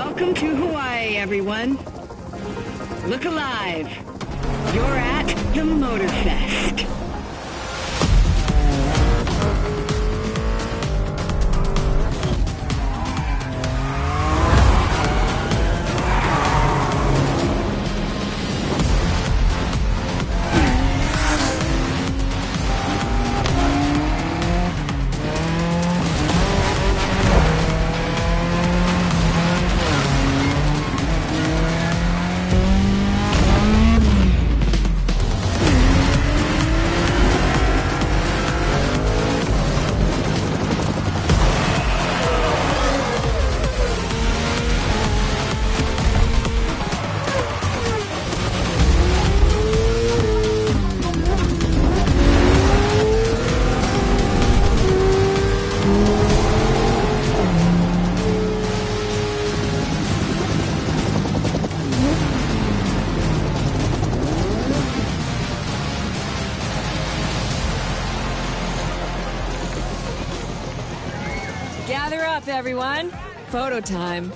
Welcome to Hawaii, everyone. Look alive. You're at the Motorfest. Gather up, everyone. Photo time.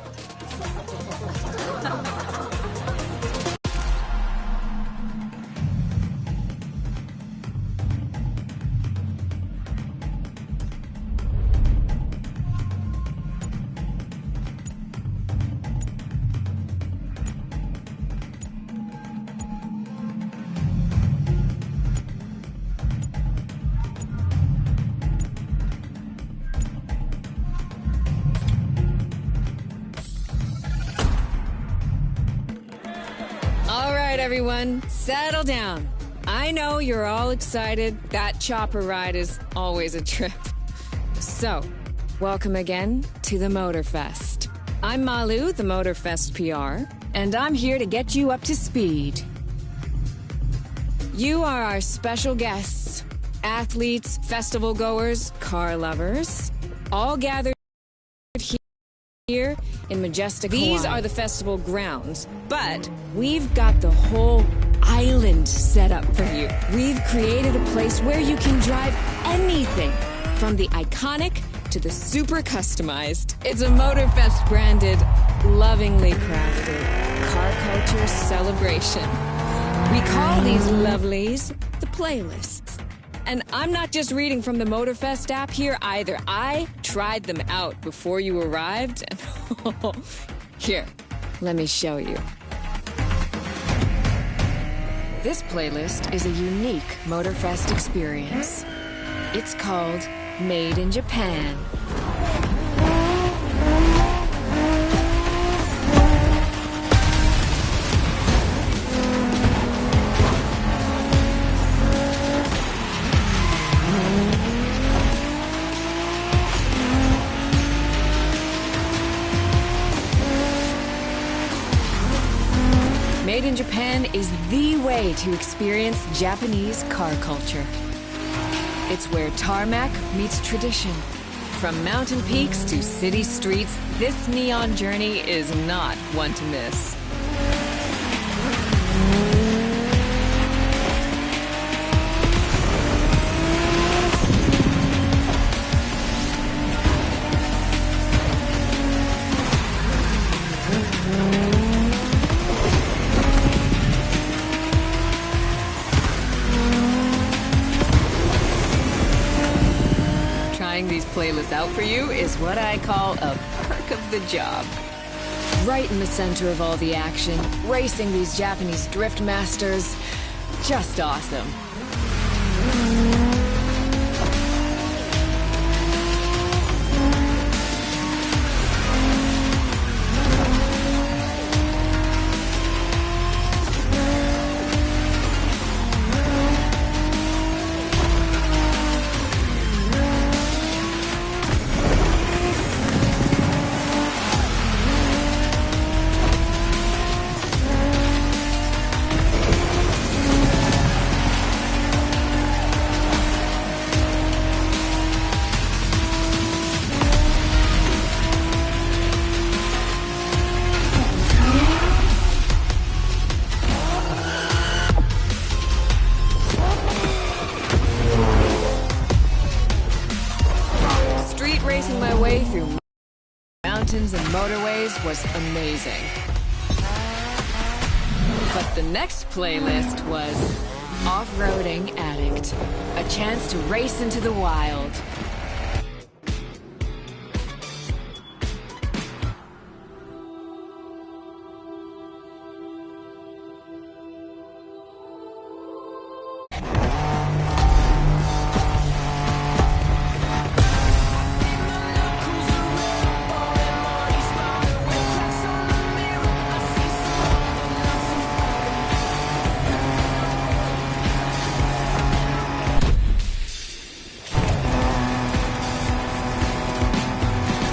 Everyone, settle down. I know you're all excited. That chopper ride is always a trip. So, welcome again to the Motorfest. I'm Malu, the Motorfest PR, and I'm here to get you up to speed. You are our special guests, athletes, festival goers, car lovers, all gathered here in majestic Hawaii. These are the festival grounds, but we've got the whole island set up for you. We've created a place where you can drive anything, from the iconic to the super customized. It's a Motorfest branded, lovingly crafted car culture celebration. We call these lovelies the playlists. And I'm not just reading from the Motorfest app here either. I tried them out before you arrived. And here, let me show you. This playlist is a unique Motorfest experience. It's called Made in Japan. Made in Japan is the way to experience Japanese car culture. It's where tarmac meets tradition. From mountain peaks to city streets, this neon journey is not one to miss. These playlists out for you is what I call a perk of the job. Right in the center of all the action, racing these Japanese drift masters, just awesome. motorways was amazing. But the next playlist was Off-Roading Addict, a chance to race into the wild.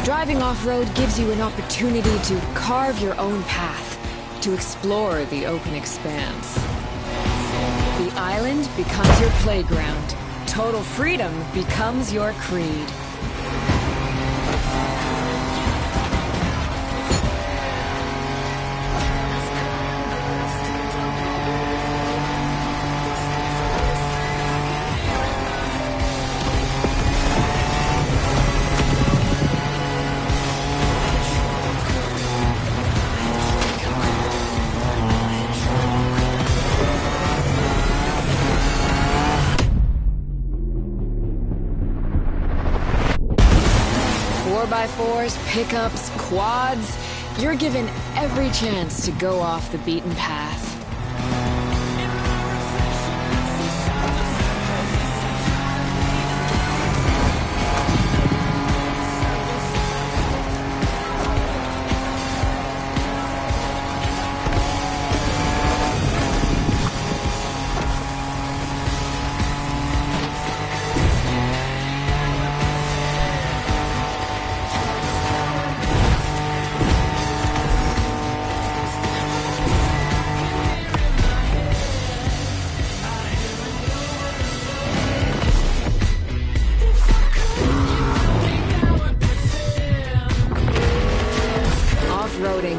Driving off-road gives you an opportunity to carve your own path, to explore the open expanse. The island becomes your playground. Total freedom becomes your creed. Fours, pickups, quads, you're given every chance to go off the beaten path.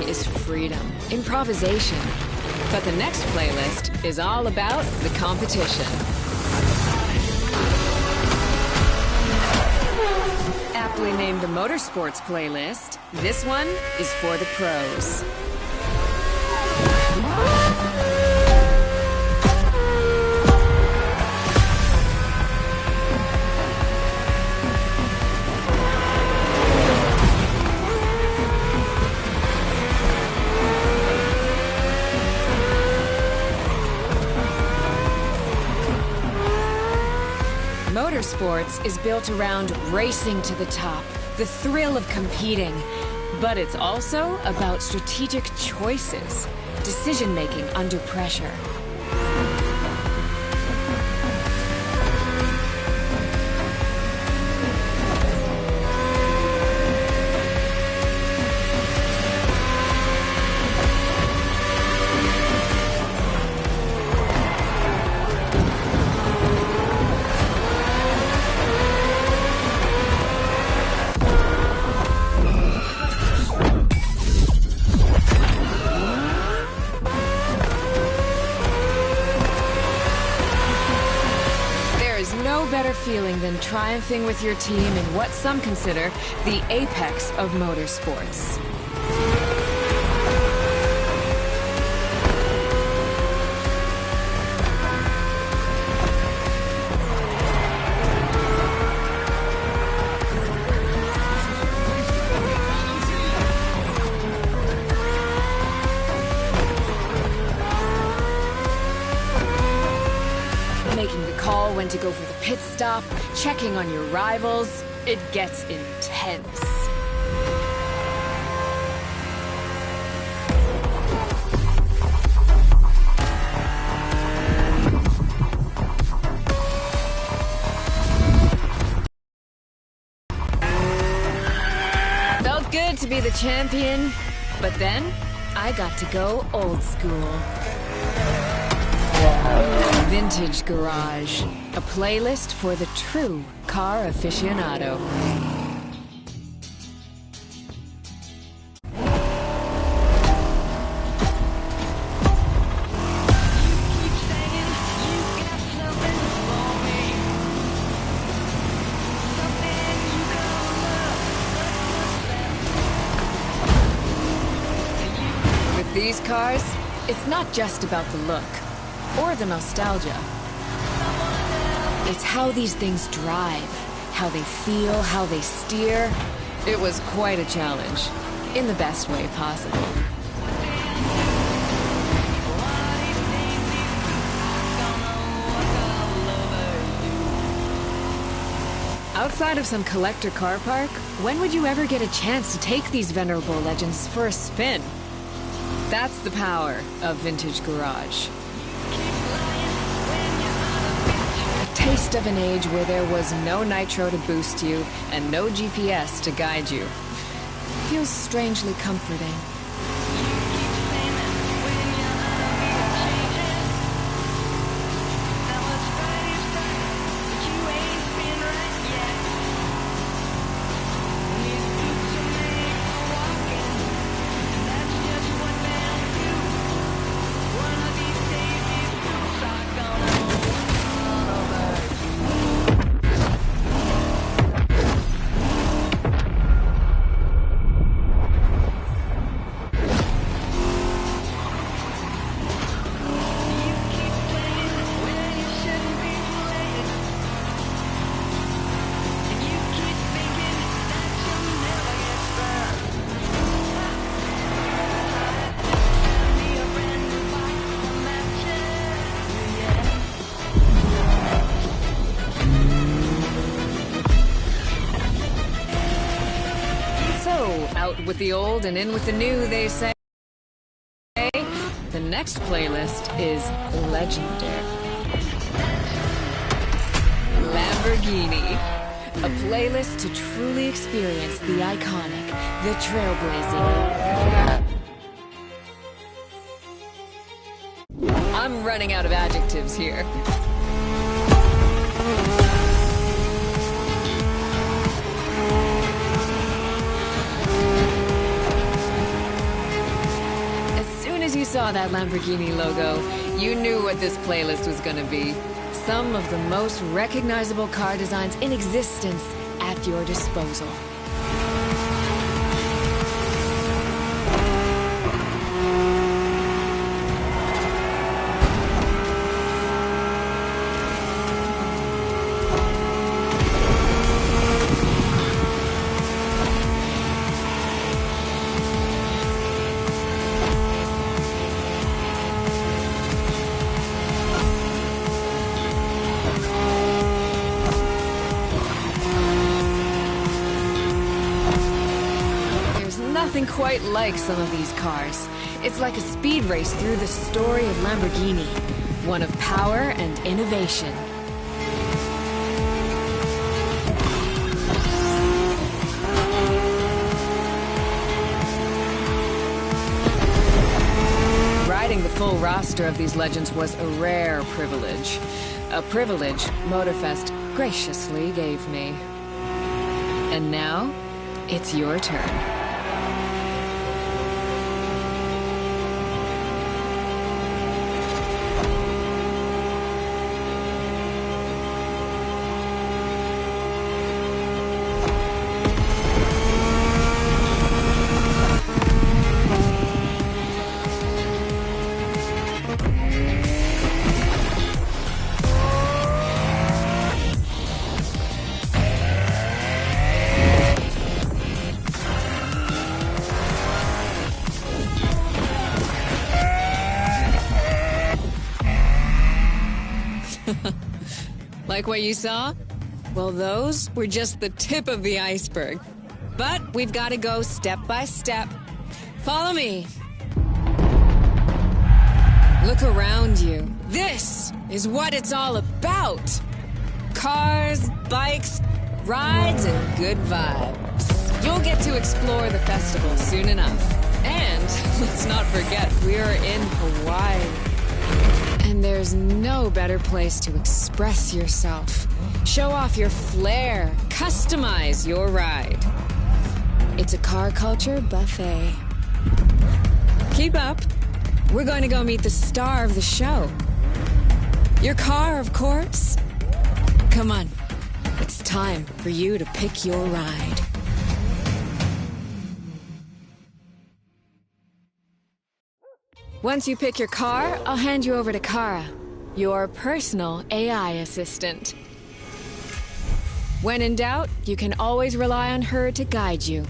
Is freedom, improvisation. But the next playlist is all about the competition. Aptly named the Motorsports playlist, this one is for the pros. Motorsports is built around racing to the top, the thrill of competing. But it's also about strategic choices, decision-making under pressure. Better feeling than triumphing with your team in what some consider the apex of motorsports. When to go for the pit stop, checking on your rivals, it gets intense. Felt good to be the champion, but then I got to go old school. Vintage Garage, a playlist for the true car aficionado. cars, it's not just about the look or the nostalgia. It's how these things drive, how they feel, how they steer. It was quite a challenge, in the best way possible. Outside of some collector car park, when would you ever get a chance to take these venerable legends for a spin? That's the power of Vintage Garage. A taste of an age where there was no nitro to boost you and no GPS to guide you. Feels strangely comforting. Out with the old and in with the new, they say. The next playlist is legendary. Lamborghini. A playlist to truly experience the iconic, the trailblazing. I'm running out of adjectives here. As you saw that Lamborghini logo, you knew what this playlist was gonna be. Some of the most recognizable car designs in existence at your disposal. Nothing quite like some of these cars. It's like a speed race through the story of Lamborghini, one of power and innovation. Riding the full roster of these legends was a rare privilege. A privilege Motorfest graciously gave me. And now, it's your turn. Like what you saw? Well, those were just the tip of the iceberg. But we've got to go step by step. Follow me. Look around you. This is what it's all about. Cars, bikes, rides, and good vibes. You'll get to explore the festival soon enough. And let's not forget, we're in Hawaii. And there's no better place to express yourself, show off your flair, customize your ride. It's a car culture buffet. Keep up. We're going to go meet the star of the show. Your car, of course. Come on. It's time for you to pick your ride. Once you pick your car, I'll hand you over to Kara, your personal AI assistant. When in doubt, you can always rely on her to guide you.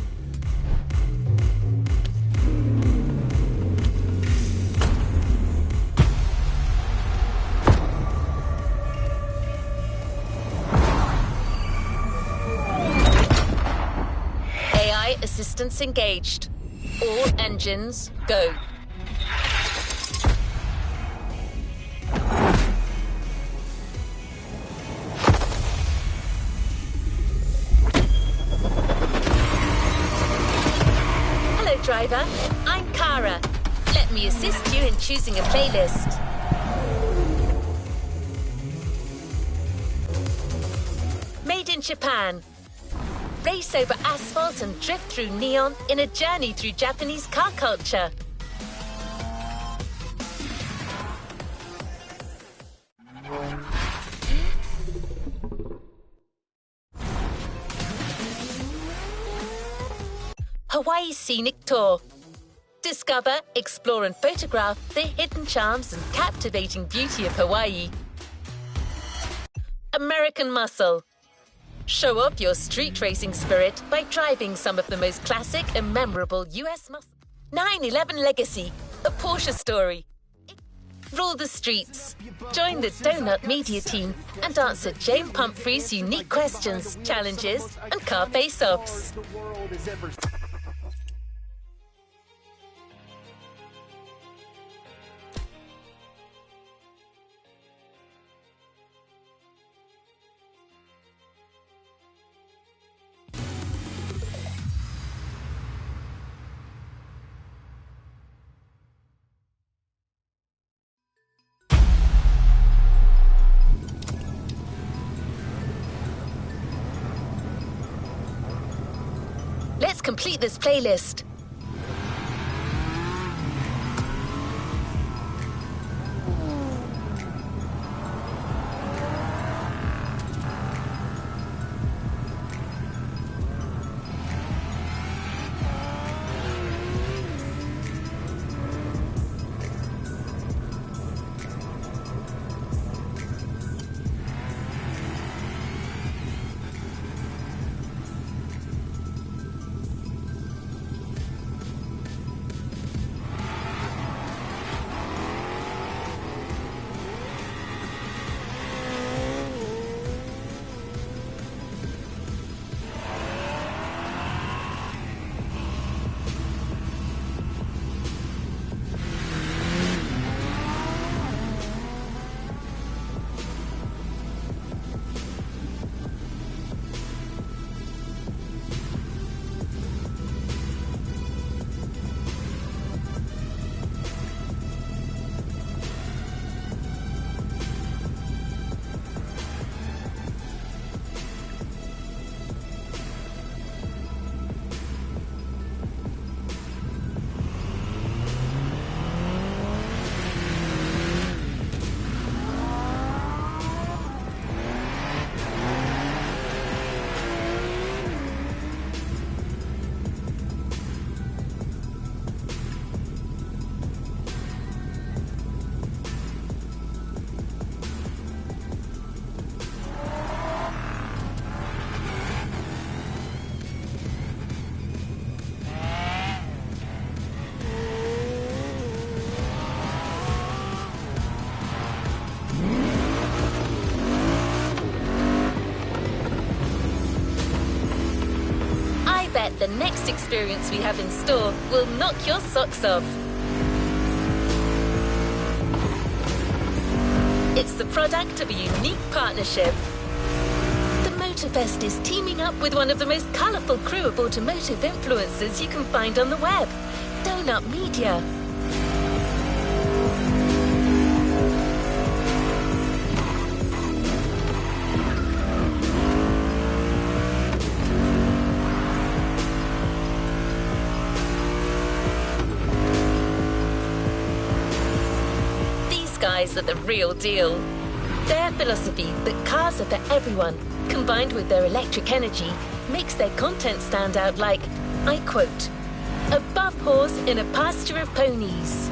AI assistance engaged. All engines, go. Hello, driver. I'm Kara. Let me assist you in choosing a playlist. Made in Japan. Race over asphalt and drift through neon in a journey through Japanese car culture. Hawaii Scenic Tour. Discover, explore and photograph the hidden charms and captivating beauty of Hawaii. American Muscle. Show off your street racing spirit by driving some of the most classic and memorable US muscle. 9/11 Legacy, a Porsche story. Rule the streets. Join the Donut Media team and answer Jane Pumphrey's unique questions, challenges, and car face-offs. Let's complete this playlist. The next experience we have in store will knock your socks off. It's the product of a unique partnership. The Motorfest is teaming up with one of the most colourful crew of automotive influencers you can find on the web, Donut Media. Guys are the real deal. Their philosophy that cars are for everyone, combined with their electric energy, makes their content stand out like, I quote, "above horse in a pasture of ponies."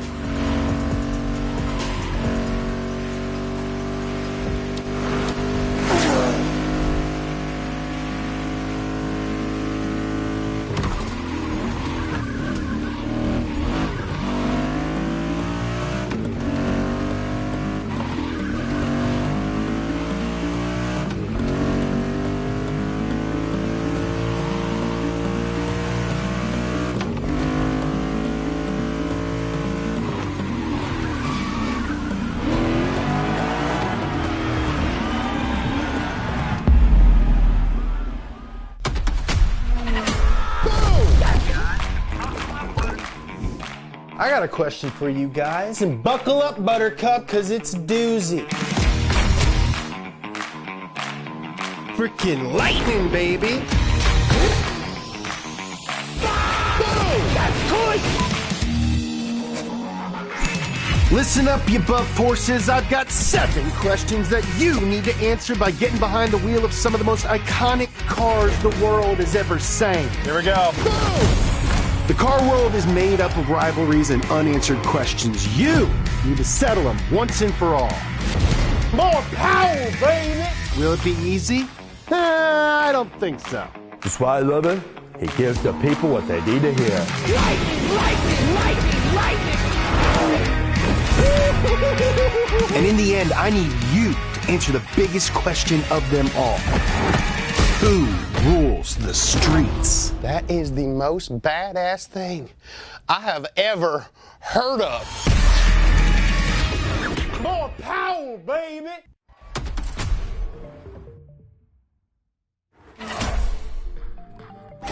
got a question for you guys. And buckle up, Buttercup, because it's a doozy. Freaking lightning, baby! That's good! Listen up, you buff forces. I've got 7 questions that you need to answer by getting behind the wheel of some of the most iconic cars the world has ever seen. Here we go. The car world is made up of rivalries and unanswered questions. You need to settle them once and for all. More power, baby! Will it be easy? I don't think so. That's why I love it. He gives the people what they need to hear. Lightning, lightning, lightning, lightning! And in the end, I need you to answer the biggest question of them all. Who rules the streets? That is the most badass thing I have ever heard of. More power, baby!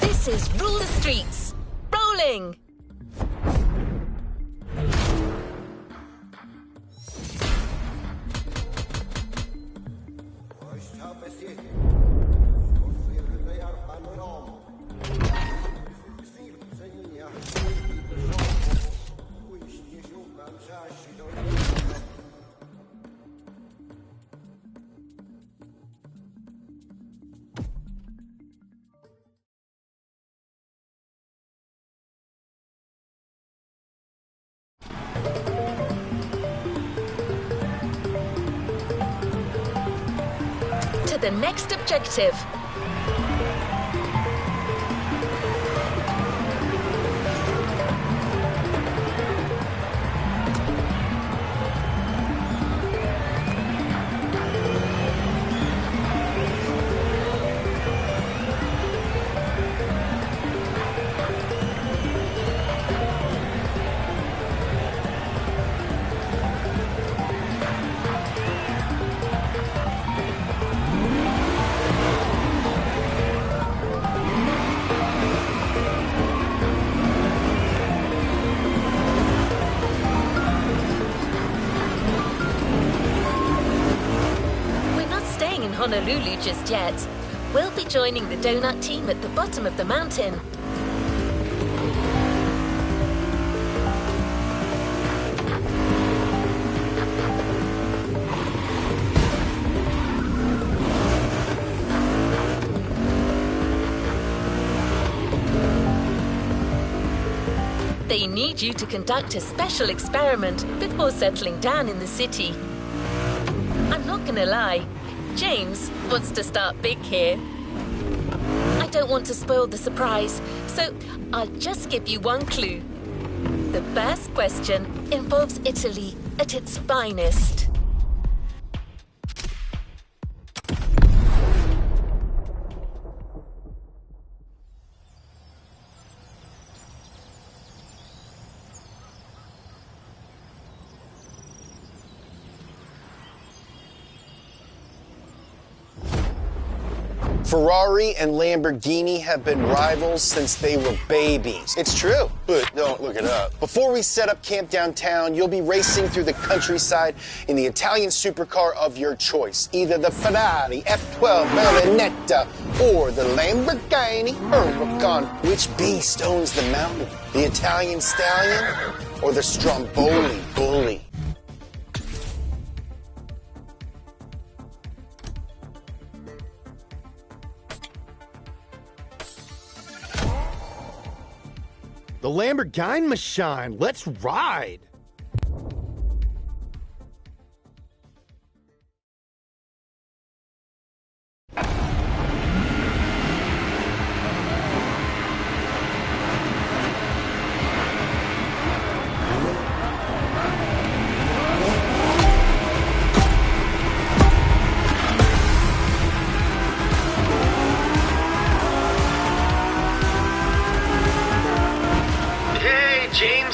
This is Rule the Streets. Rolling! To the next objective. Honolulu just yet. We'll be joining the donut team at the bottom of the mountain. They need you to conduct a special experiment before settling down in the city. I'm not gonna lie, James wants to start big here. I don't want to spoil the surprise, so I'll just give you one clue. The first question involves Italy at its finest. Ferrari and Lamborghini have been rivals since they were babies. It's true, but don't look it up. Before we set up camp downtown, you'll be racing through the countryside in the Italian supercar of your choice. Either the Ferrari F12 Berlinetta or the Lamborghini Huracan. Which beast owns the mountain? The Italian Stallion or the Stromboli Bully? The Lamborghini machine. Let's ride.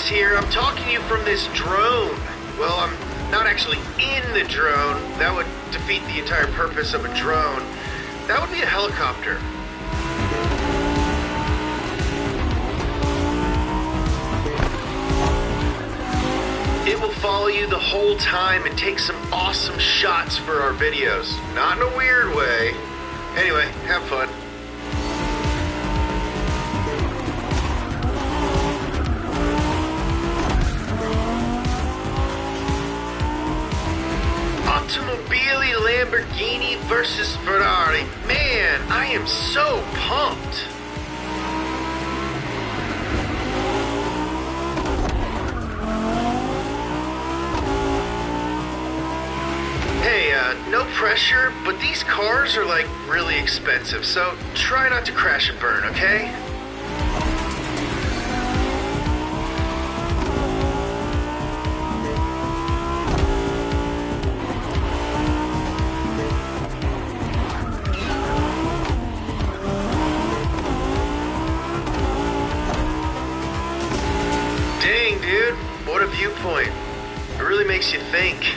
Here, I'm talking to you from this drone. Well, I'm not actually in the drone. That would defeat the entire purpose of a drone. That would be a helicopter. It will follow you the whole time and take some awesome shots for our videos. Not in a weird way. Anyway, have fun. Automobili Lamborghini versus Ferrari. Man, I am so pumped. Hey, no pressure, but these cars are like really expensive, so try not to crash and burn, okay? Dang, dude, what a viewpoint. It really makes you think.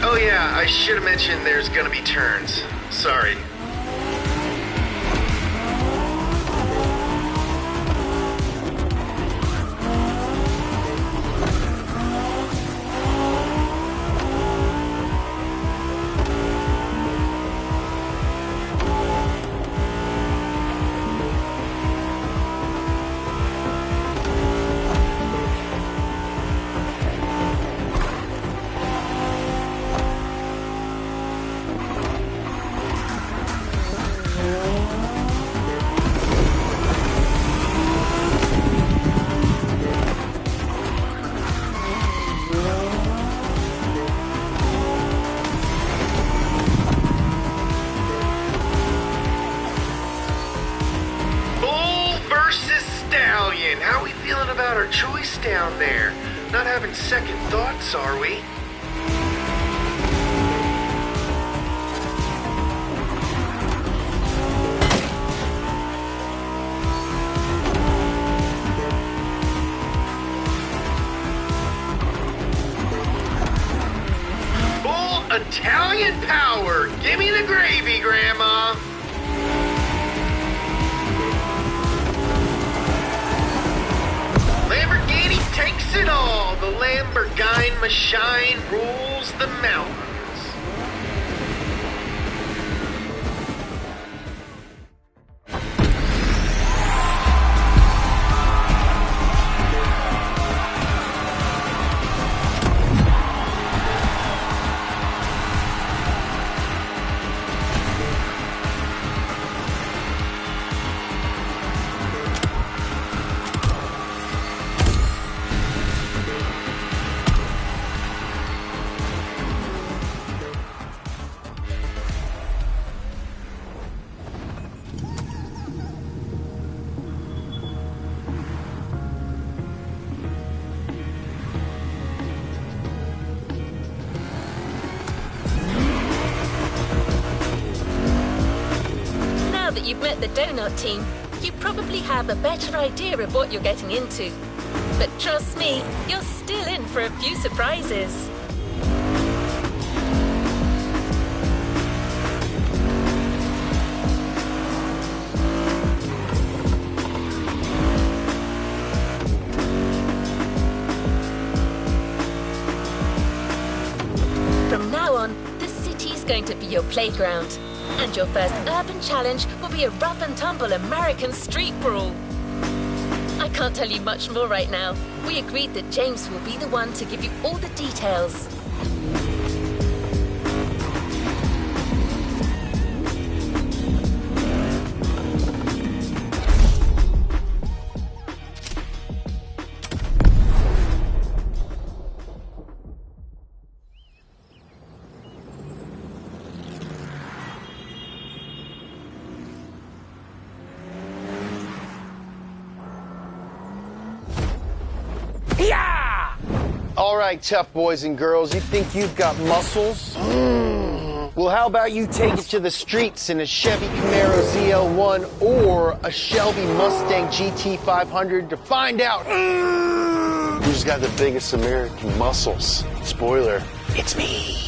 Oh yeah, I should have mentioned there's gonna be turns. Sorry. How are we feeling about our choice down there? Not having second thoughts, are we? Full Italian power! Give me the gravy, Grandma! Takes it all. The Lamborghini machine rules the mountains. You've met the donut team, you probably have a better idea of what you're getting into. But trust me, you're still in for a few surprises. From now on, the city's going to be your playground. And your first urban challenge will be a rough and tumble American street brawl. I can't tell you much more right now. We agreed that James will be the one to give you all the details. All right, tough boys and girls, you think you've got muscles? Well, how about you take it to the streets in a Chevy Camaro ZL1 or a Shelby Mustang GT500 to find out who's got the biggest American muscles. Spoiler, it's me.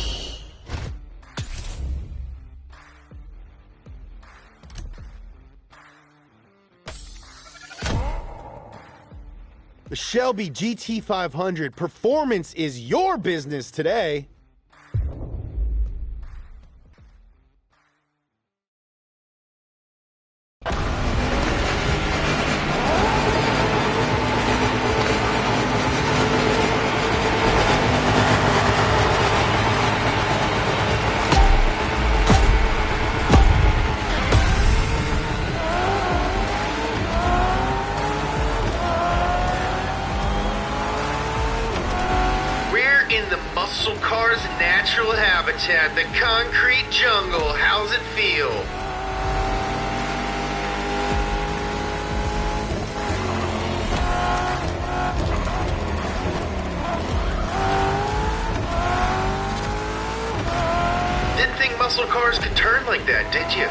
The Shelby GT500 performance is your business today. Muscle car's natural habitat, the concrete jungle. How's it feel? Didn't think muscle cars could turn like that, did you?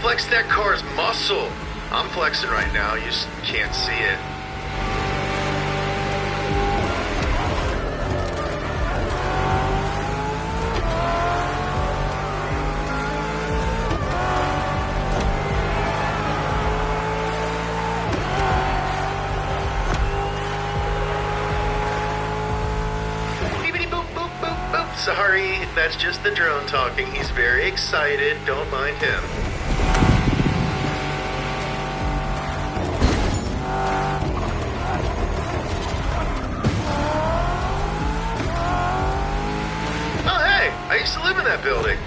Flex that car's muscle. I'm flexing right now, you just can't see it. Beepity boop boop boop boop. Sorry, that's just the drone talking. He's very excited. Don't mind him. I used to live in that building.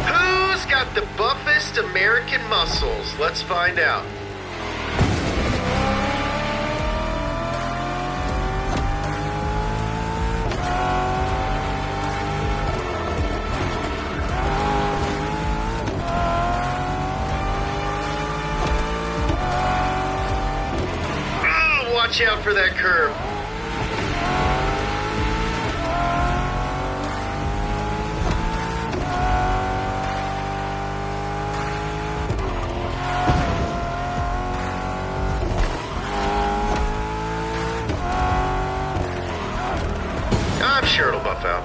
Who's got the buffest American muscles? Let's find out. Watch out for that curve. I'm sure it'll buff out.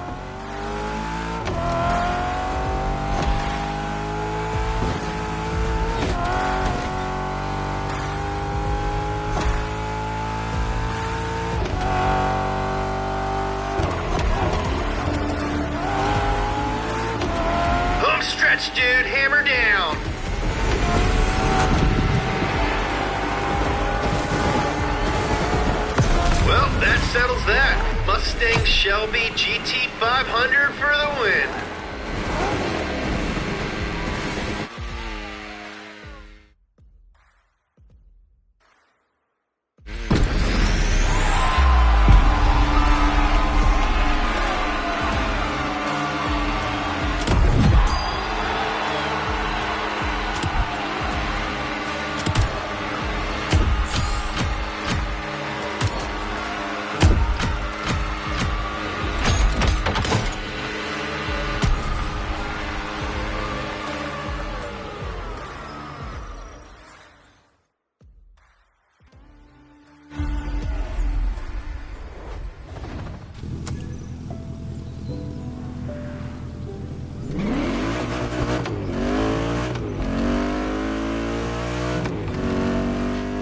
Stretch, dude, hammer down. Well, that settles that. Mustang Shelby GT500 for the win.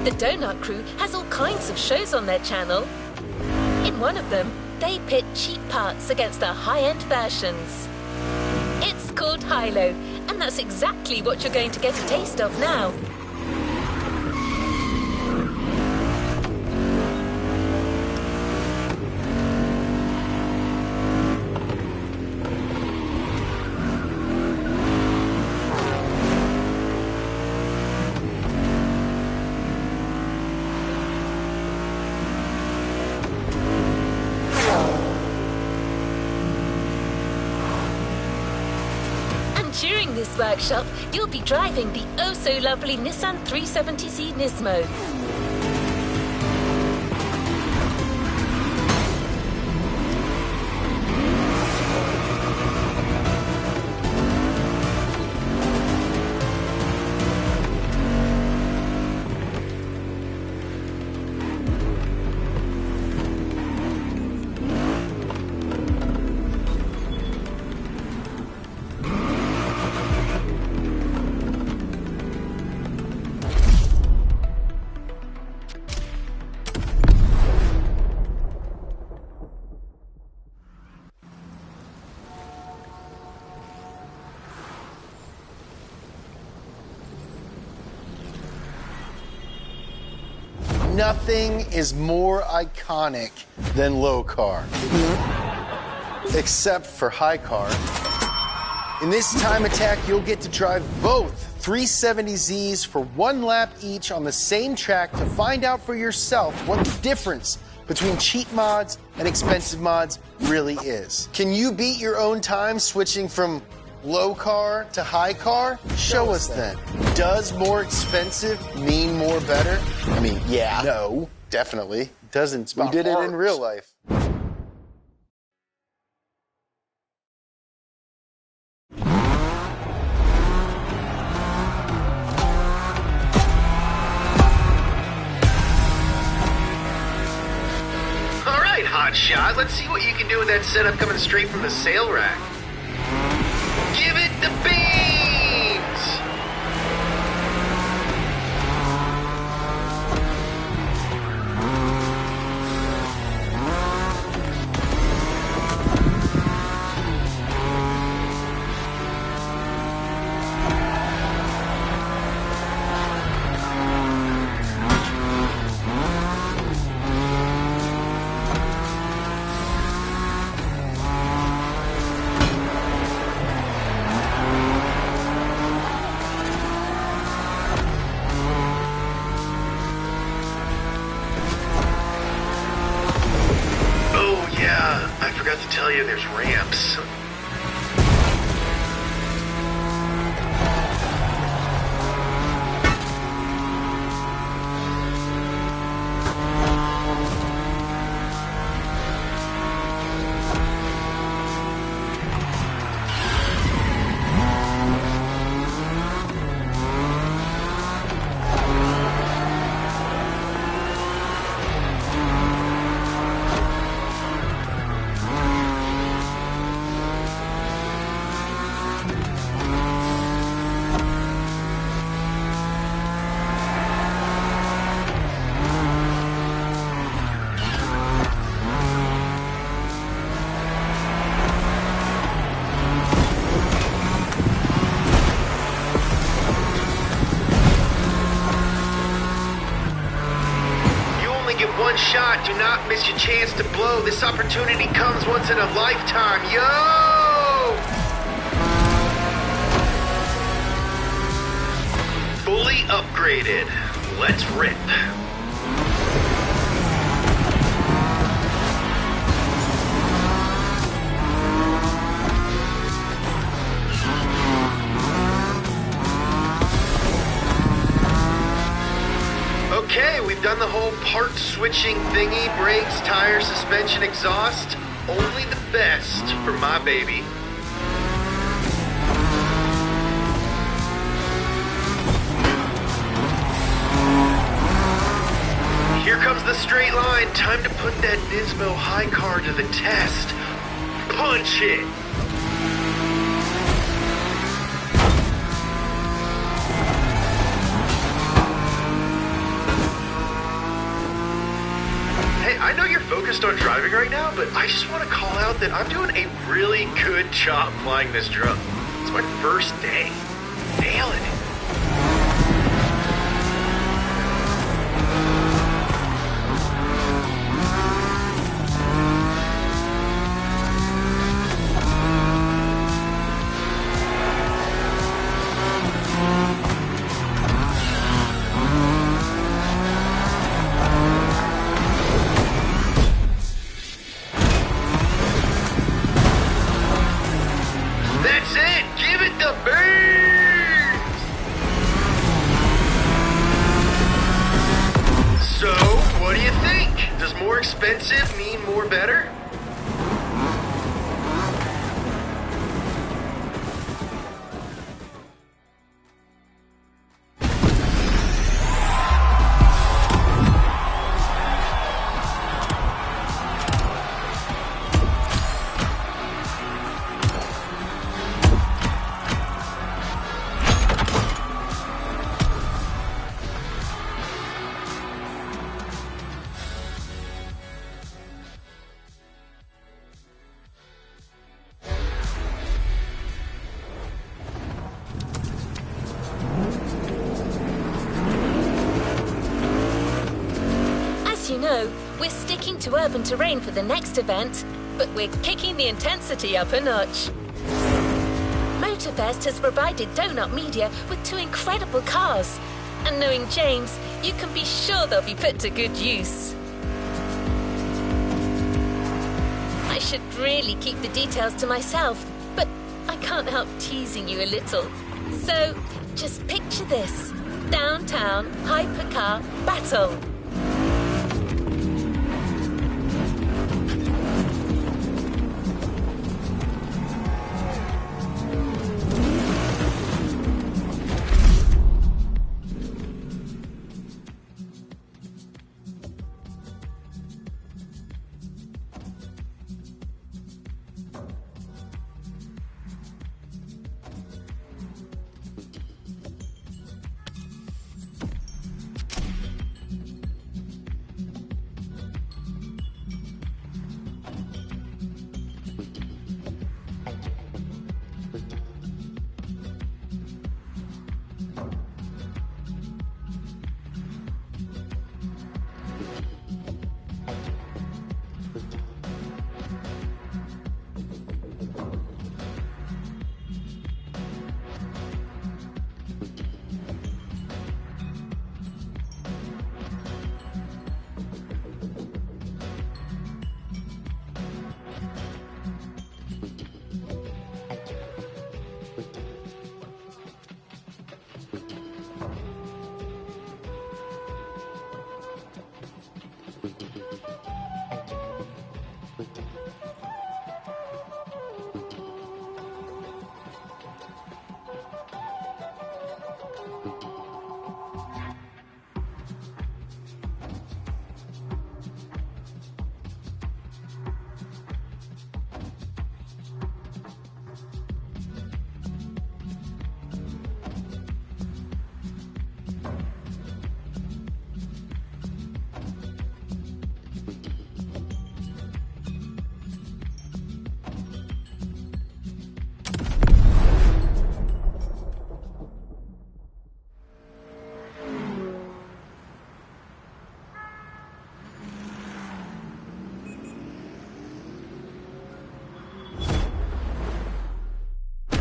The Donut Crew has all kinds of shows on their channel. In one of them, they pit cheap parts against the high-end versions. It's called Hilo, and that's exactly what you're going to get a taste of now. During this workshop, you'll be driving the oh-so-lovely Nissan 370Z Nismo. Nothing is more iconic than low car. Except for high car. In this time attack, you'll get to drive both 370Zs for one lap each on the same track to find out for yourself what the difference between cheap mods and expensive mods really is. Can you beat your own time switching from low car to high car? Show us then. Does more expensive mean more better? I mean, yeah. No, definitely. Doesn't. We did it in real life. All right, hotshot. Let's see what you can do with that setup coming straight from the sale rack. Give it the beans! I forgot to tell you there's ramps. One shot, do not miss your chance to blow. This opportunity comes once in a lifetime, yo! Fully upgraded. Let's rip. Okay, we've done the whole part switching thingy, brakes, tires, suspension, exhaust. Only the best for my baby. Here comes the straight line. Time to put that Nismo high car to the test. Punch it! focused on driving right now, but I just want to call out that I'm doing a really good job flying this drone. It's my first day. Nailing it. That's it! Give it the beans! So, what do you think? Does more expensive mean more better? As you know, we're sticking to urban terrain for the next event, but we're kicking the intensity up a notch. Motorfest has provided Donut Media with 2 incredible cars, and knowing James, you can be sure they'll be put to good use. I should really keep the details to myself, but I can't help teasing you a little. So, just picture this. Downtown hypercar battle.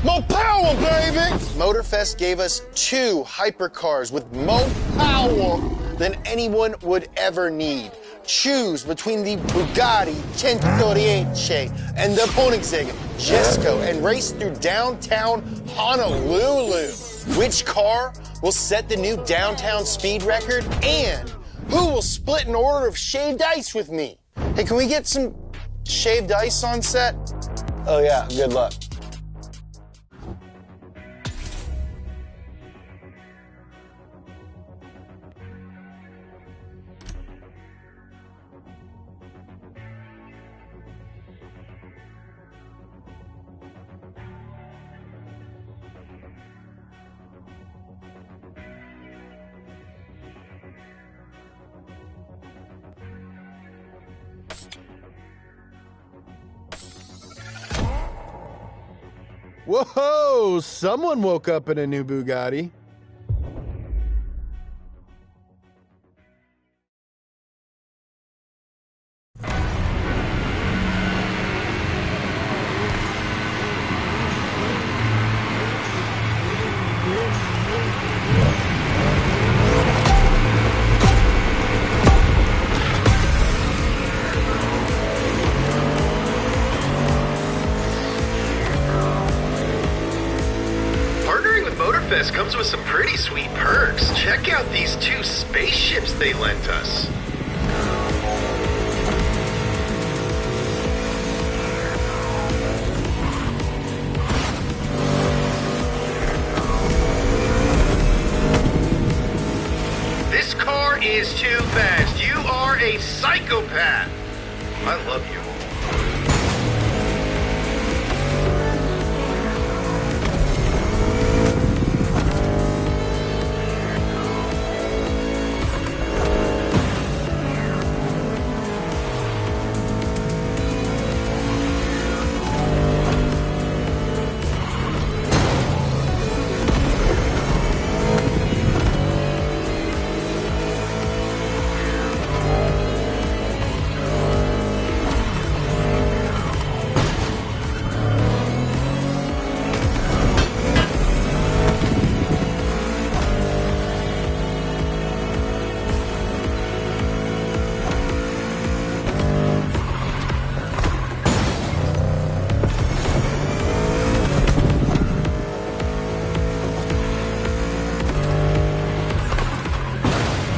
More power, baby! Motorfest gave us 2 hypercars with more power than anyone would ever need. Choose between the Bugatti Centuriece and the Koenigsegg Jesko and race through downtown Honolulu. Which car will set the new downtown speed record? And who will split an order of shaved ice with me? Hey, can we get some shaved ice on set? Oh yeah, good luck. Whoa! Someone woke up in a new Bugatti. Motorfest comes with some pretty sweet perks. Check out these 2 spaceships they lent us. This car is too fast. You are a psychopath. I love you.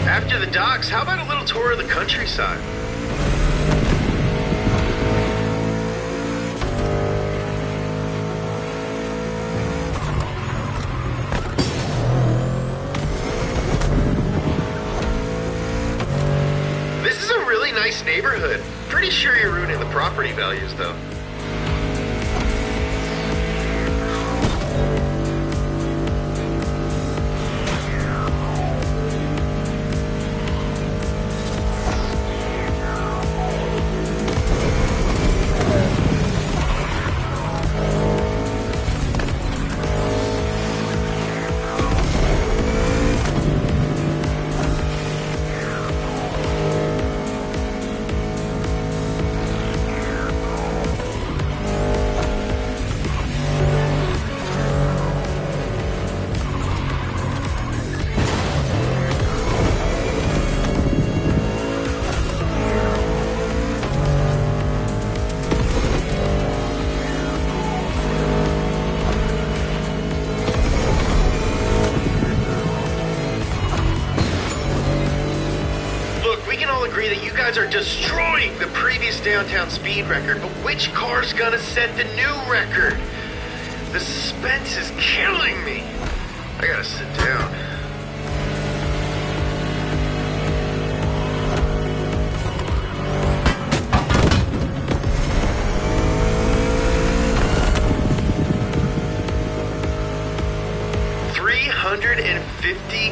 After the docks, how about a little tour of the countryside? This is a really nice neighborhood. Pretty sure you're ruining the property values, though. Agree that you guys are destroying the previous downtown speed record, but which car's gonna set the new record? The suspense is killing me. I gotta sit down.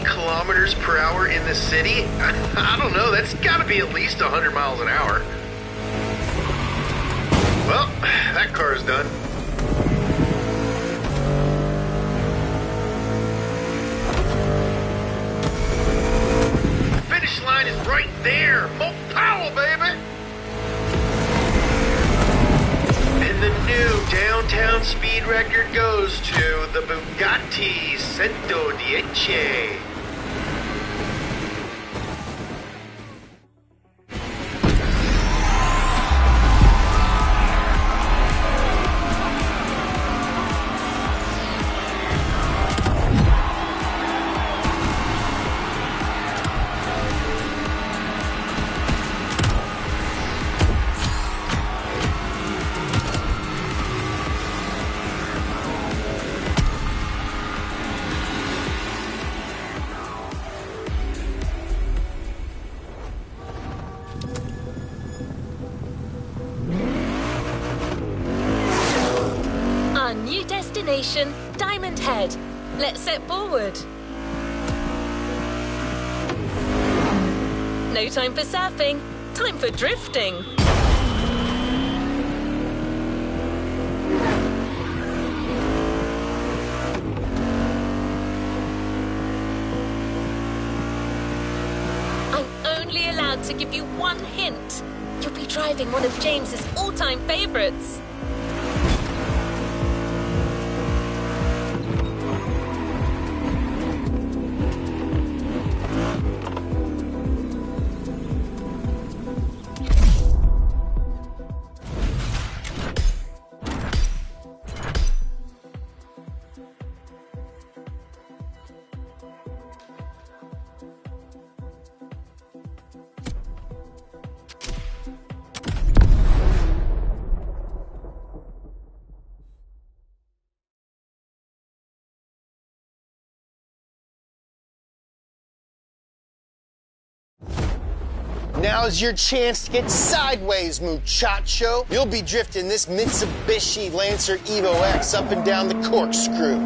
Kilometers per hour in the city? I don't know, that's gotta be at least 100 miles an hour. Well, that car's done. The finish line is right there. More power, baby! And the new downtown speed record goes to the Bugatti 110. Destination, Diamond Head. Let's set forward. No time for surfing, time for drifting. hard to give you one hint. You'll be driving one of James's all-time favorites. Now's your chance to get sideways, muchacho. You'll be drifting this Mitsubishi Lancer Evo X up and down the corkscrew.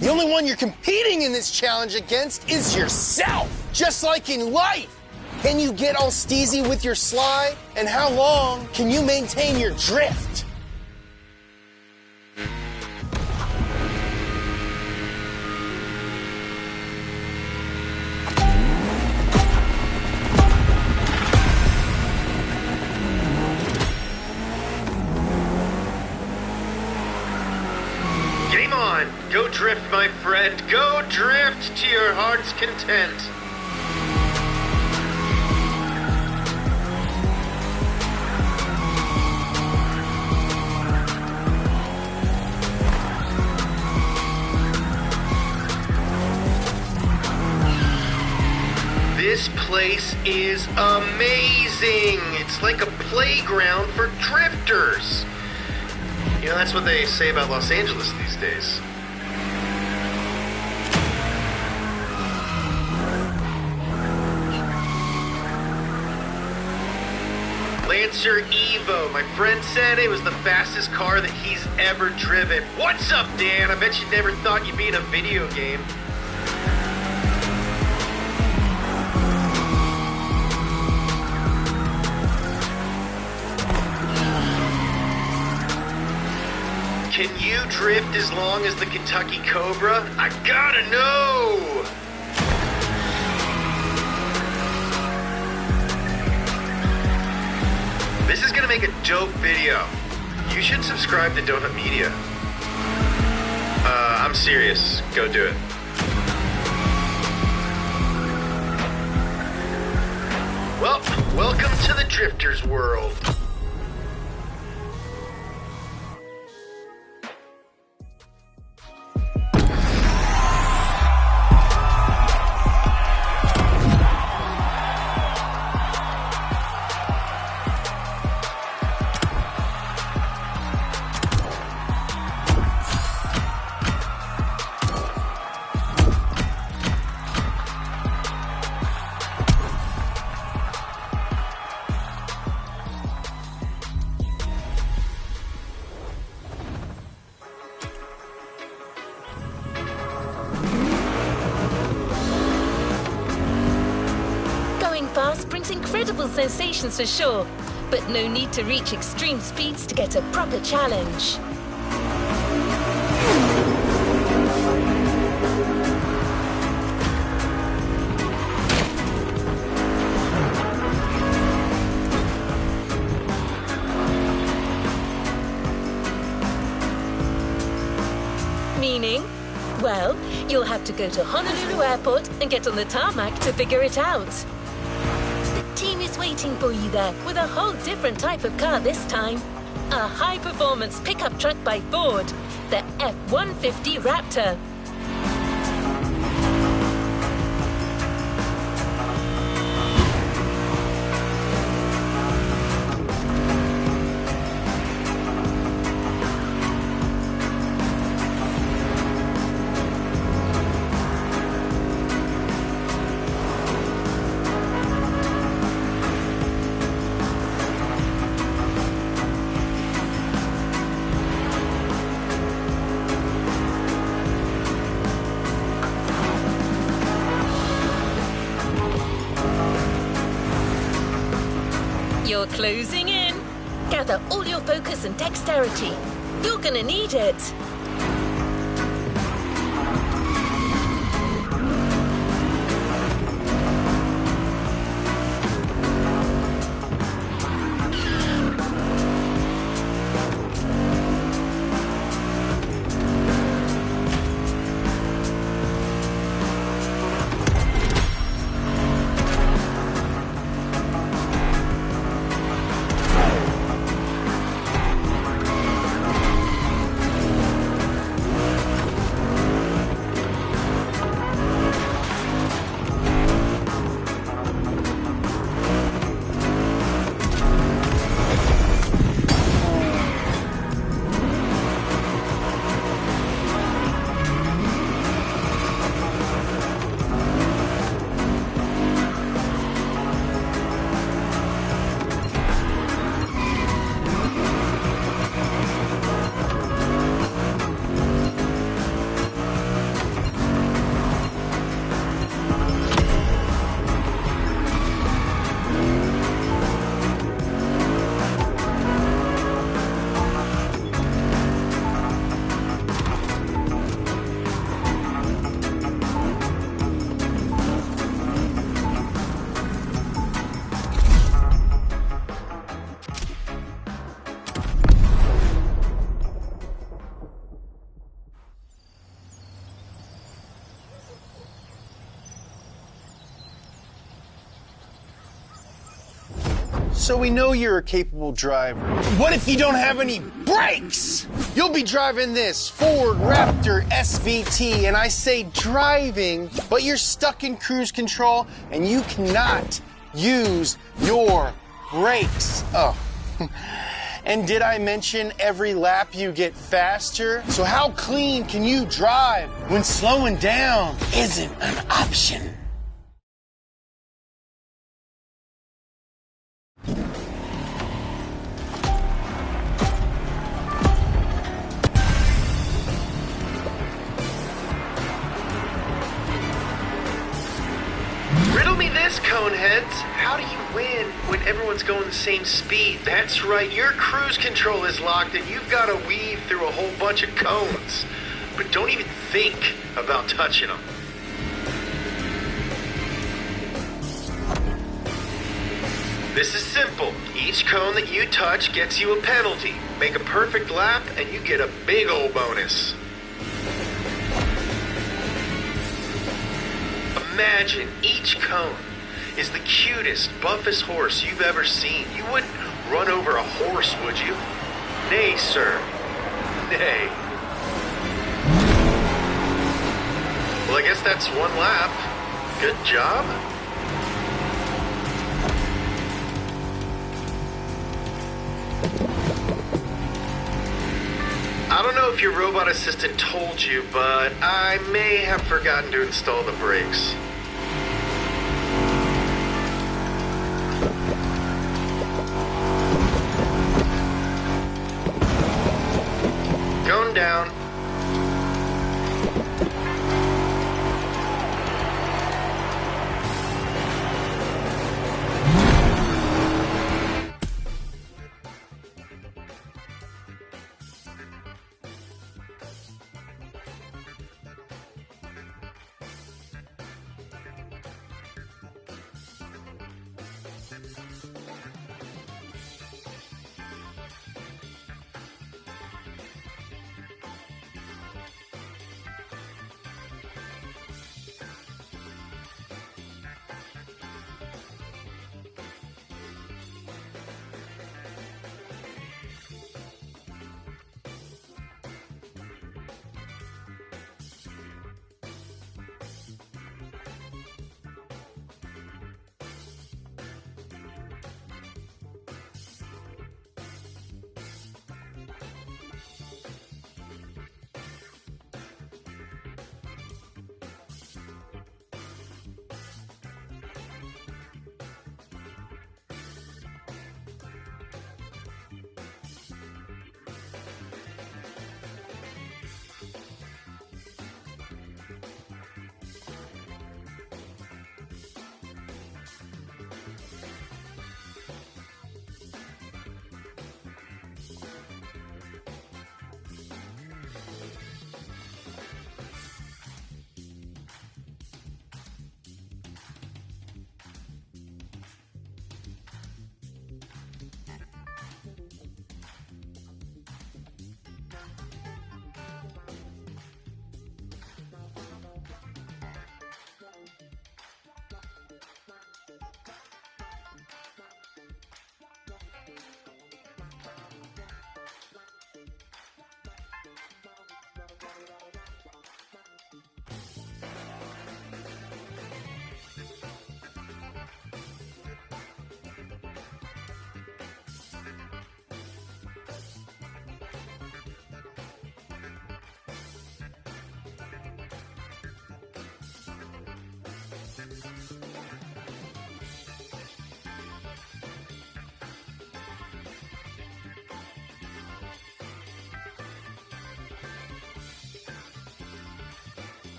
The only one you're competing in this challenge against is yourself. Just like in life. Can you get all steezy with your slide? And how long can you maintain your drift? Go drift, my friend. Go drift to your heart's content. This place is amazing. It's like a playground for drifters. You know, that's what they say about Los Angeles these days. Lancer Evo. My friend said it was the fastest car that he's ever driven. What's up, Dan? I bet you never thought you'd be in a video game. Can you drift as long as the Kentucky Cobra? I gotta know! This is gonna make a dope video. You should subscribe to Donut Media. I'm serious. Go do it. Well, welcome to the Drifter's world. Fast brings incredible sensations for sure, but no need to reach extreme speeds to get a proper challenge. Meaning? Well, you'll have to go to Honolulu Airport and get on the tarmac to figure it out. Team is waiting for you there with a whole different type of car this time. A high-performance pickup truck by Ford, the F-150 Raptor. You're closing in. Gather all your focus and dexterity. You're gonna need it. So we know you're a capable driver. What if you don't have any brakes? You'll be driving this Ford Raptor SVT, and I say driving, but you're stuck in cruise control, and you cannot use your brakes. Oh. And did I mention every lap you get faster? So how clean can you drive when slowing down isn't an option? Riddle me this, coneheads. How do you win when everyone's going the same speed? That's right, your cruise control is locked and you've got to weave through a whole bunch of cones. But don't even think about touching them. This is simple. Each cone that you touch gets you a penalty. Make a perfect lap and you get a big old bonus. Imagine each cone is the cutest, buffest horse you've ever seen. You wouldn't run over a horse, would you? Nay, sir. Nay. Well, I guess that's one lap. Good job. I don't know if your robot assistant told you, but I may have forgotten to install the brakes. Going down.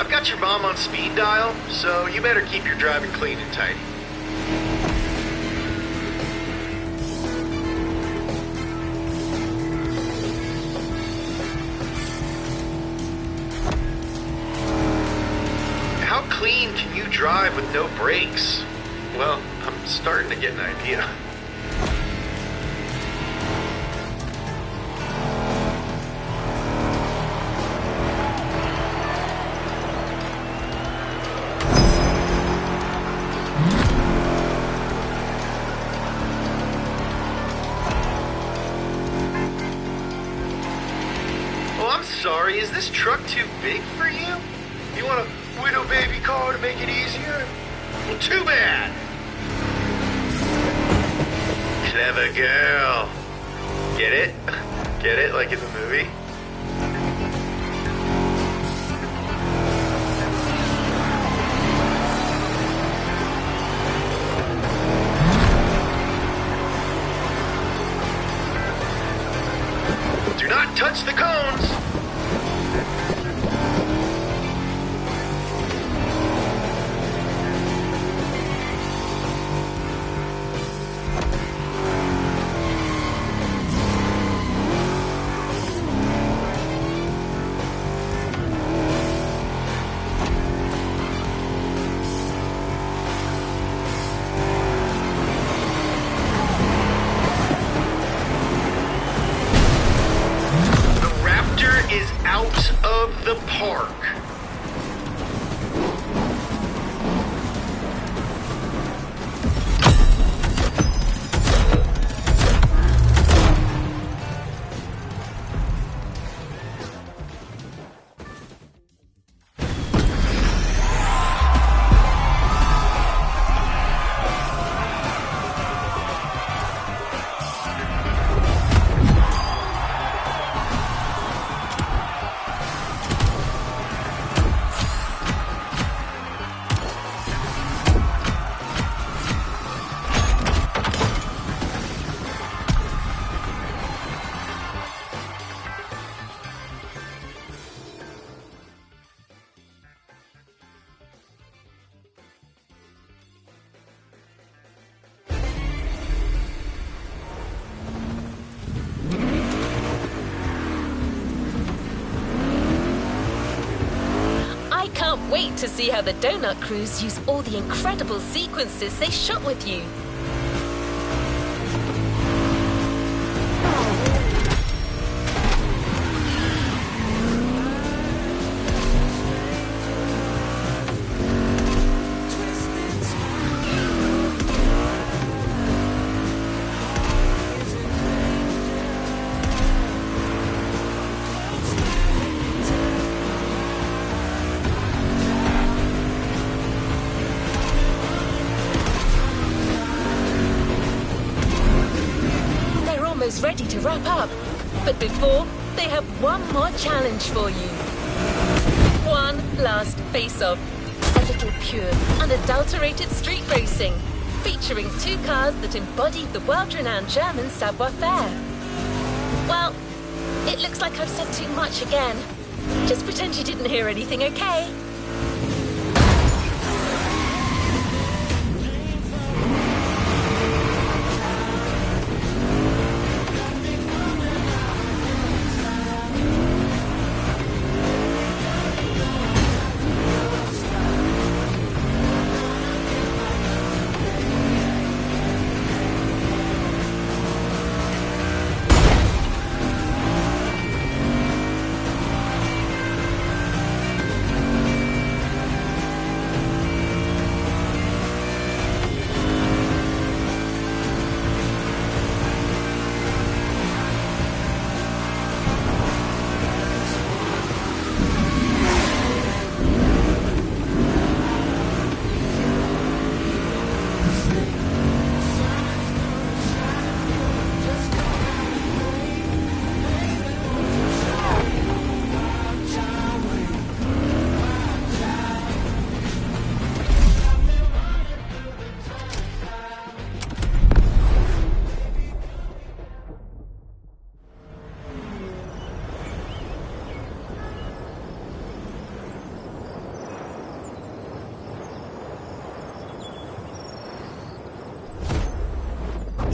I've got your mom on speed dial, so you better keep your driving clean and tidy. How clean can you drive with no brakes? Well, I'm starting to get an idea. Sorry, is this truck too big for you? You want a widow baby car to make it easier? Well, too bad. Clever girl. Get it? Get it like in the movie? Do not touch the cones. The park. Can't wait to see how the Donut Crews use all the incredible sequences they shot with you. Ready to wrap up, but before, they have one more challenge for you. One last face-off. A little pure, unadulterated street racing, featuring two cars that embody the world-renowned German savoir-faire. Well, it looks like I've said too much again. Just pretend you didn't hear anything, okay?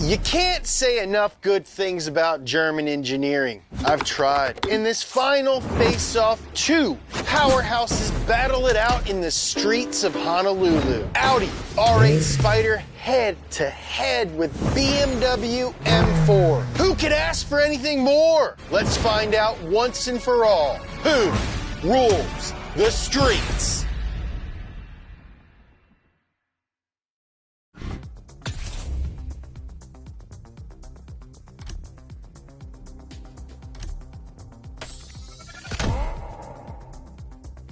You can't say enough good things about German engineering. I've tried. In this final face-off, two powerhouses battle it out in the streets of Honolulu. Audi R8 Spider head-to-head with BMW M4. Who could ask for anything more? Let's find out once and for all. Who rules the streets?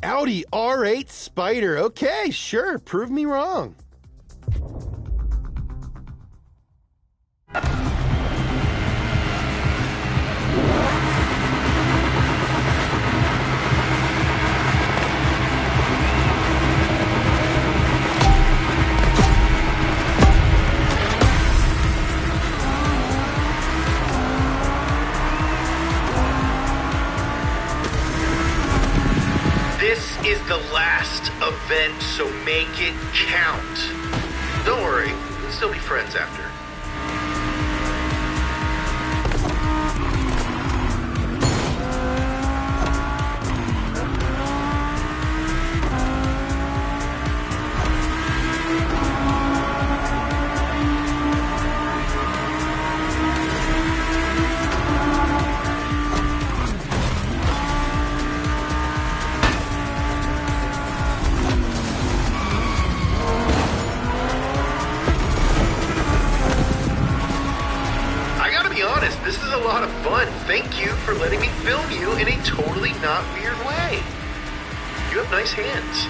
Audi R8 Spider. Okay, sure. Prove me wrong. This is the last event, so make it count. Don't worry, we'll still be friends after. This is a lot of fun. Thank you for letting me film you in a totally not weird way. You have nice hands.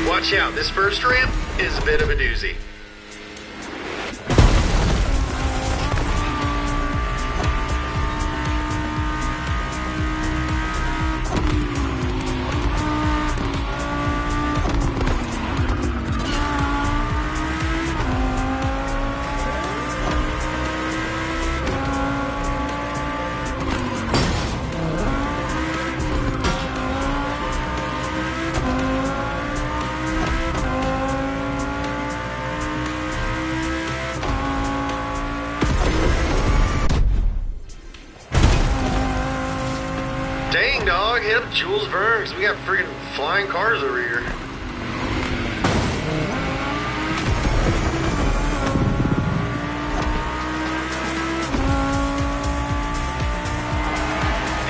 Watch out, this first ramp is a bit of a doozy. Dang, dog, hit up Jules Verne, 'cause we got friggin' flying cars over here.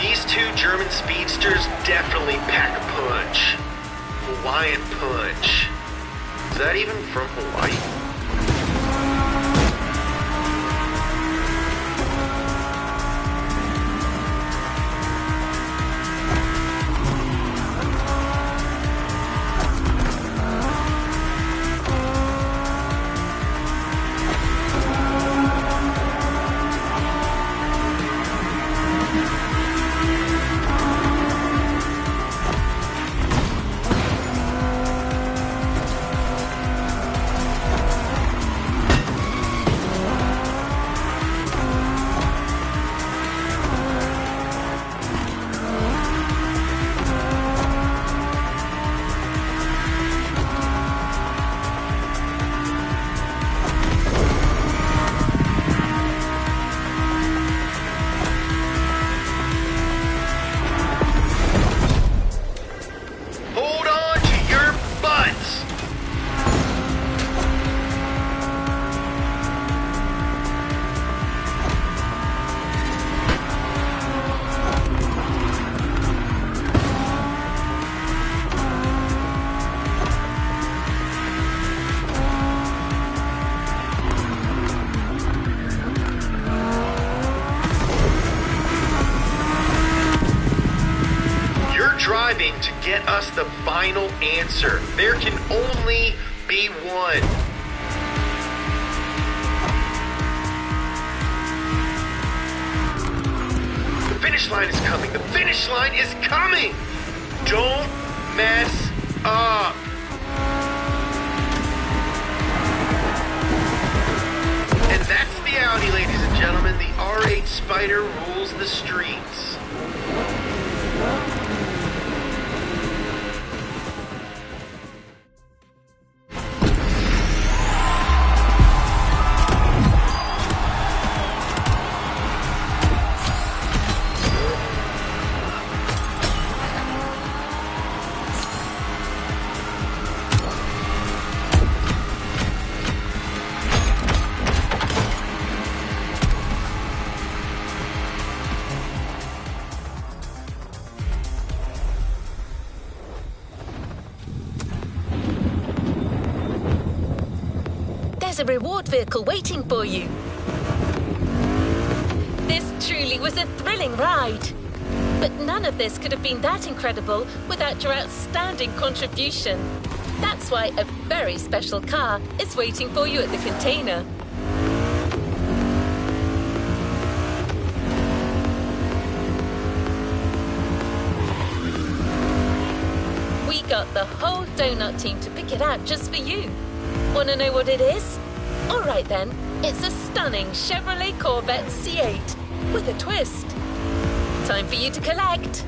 These two German speedsters definitely pack a punch. Hawaiian punch. Is that even from Hawaii? Driving to get us the final answer. There can only be one. The finish line is coming. The finish line is coming. Don't mess up. And that's the Audi, ladies and gentlemen. The R8 Spider rules the streets. there's a reward vehicle waiting for you. This truly was a thrilling ride. But none of this could have been that incredible without your outstanding contribution. That's why a very special car is waiting for you at the container. We got the whole donut team to pick it out just for you. Want to know what it is? All right then, it's a stunning Chevrolet Corvette C8 with a twist. Time for you to collect.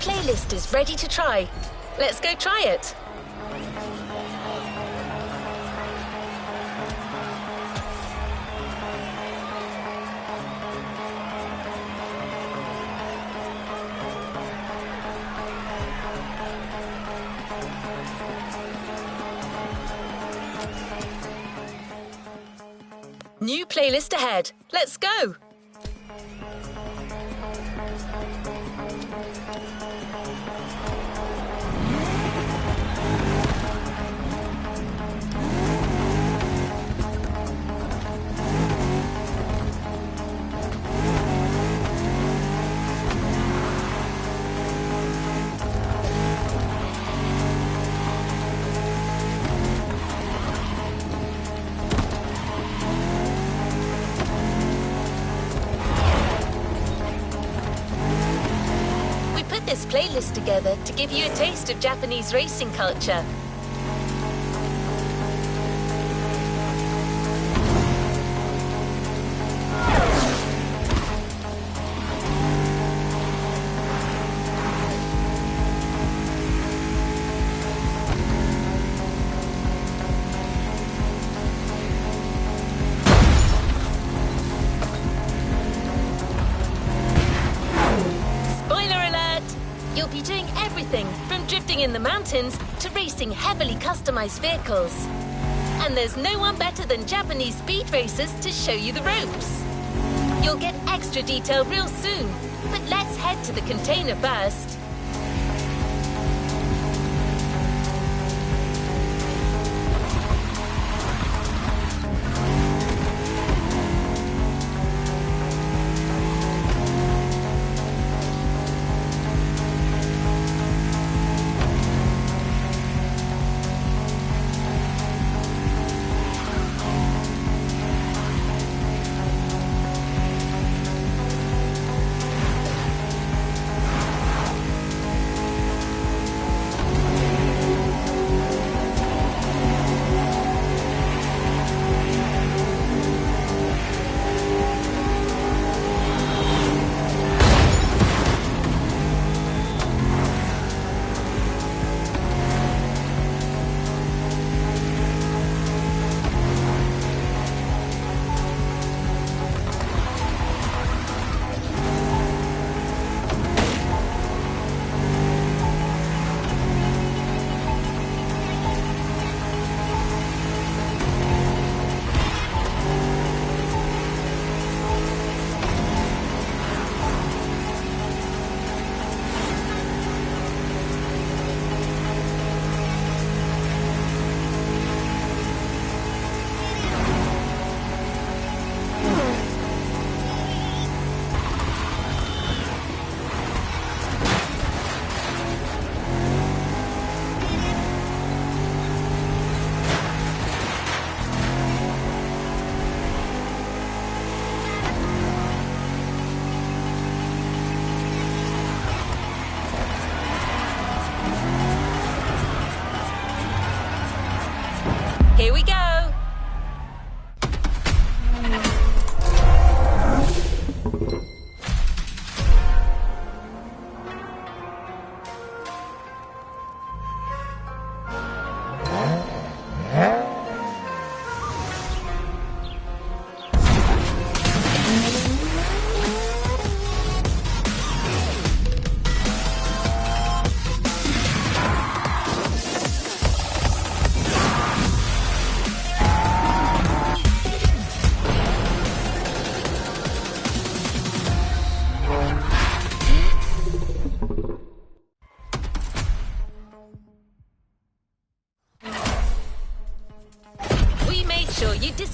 Playlist is ready to try. Let's go try it. New playlist ahead. Let's go. This playlist together to give you a taste of Japanese racing culture. You'll be doing everything from drifting in the mountains to racing heavily customized vehicles. And there's no one better than Japanese speed racers to show you the ropes. You'll get extra detail real soon, but let's head to the container first.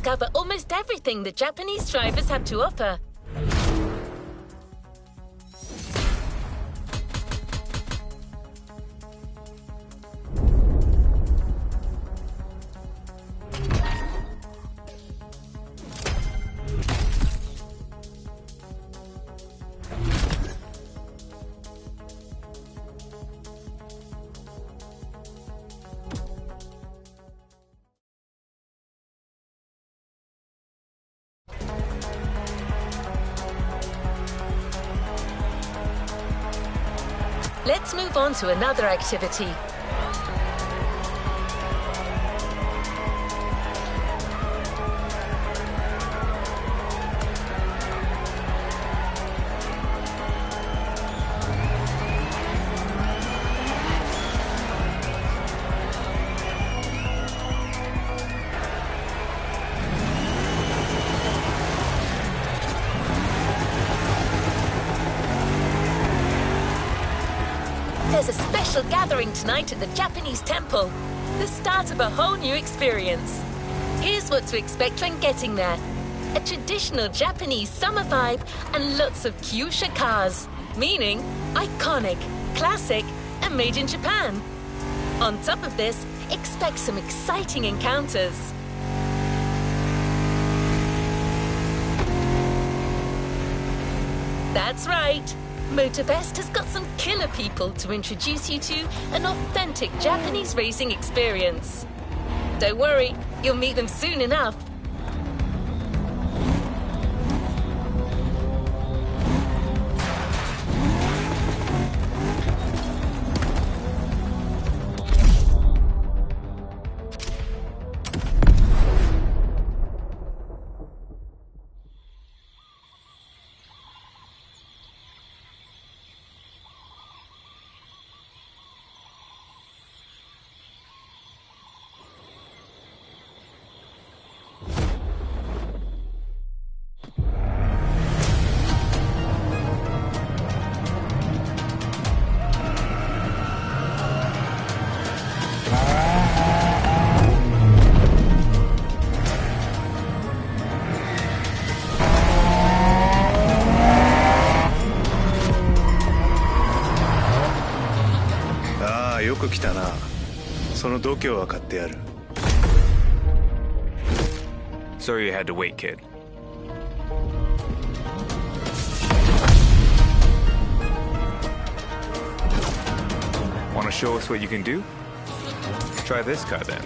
discover almost everything the Japanese drivers have to offer. Let's move on to another activity. There's a special gathering tonight at the Japanese temple. The start of a whole new experience. Here's what to expect when getting there. A traditional Japanese summer vibe and lots of kyusha cars. Meaning, iconic, classic, and made in Japan. On top of this, expect some exciting encounters. That's right. Motorfest has got some killer people to introduce you to an authentic Japanese racing experience. Don't worry, you'll meet them soon enough. Sorry you had to wait, kid. Want to show us what you can do? Try this car then.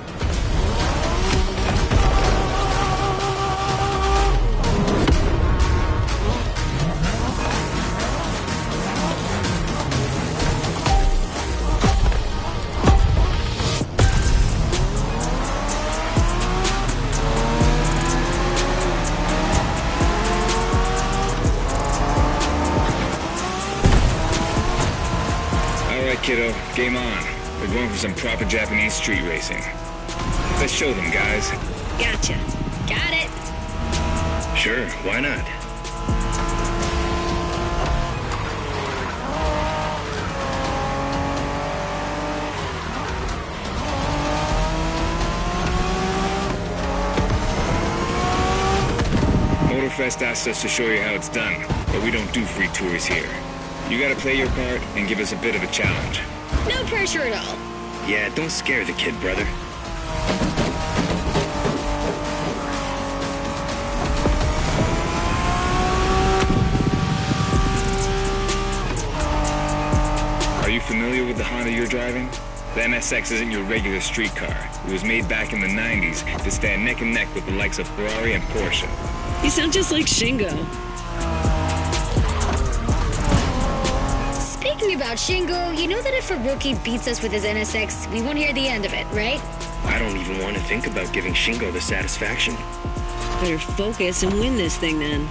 Kiddo, game on. We're going for some proper Japanese street racing. Let's show them, guys. Gotcha. Got it. Sure, why not? Motorfest asked us to show you how it's done, but we don't do free tours here. You gotta play your part and give us a bit of a challenge. No pressure at all. Yeah, don't scare the kid, brother. Are you familiar with the Honda you're driving? The NSX isn't your regular street car. It was made back in the 90s to stand neck and neck with the likes of Ferrari and Porsche. You sound just like Shingo. Speaking about Shingo, you know that if a rookie beats us with his NSX, we won't hear the end of it, right? I don't even want to think about giving Shingo the satisfaction. Better focus and win this thing then.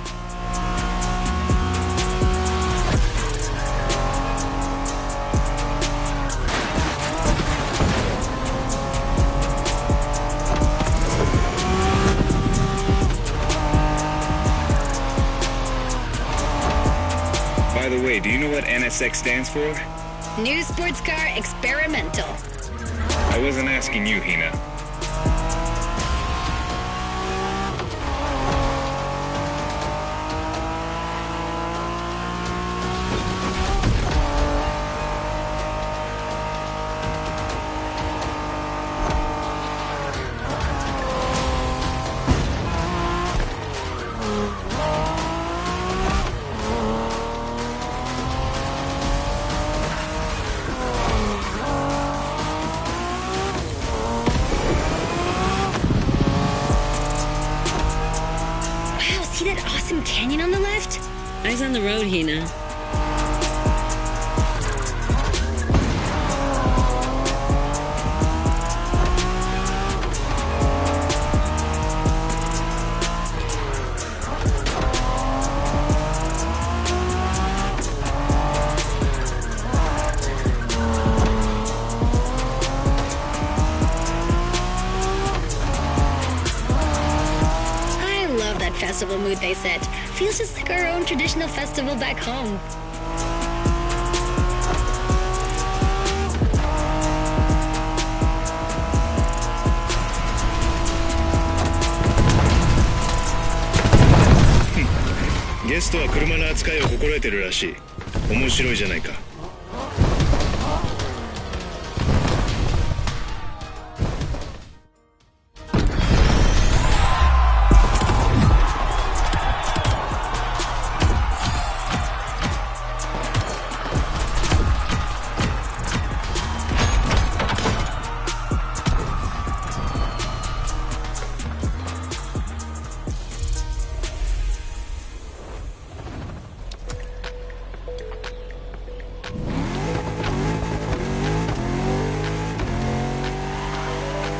By the way, do you know what NSX stands for? New Sports Car Experimental. I wasn't asking you, Hina. on the road, Hina. Festival mood they set. Feels just like our own traditional festival back home. Guest は車の扱いを心得てるらしい。面白いじゃないか。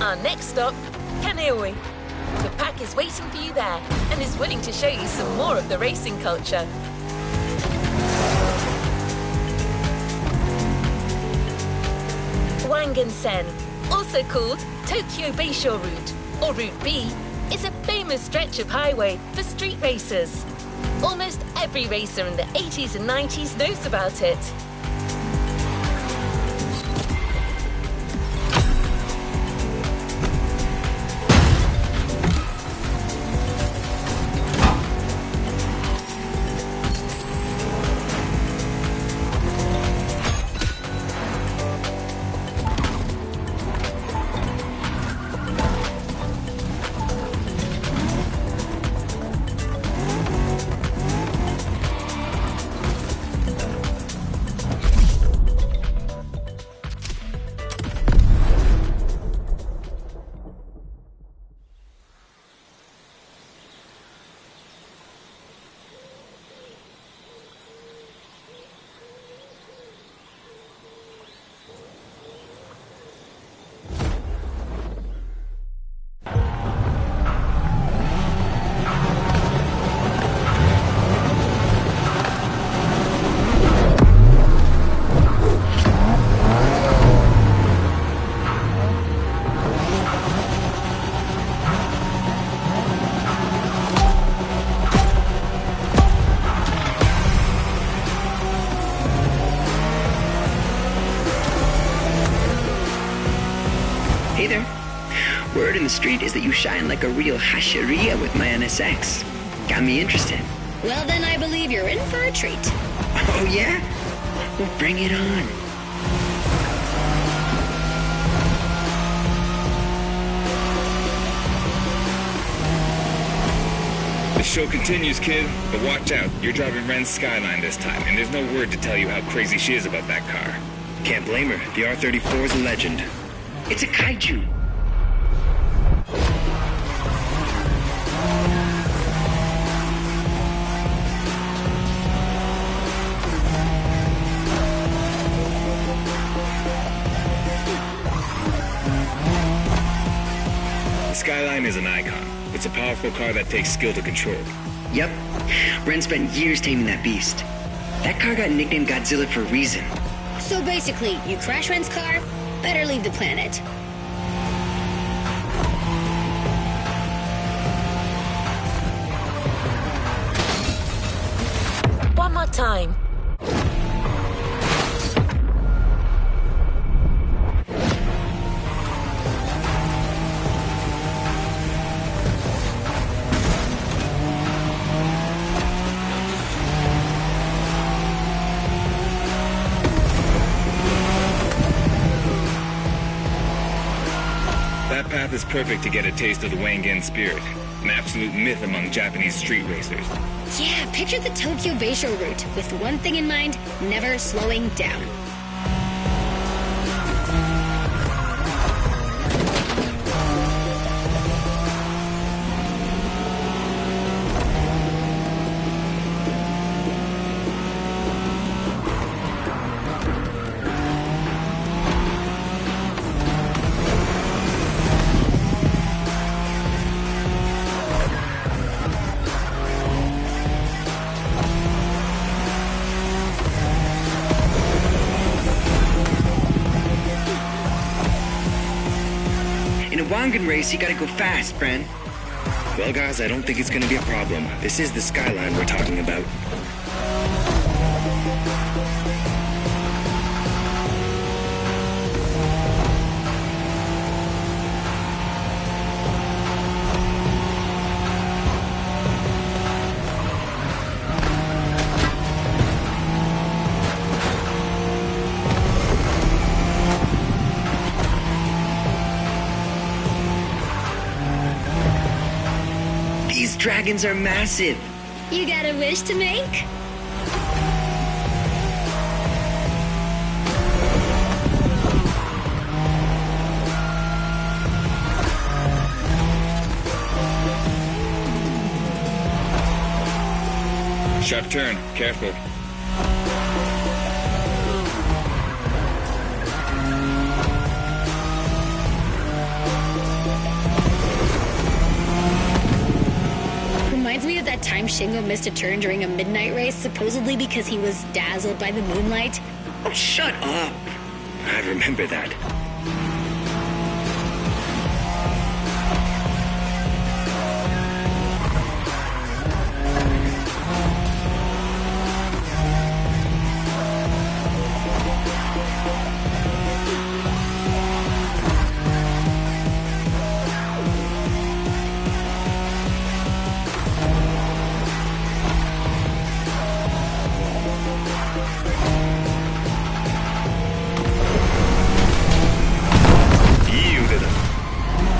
Our next stop, Kaneohe. The pack is waiting for you there and is willing to show you some more of the racing culture. Wangan-sen, also called Tokyo Bayshore Route, or Route B, is a famous stretch of highway for street racers. Almost every racer in the 80s and 90s knows about it. Hey there. Word in the street is that you shine like a real hasheria with my NSX. Got me interested. Well, then I believe you're in for a treat. Oh, yeah? Well, bring it on. The show continues, kid, but watch out. You're driving Ren's Skyline this time, and there's no word to tell you how crazy she is about that car. Can't blame her. The R34 is a legend. It's a kaiju. The Skyline is an icon. It's a powerful car that takes skill to control. Yep. Ren spent years taming that beast. That car got nicknamed Godzilla for a reason. So basically, you crash Ren's car, better leave the planet. One more time. That path is perfect to get a taste of the Wangan spirit, an absolute myth among Japanese street racers. Yeah, picture the Tokyo Bayshore route with one thing in mind, never slowing down. toboggan race, you gotta go fast, Bren. Well, guys, I don't think it's gonna be a problem. This is the skyline we're talking about. These dragons are massive. You got a wish to make? Sharp turn. Careful. Reminds me of that time Shingo missed a turn during a midnight race, supposedly because he was dazzled by the moonlight. Oh, shut up. I remember that.いい腕だ。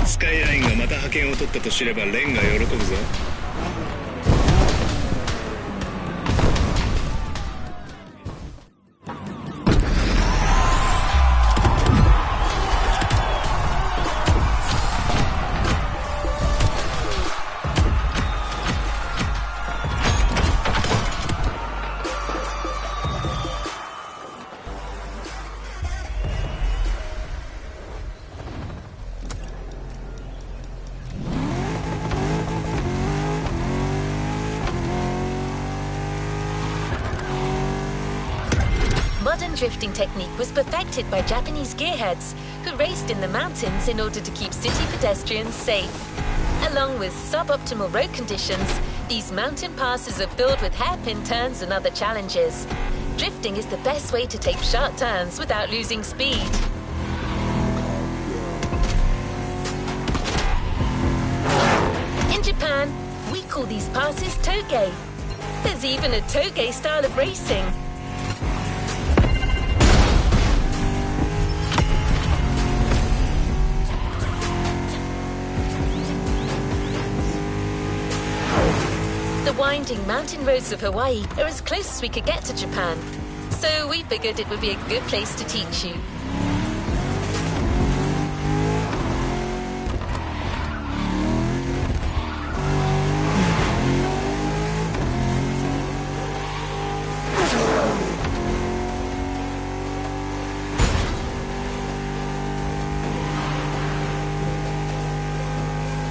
スカイラインがまた覇権を取ったと知ればレンが喜ぶぞ。Modern drifting technique was perfected by Japanese gearheads who raced in the mountains in order to keep city pedestrians safe. Along with suboptimal road conditions, these mountain passes are filled with hairpin turns and other challenges. Drifting is the best way to take sharp turns without losing speed. In Japan, we call these passes toge. There's even a toge style of racing. The winding mountain roads of Hawaii are as close as we could get to Japan, so we figured it would be a good place to teach you.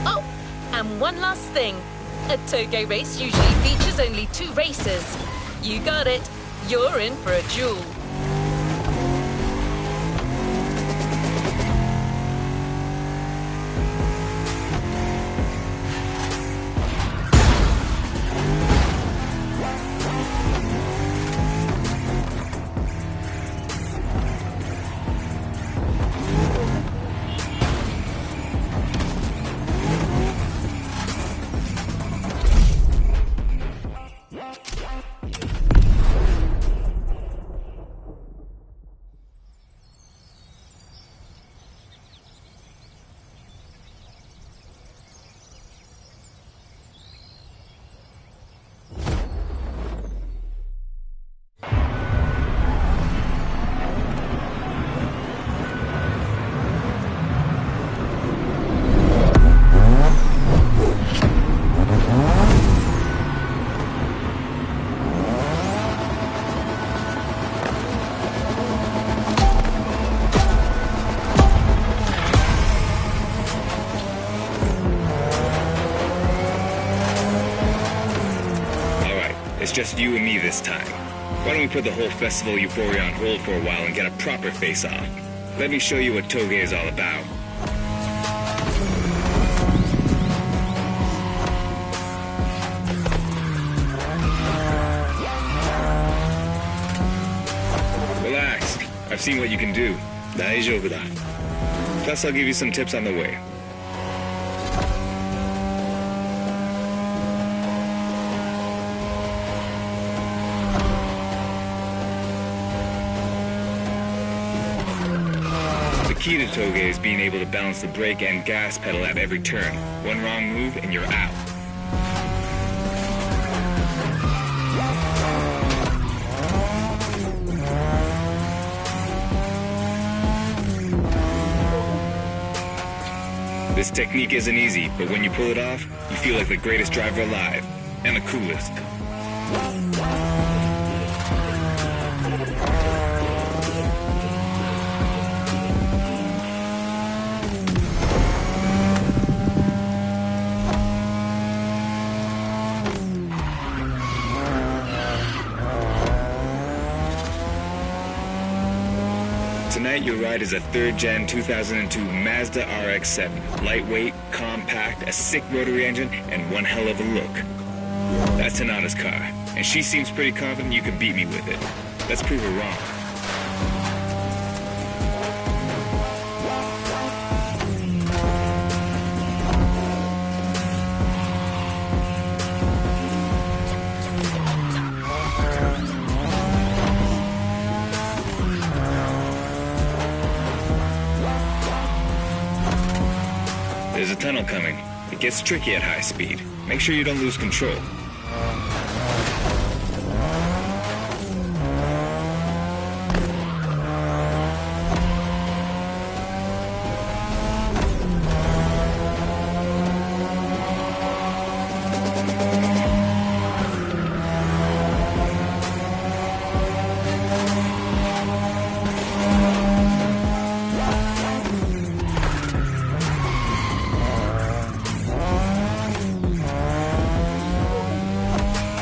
Oh, and one last thing. A toge race usually features only 2 racers. You got it. You're in for a duel. It's just you and me this time. Why don't we put the whole festival euphoria on hold for a while and get a proper face-off? Let me show you what toge is all about. Relax. I've seen what you can do. 大丈夫だ. Plus, I'll give you some tips on the way. The key to Toge is being able to balance the brake and gas pedal at every turn. One wrong move and you're out. This technique isn't easy, but when you pull it off, you feel like the greatest driver alive, and the coolest. Tonight, your ride is a third-gen 2002 Mazda RX-7. Lightweight, compact, a sick rotary engine, and one hell of a look. That's Tanada's car, and she seems pretty confident you can beat me with it. Let's prove her wrong. There's a tunnel coming. It gets tricky at high speed. Make sure you don't lose control.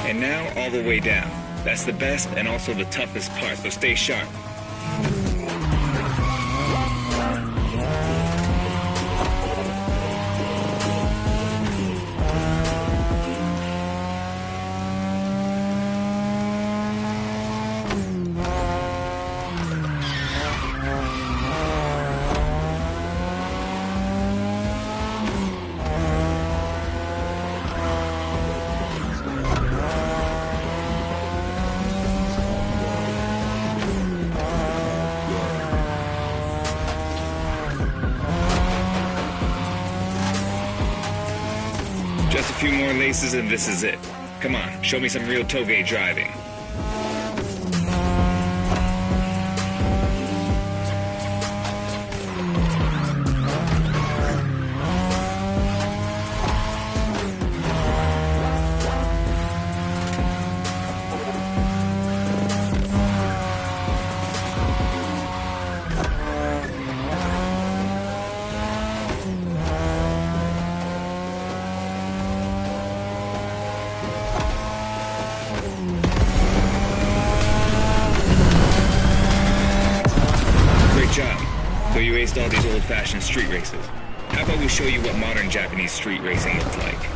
And now, all the way down. That's the best and also the toughest part, so stay sharp. Just a few more laces and this is it. Come on, show me some real Toge driving. So you aced all these old-fashioned street races. How about we show you what modern Japanese street racing looks like?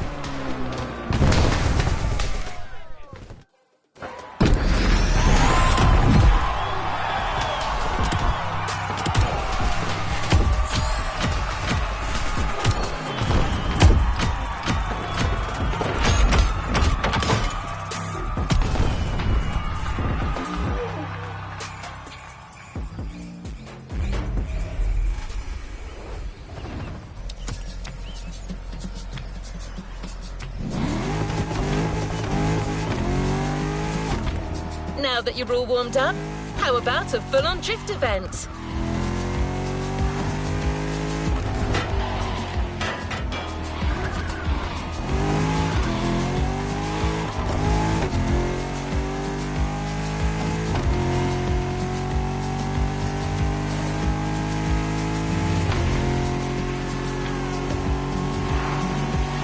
Now that you're all warmed up, how about a full-on drift event?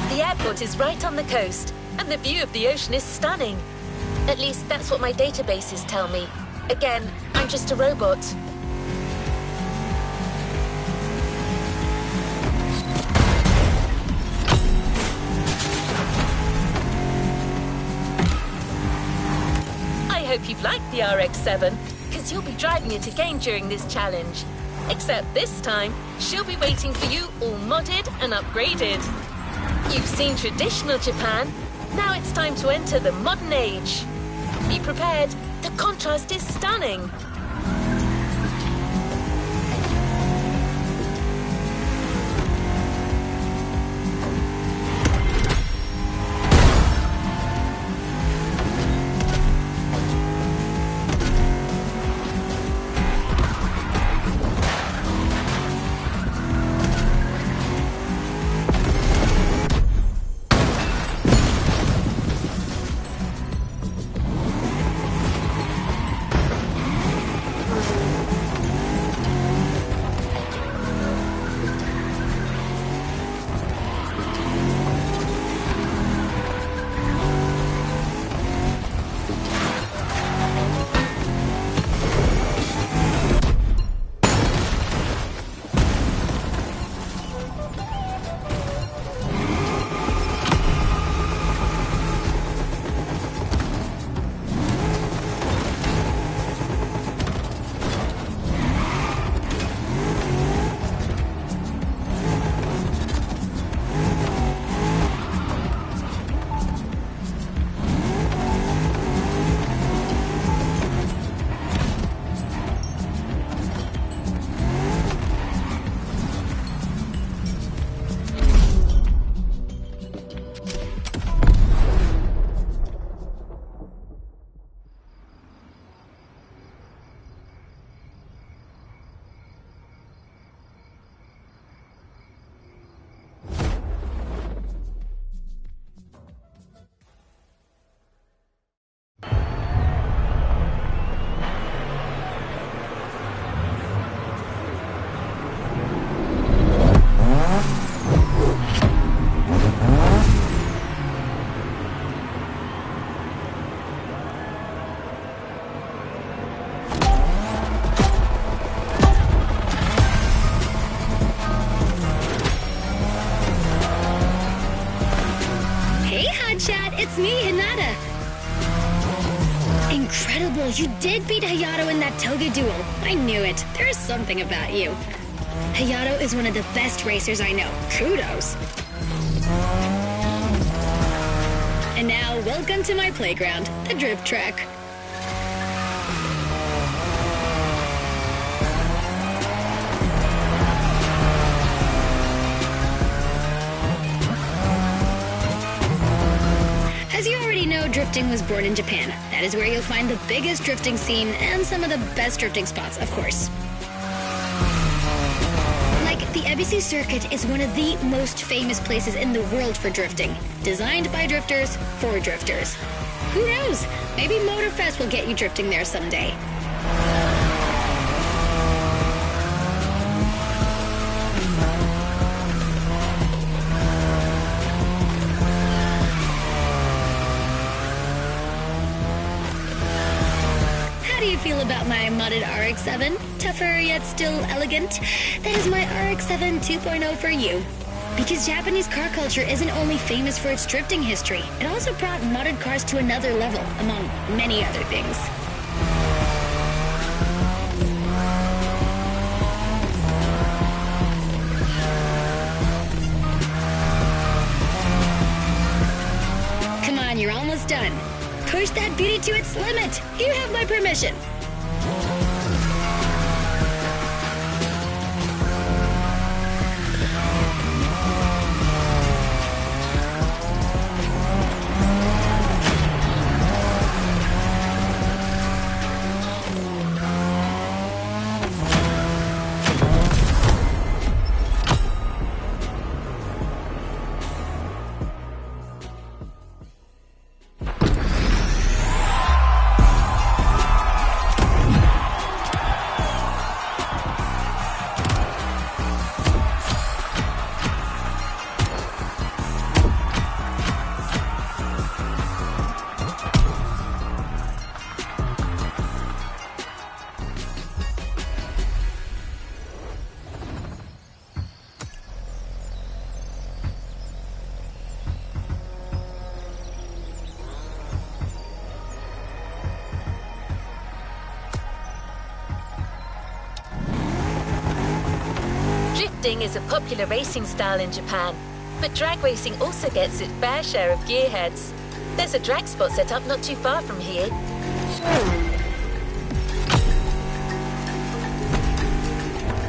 The airport is right on the coast, and the view of the ocean is stunning. At least that's what my databases tell me. Again, I'm just a robot. I hope you've liked the RX-7. because you'll be driving it again during this challenge. Except this time, she'll be waiting for you all modded and upgraded. You've seen traditional Japan, now it's time to enter the modern age. Be prepared, the contrast is stunning. It's me, Hinata. Incredible, you did beat Hayato in that toga duel. I knew it. There's something about you. Hayato is one of the best racers I know. Kudos. And now, welcome to my playground, the drift track. As you already know, drifting was born in Japan. That is where you'll find the biggest drifting scene and some of the best drifting spots, of course. Like, the Ebisu Circuit is one of the most famous places in the world for drifting. Designed by drifters, for drifters. Who knows? Maybe Motorfest will get you drifting there someday. How do you feel about my modded RX-7? Tougher yet still elegant? That is my RX-7 2.0 for you. Because Japanese car culture isn't only famous for its drifting history, it also brought modded cars to another level, among many other things. Come on, you're almost done. Push that beauty to its limit. You have my permission. Drifting is a popular racing style in Japan, but drag racing also gets its fair share of gearheads. There's a drag spot set up not too far from here.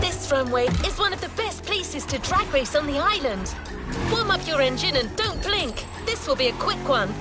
This runway is one of the best places to drag race on the island. Warm up your engine and don't blink. This will be a quick one.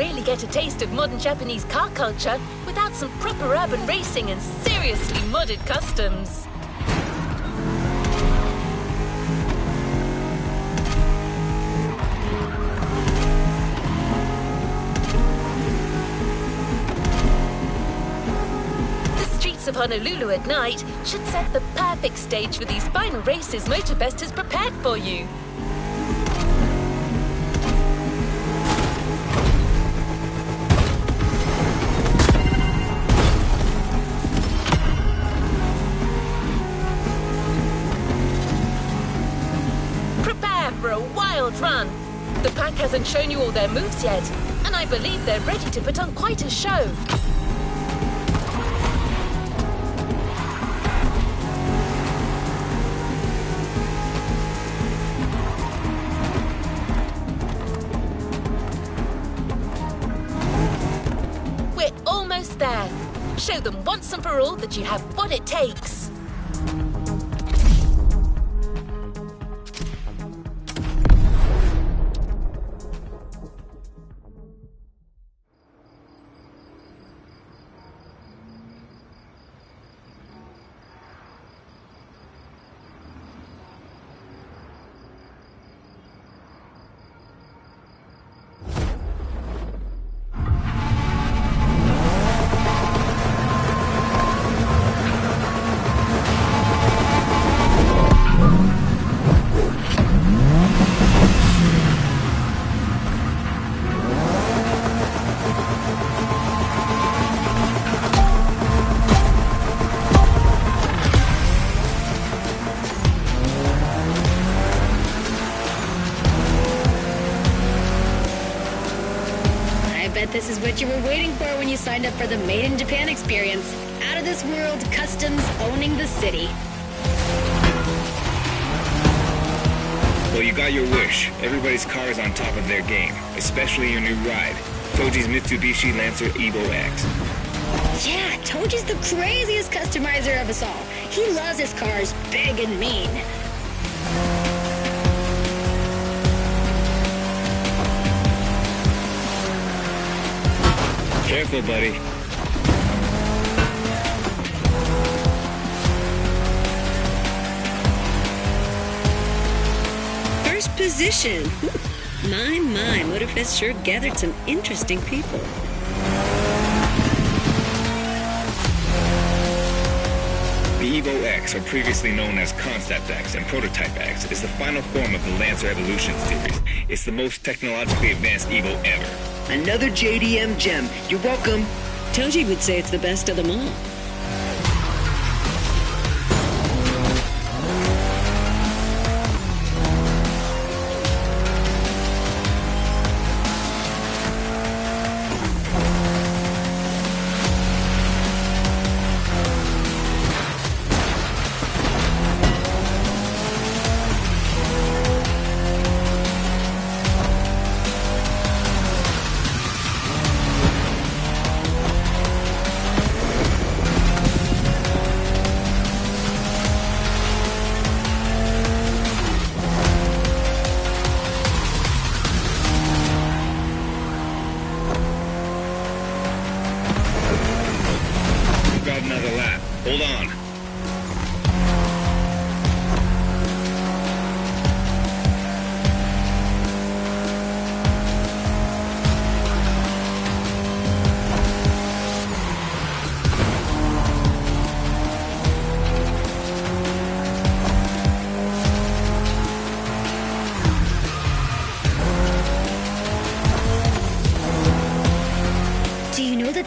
really get a taste of modern Japanese car culture without some proper urban racing and seriously modded customs. The streets of Honolulu at night should set the perfect stage for these final races Motorbest has prepared for you. For a wild run. The pack hasn't shown you all their moves yet, and I believe they're ready to put on quite a show. We're almost there. Show them once and for all that you have what it takes. This is what you were waiting for when you signed up for the Made in Japan experience. Out of this world customs owning the city. Well, you got your wish. Everybody's car is on top of their game, especially your new ride, Toji's Mitsubishi Lancer Evo X. Yeah, Toji's the craziest customizer of us all. He loves his cars big and mean. Careful, buddy. First position. My, Motorfest sure gathered some interesting people. The Evo X, or previously known as Concept X and Prototype X, is the final form of the Lancer Evolution series. It's the most technologically advanced Evo ever. Another JDM gem. You're welcome. Toji would say it's the best of them all. Hold on.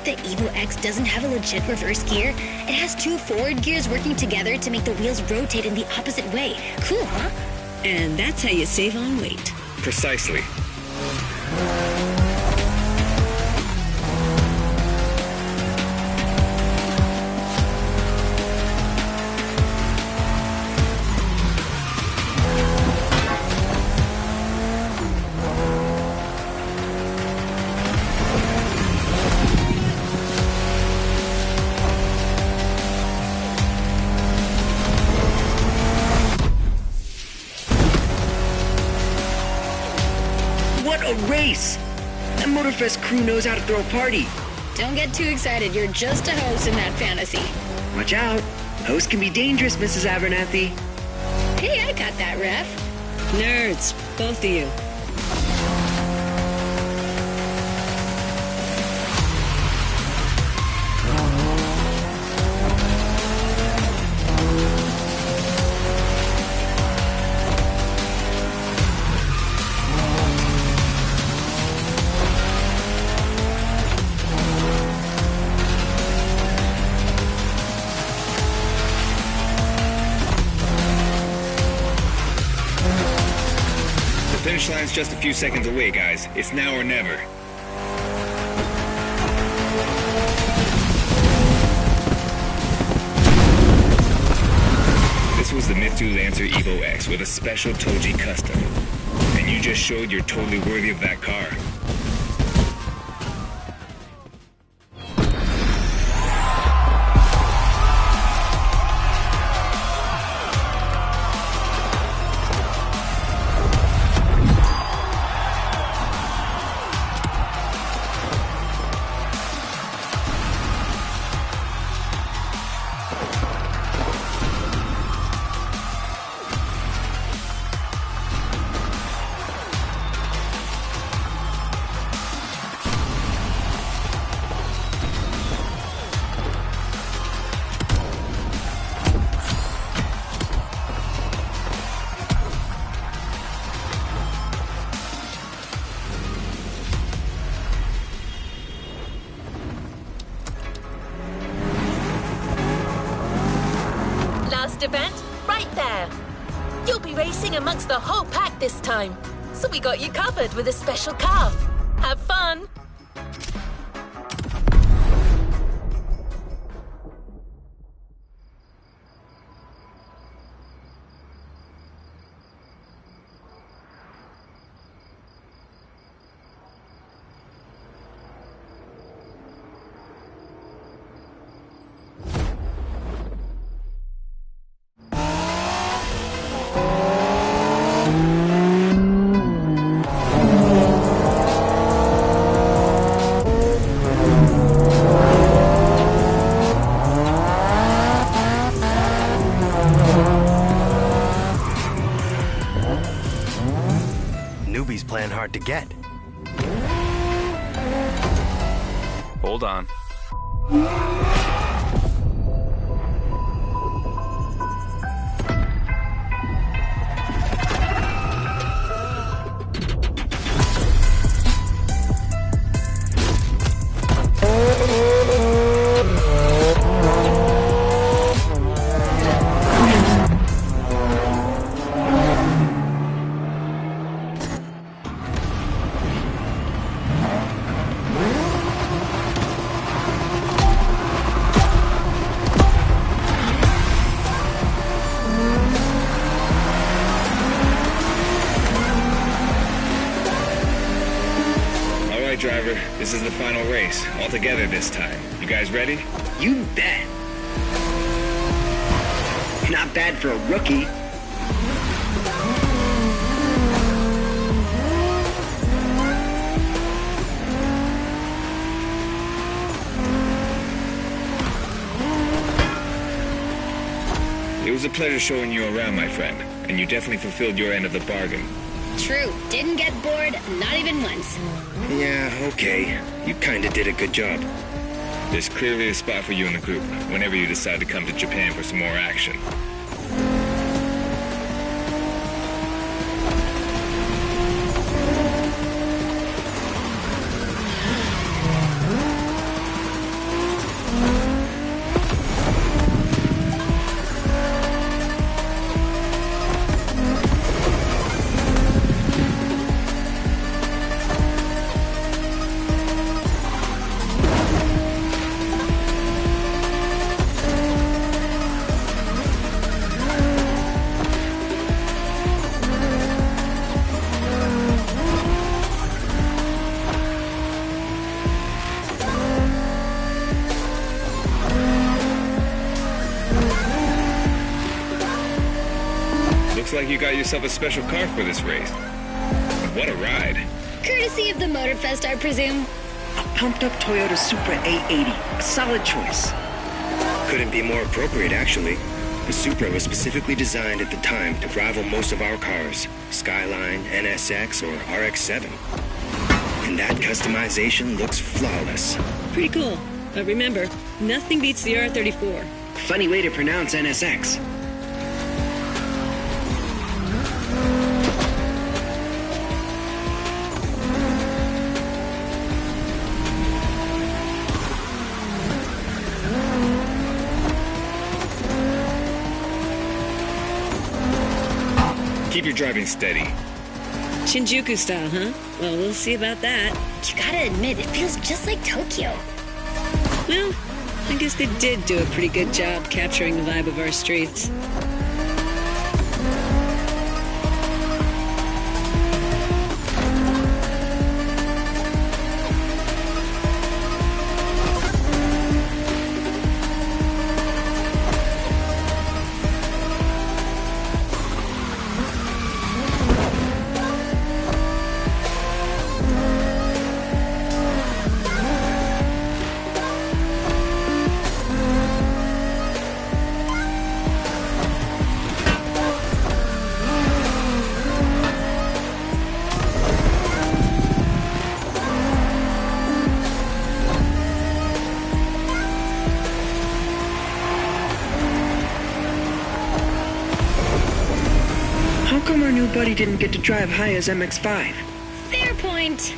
The Evo X doesn't have a legit reverse gear. It has two forward gears working together to make the wheels rotate in the opposite way. Cool, huh? And that's how you save on weight. Precisely. What a race! That Motorfest crew knows how to throw a party. Don't get too excited. You're just a host in that fantasy. Watch out. Hosts can be dangerous, Mrs. Abernathy. Hey, I got that, Ref. Nerds, both of you. The finish line's just a few seconds away, guys. It's now or never. This was the Mitsu Lancer Evo X with a special Toji custom. And you just showed you're totally worthy of that car. Event right there. You'll be racing amongst the whole pack this time, so we got you covered with a special car. Have fun. Newbie's playing hard to get. Hold on. Driver, this is the final race, all together this time. You guys ready? You bet. Not bad for a rookie. It was a pleasure showing you around, my friend, and you definitely fulfilled your end of the bargain. True. Didn't get bored, not even once. Yeah, okay. You kinda did a good job. There's clearly a spot for you in the group, whenever you decide to come to Japan for some more action. Looks like you got yourself a special car for this race. What a ride. Courtesy of the Motorfest, I presume. A pumped-up Toyota Supra A80. A solid choice. Couldn't be more appropriate, actually. The Supra was specifically designed at the time to rival most of our cars. Skyline, NSX, or RX-7. And that customization looks flawless. Pretty cool. But remember, nothing beats the R34. Funny way to pronounce NSX. Keep your driving steady. Shinjuku style, huh? Well, we'll see about that. You gotta admit, it feels just like Tokyo. Well, I guess they did do a pretty good job capturing the vibe of our streets. Buddy didn't get to drive high as MX-5. Fair point.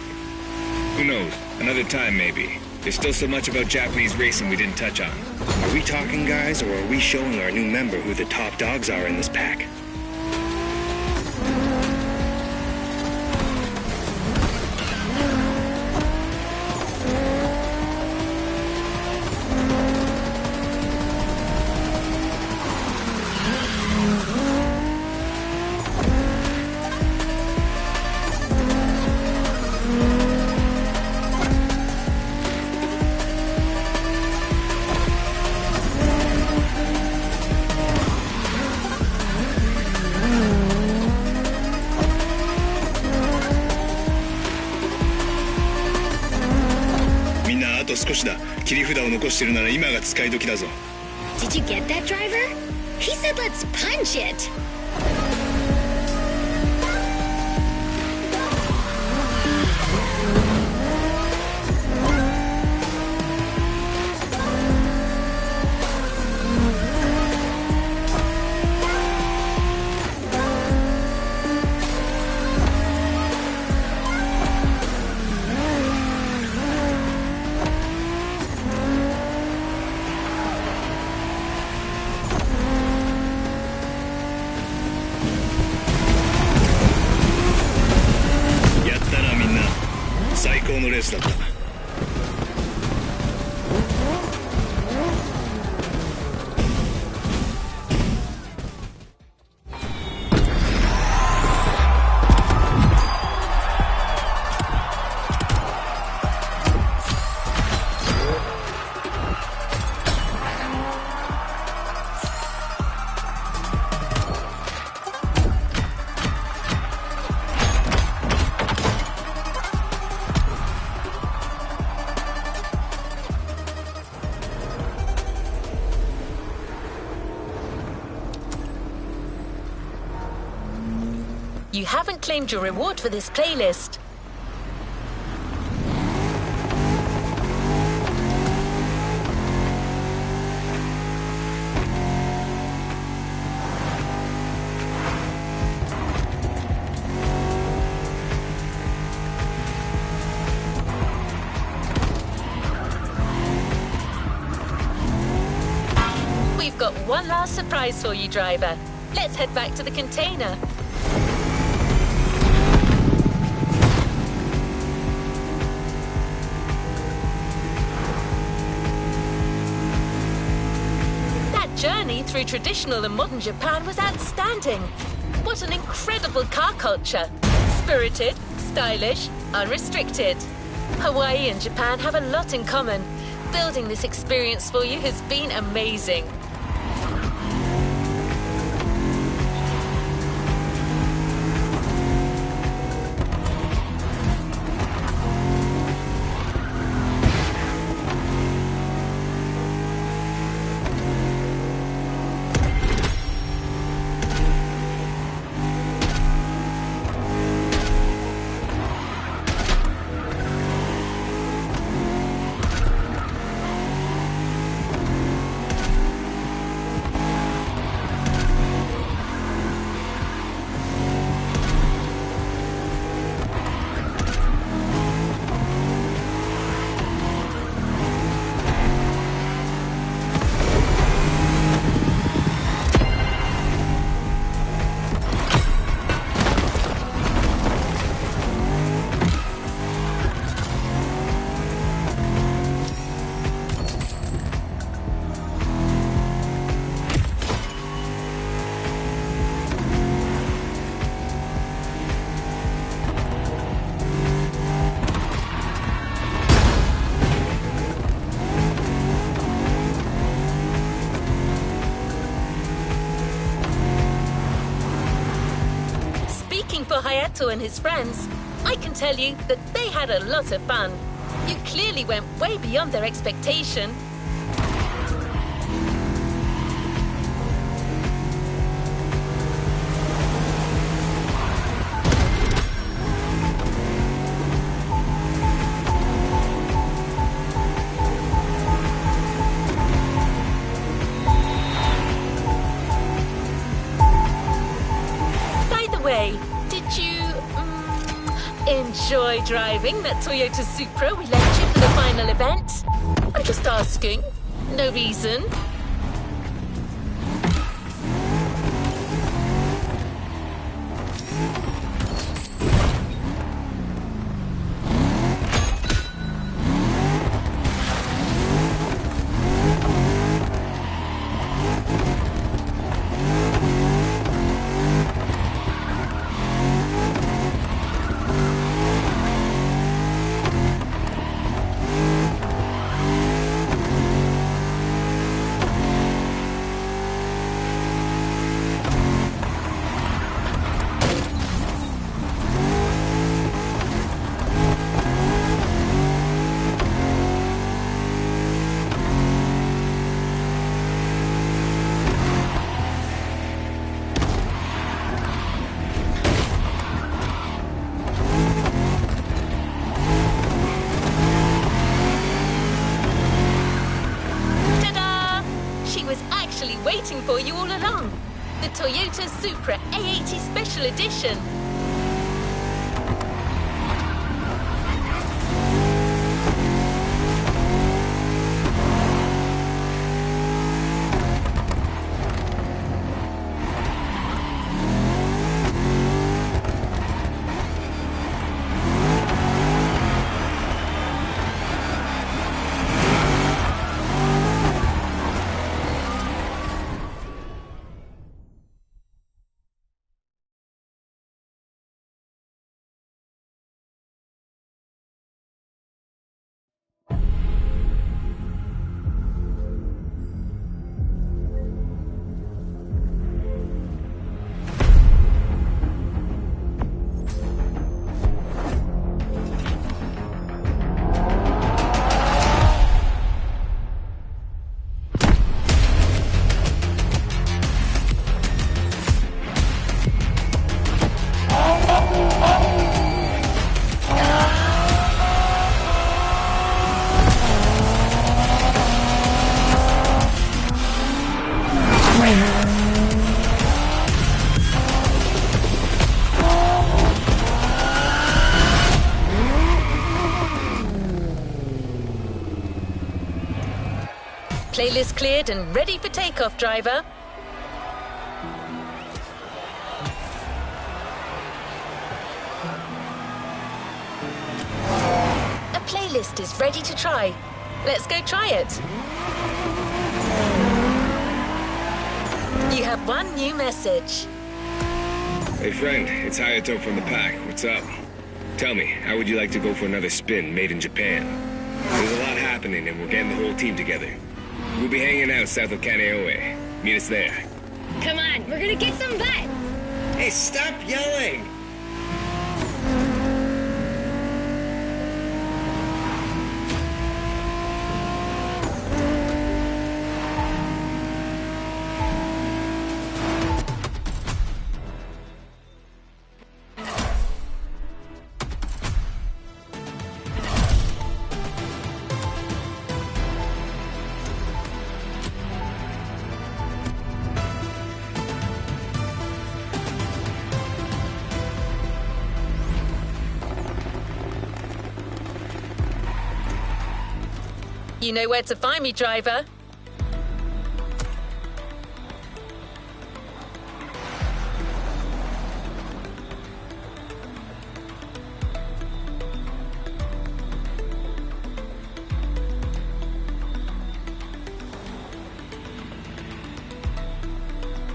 Who knows? Another time, maybe. There's still so much about Japanese racing we didn't touch on. Are we talking, guys, or are we showing our new member who the top dogs are in this pack? Did you get that, driver? He said let's punch it. You haven't claimed your reward for this playlist. We've got one last surprise for you, driver. Let's head back to the container. Journey through traditional and modern Japan was outstanding. What an incredible car culture. Spirited, stylish, unrestricted. Hawaii and Japan have a lot in common. Building this experience for you has been amazing. Hayato and his friends, I can tell you that they had a lot of fun. You clearly went way beyond their expectation. Enjoy driving that Toyota Supra we lent you for the final event? I'm just asking. No reason. Waiting for you all along. The Toyota Supra A80 Special Edition. Playlist cleared and ready for takeoff, driver. A playlist is ready to try. Let's go try it. You have one new message. Hey friend, it's Hayato from the pack. What's up? Tell me, how would you like to go for another spin made in Japan? There's a lot happening and we're getting the whole team together. We'll be hanging out south of Kaneohe. Meet us there. Come on, we're gonna kick some butt! Hey, stop yelling! You know where to find me, driver.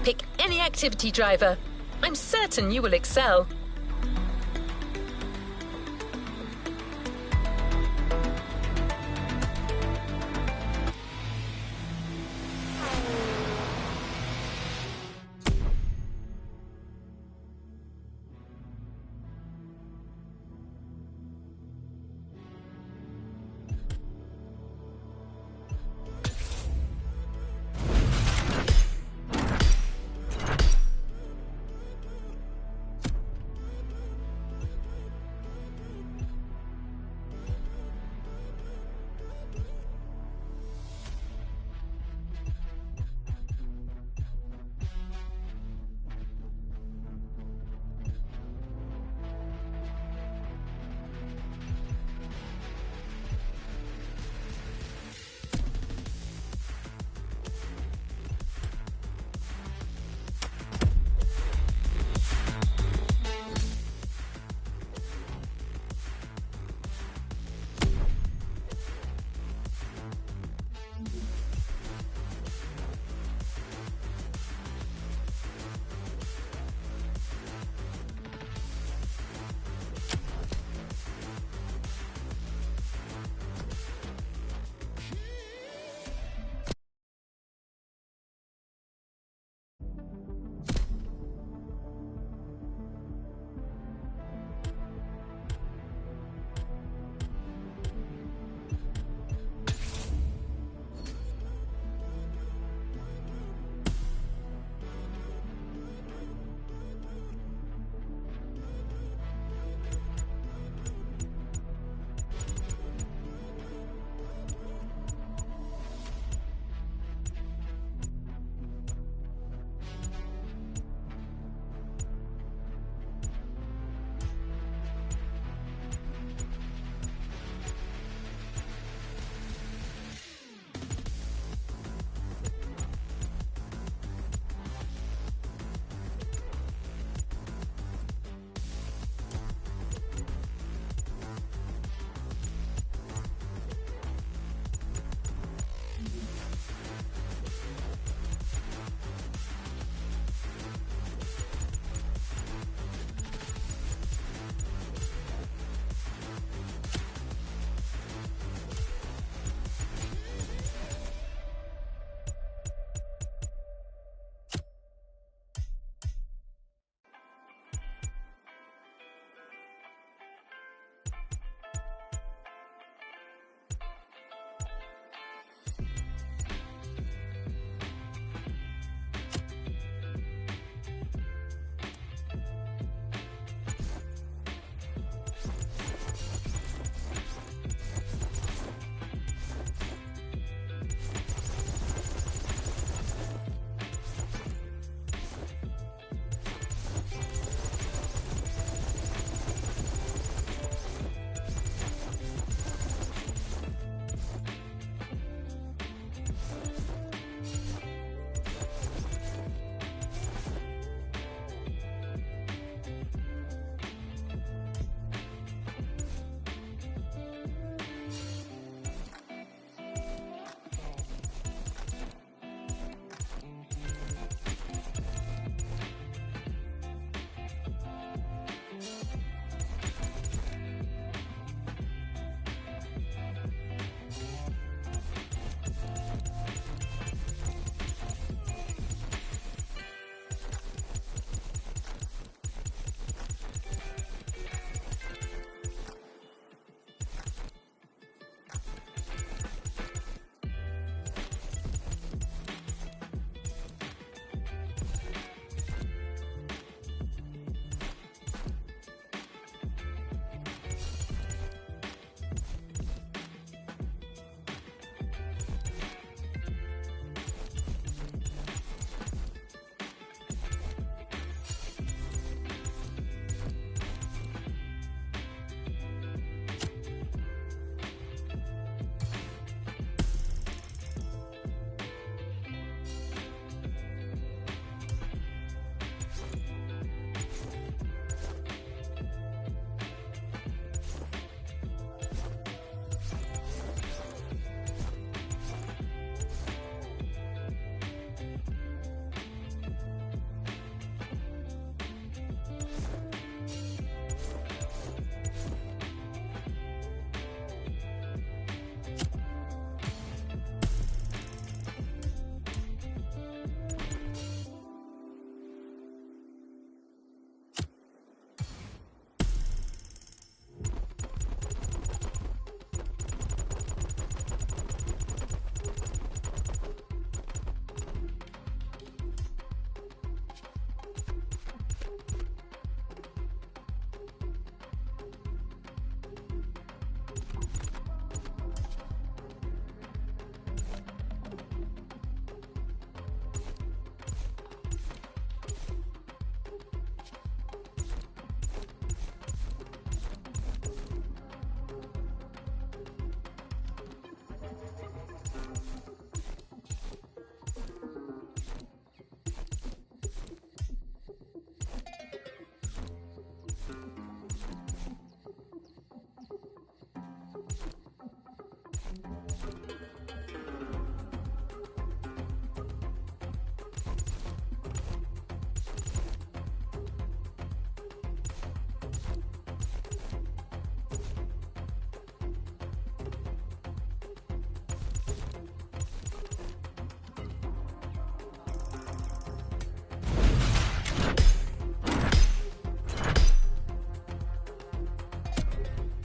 Pick any activity, driver. I'm certain you will excel.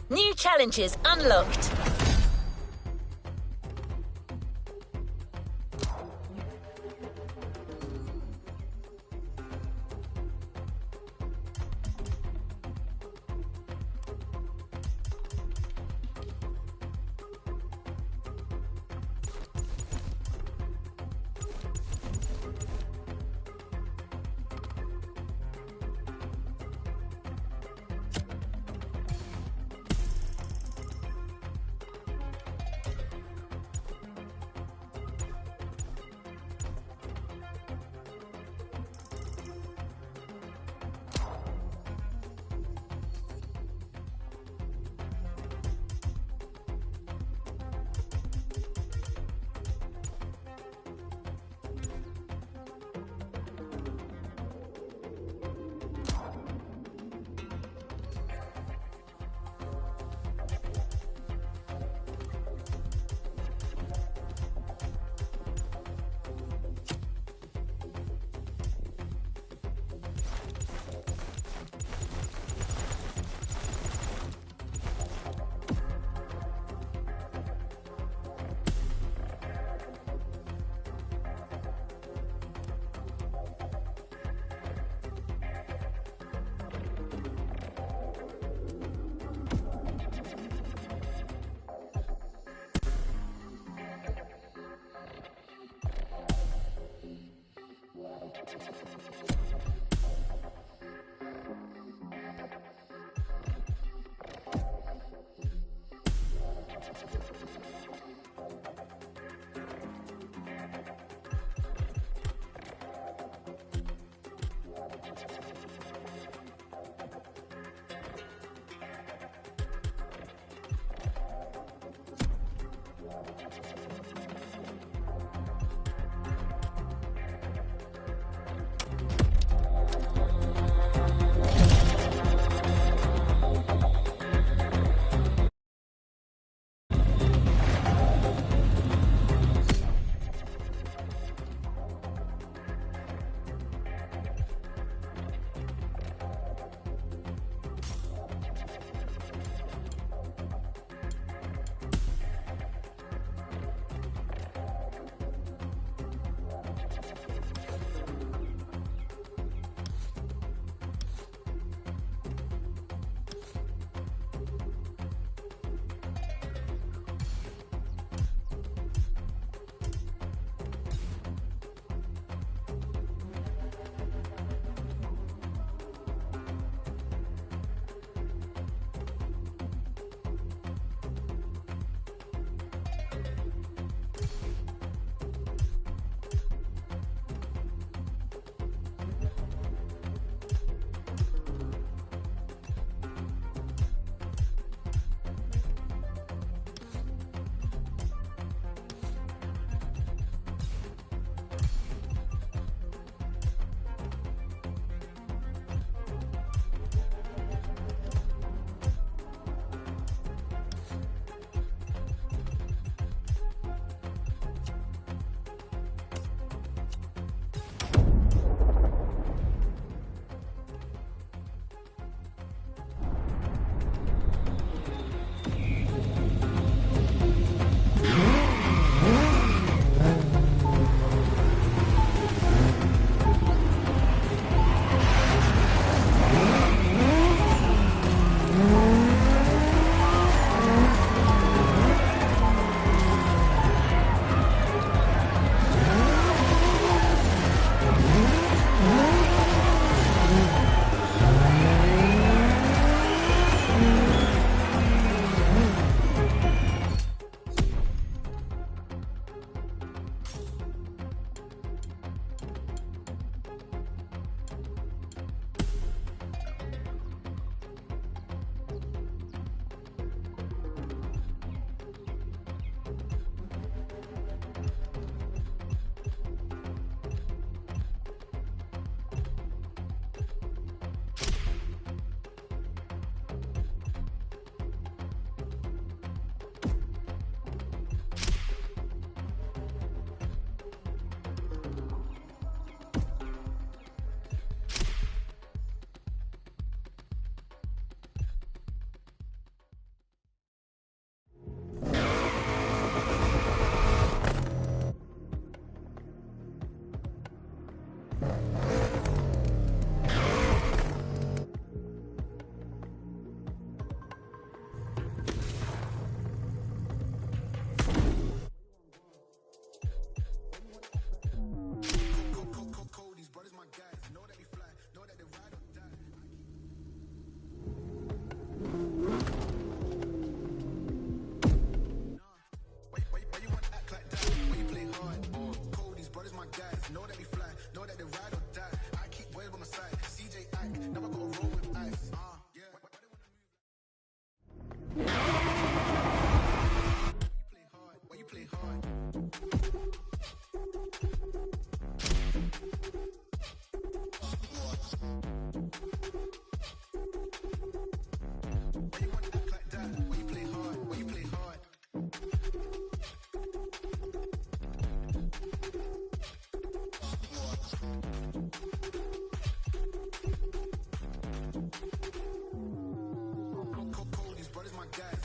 New challenges unlocked.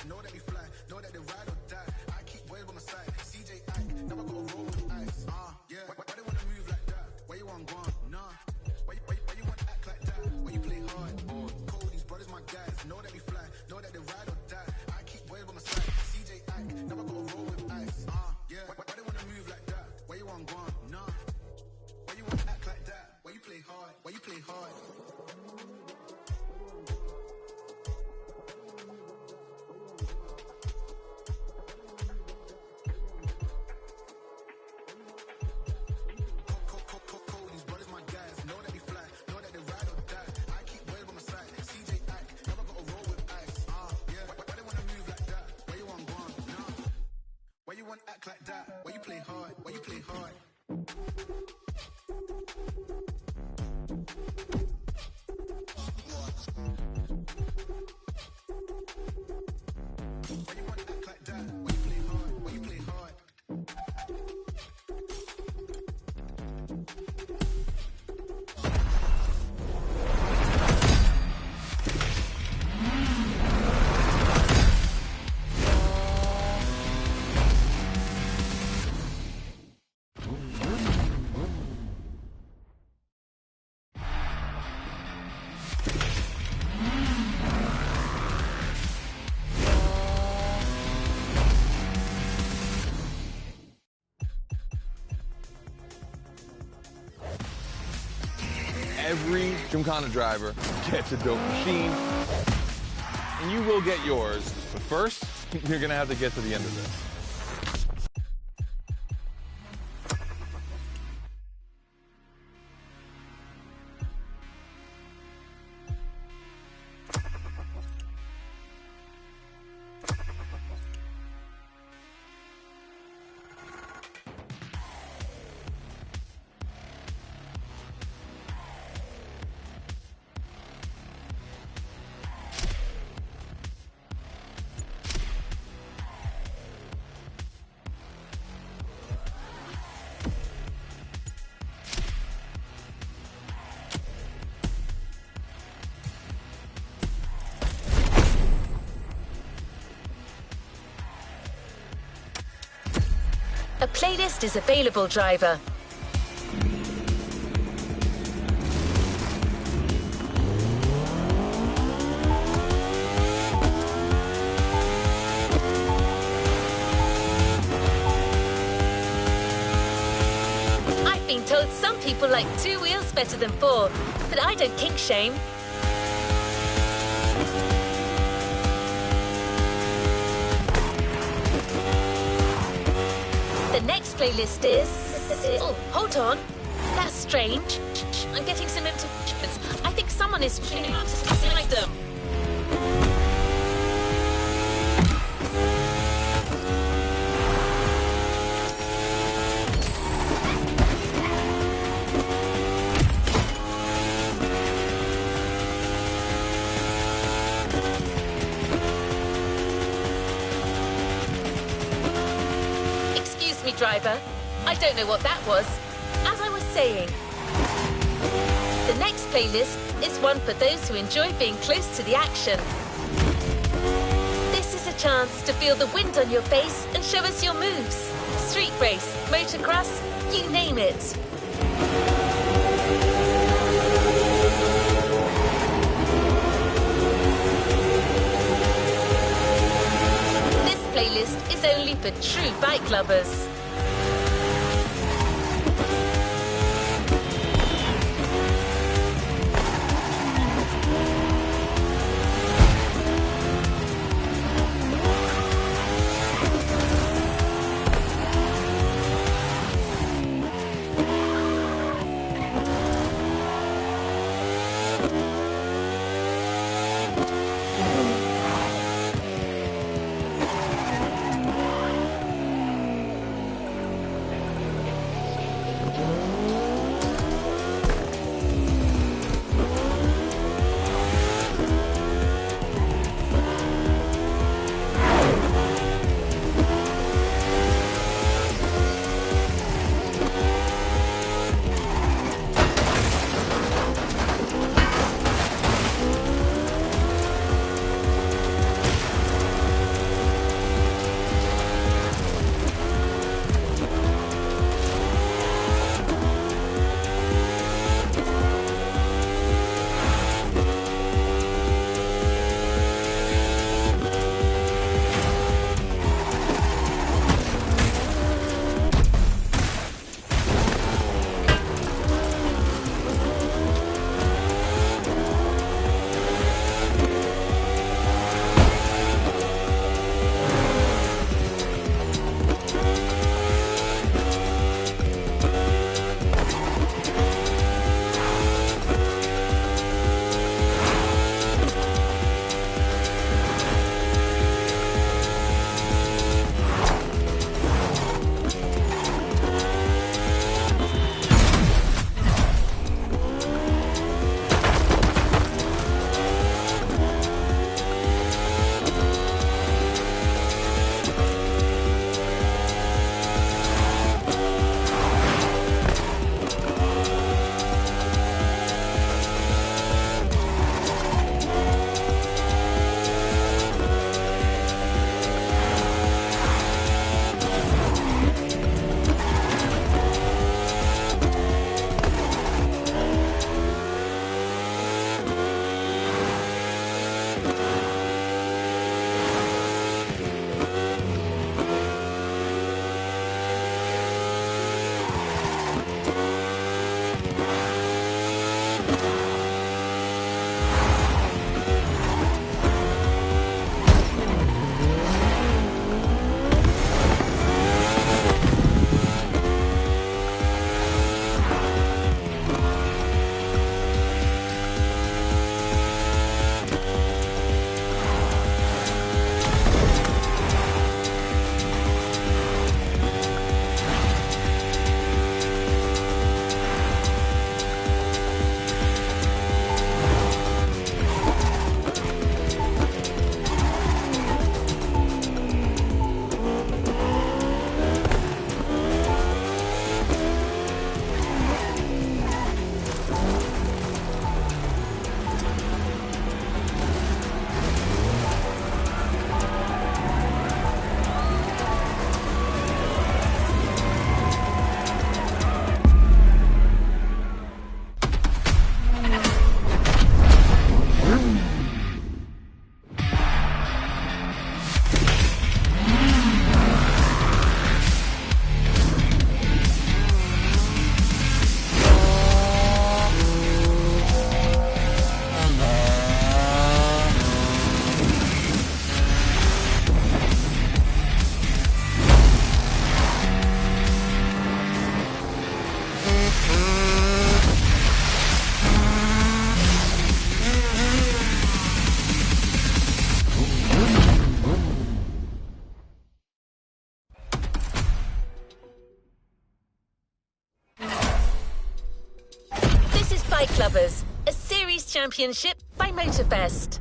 know that they fly, know that they ride or die. I keep boys by my side. CJ Ike, never got a roll with ice. Yeah. Why they wanna move like that? Why you want gone? Nah. Why you want to act like that? Why you play hard? Cold, these brothers my guys. Know that they fly, know that they ride or die. I keep boys by my side. CJ Ike, never got a roll with ice. Yeah. Why they wanna move like that? Why you want gone? Nah. Why you want to act like that? Why you play hard? Why you play hard? Act like that. Why you play hard? Why you play hard? Why you want to act like that? Why you play hard? Why you play hard? Every Gymkhana driver gets a dope machine, and you will get yours. But first, you're gonna have to get to the end of this. A playlist is available, driver. I've been told some people like 2 wheels better than 4, but I don't kink shame. The next playlist is... Oh, hold on. That's strange. I'm getting some interruptions. I think someone is tuning out to select them. Driver, I don't know what that was. As I was saying, the next playlist is one for those who enjoy being close to the action. This is a chance to feel the wind on your face and show us your moves. Street race, motocross, you name it. This playlist is only for true bike lovers. Bike Clubbers, a series championship by Motorfest.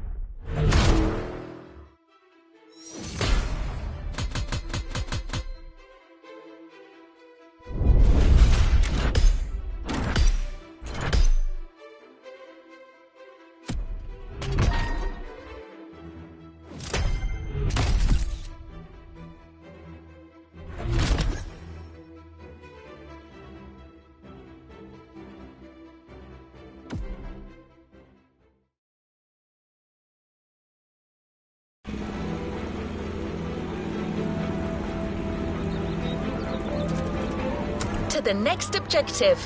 To the next objective.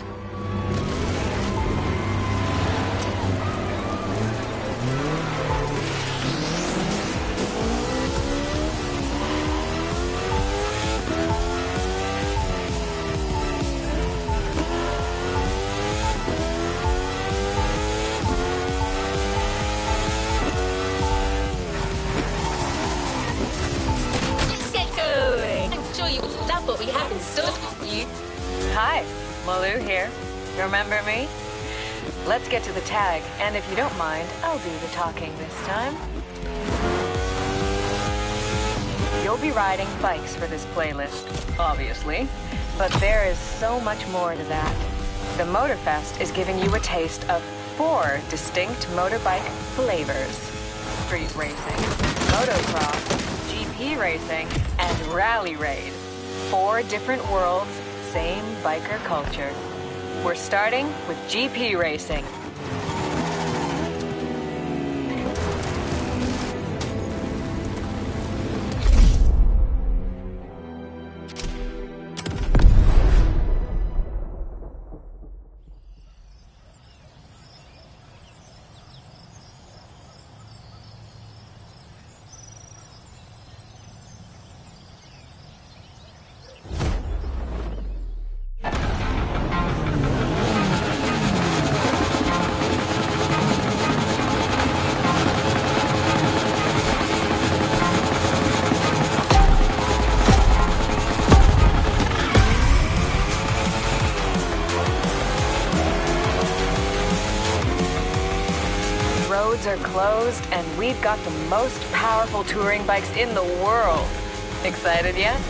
Let's get going. I'm sure you will love what we have in store for you. Hi, Malou here. Remember me? Let's get to the tag, and if you don't mind, I'll do the talking this time. You'll be riding bikes for this playlist, obviously, but there is so much more to that. The Motorfest is giving you a taste of 4 distinct motorbike flavors: street racing, motocross, GP racing, and rally raid. 4 different worlds, same biker culture. We're starting with GP racing. Roads are closed, and we've got the most powerful touring bikes in the world. Excited yet?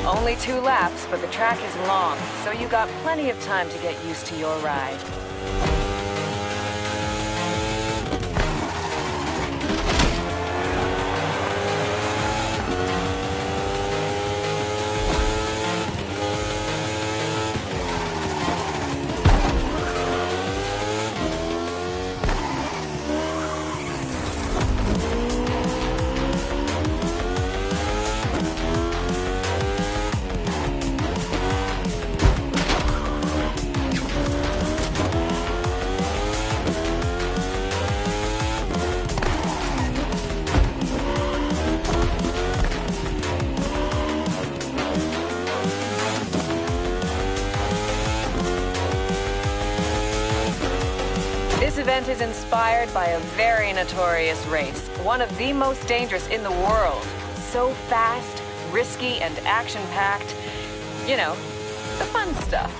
Only 2 laps, but the track is long, so you got plenty of time to get used to your ride. This event is inspired by a very notorious race, one of the most dangerous in the world. So fast, risky, and action-packed. You know, the fun stuff.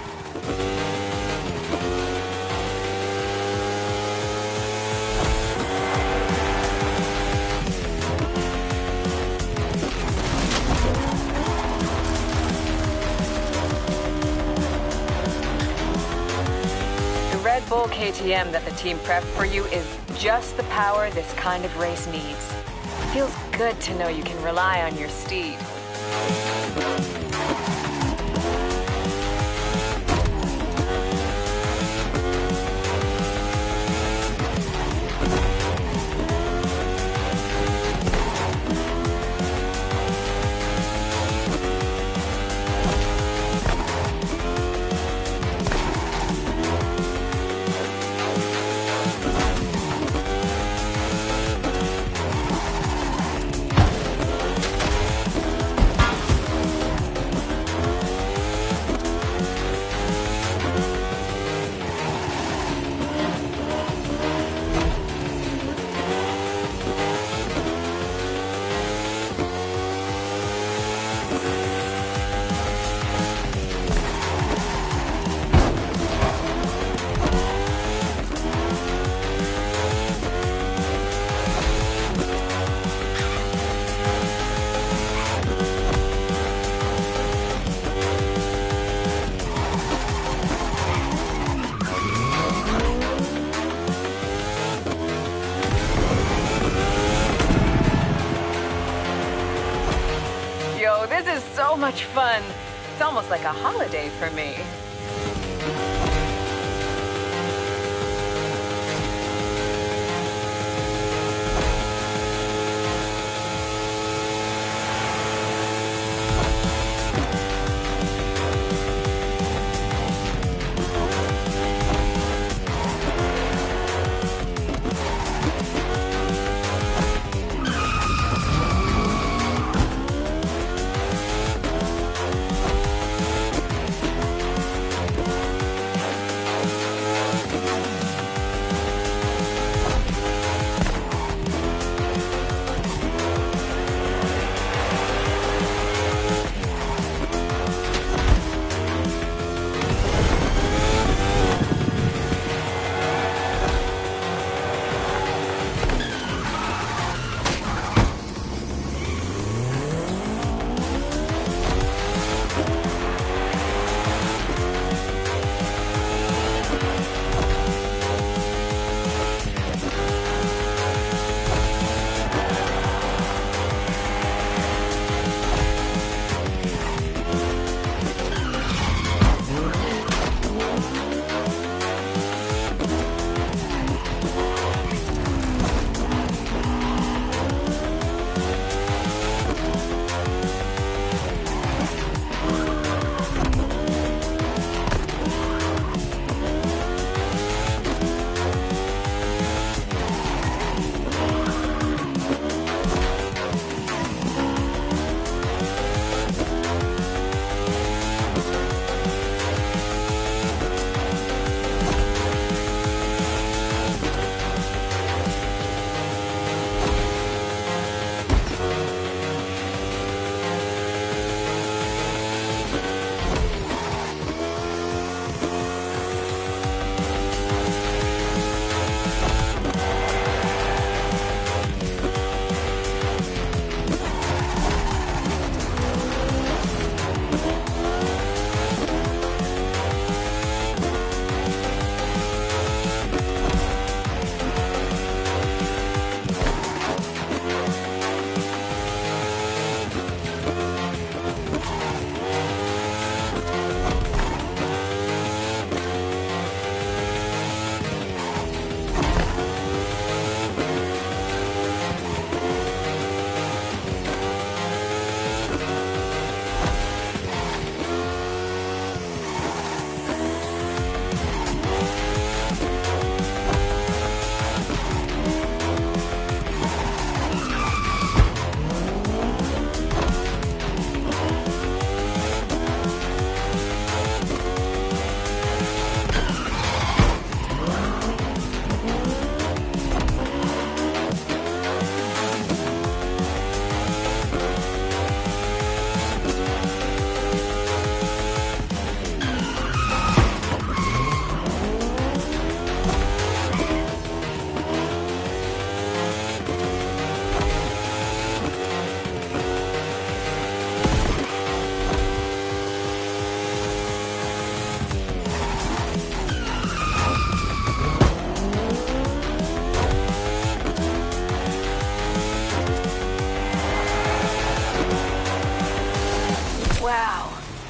Red Bull KTM that the team prepped for you is just the power this kind of race needs. Feels good to know you can rely on your steed. This is so much fun. It's almost like a holiday for me.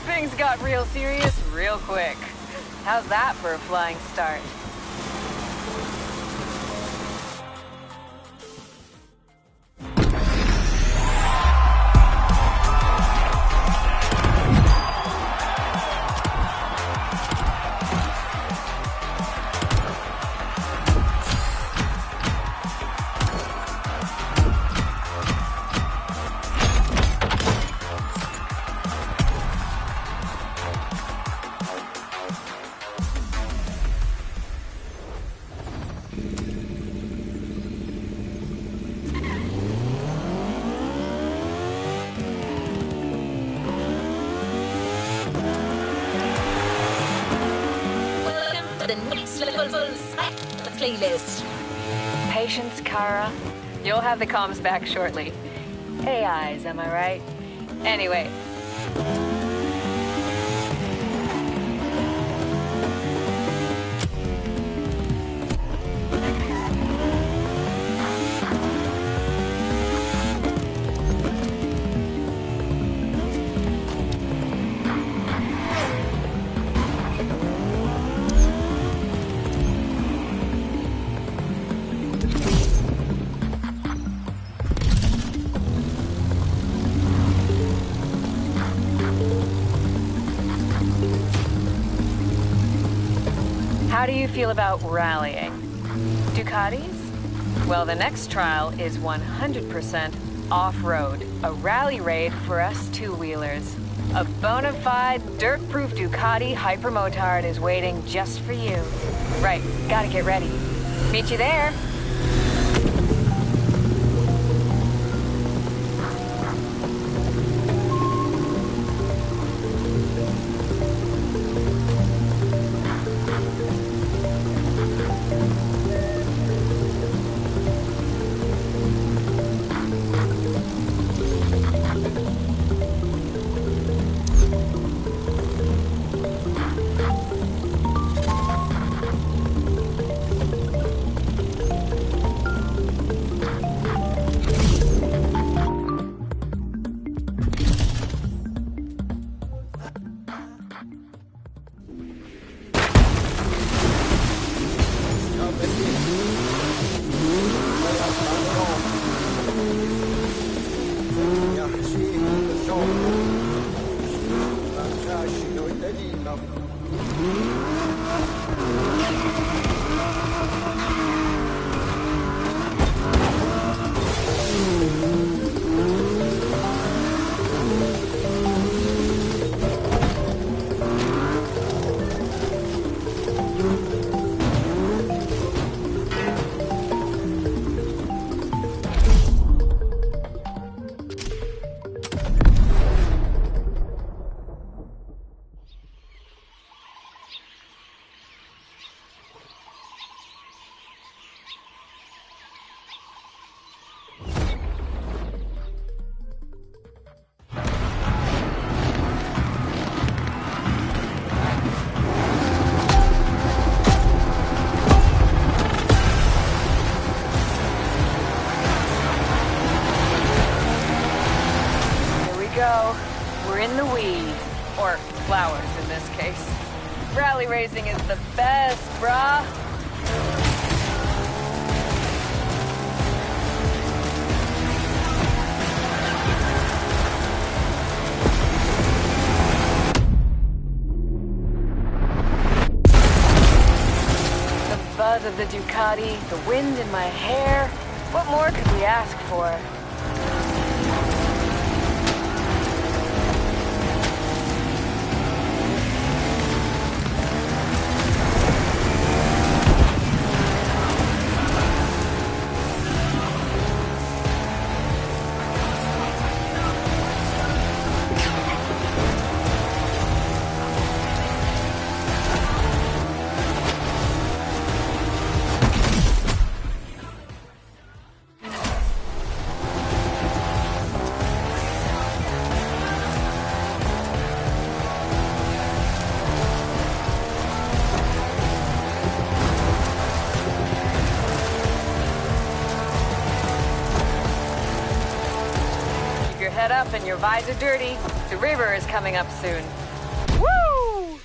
Things got real serious real quick. How's that for a flying start? The next level playlist. Patience, Kara. You'll have the comms back shortly. AIs, am I right? Anyway. How do you feel about rallying? Ducatis? Well, the next trial is 100% off-road. A rally raid for us two-wheelers. A bona fide, dirt-proof Ducati hypermotard is waiting just for you. Right, gotta get ready. Meet you there. We're in the weeds, or flowers in this case. Rally racing is the best, brah. The buzz of the Ducati, the wind in my hair. What more could we ask for? Head up and your visor dirty. The river is coming up soon. Woo!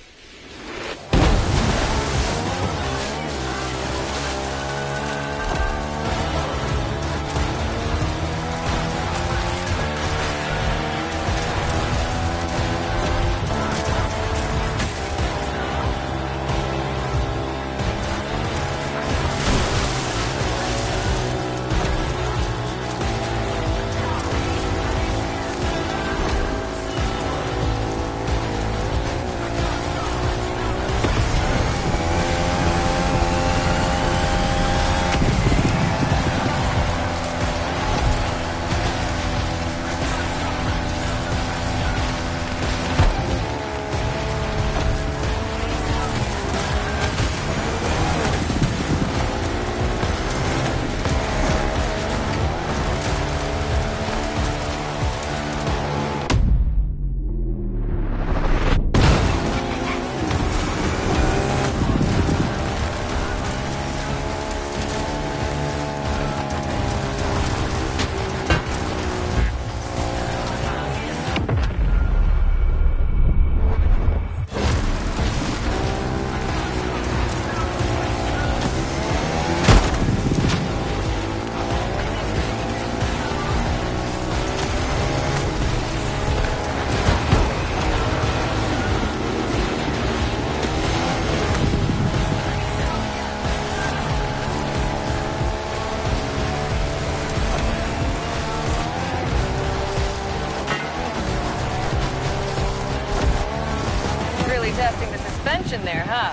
huh?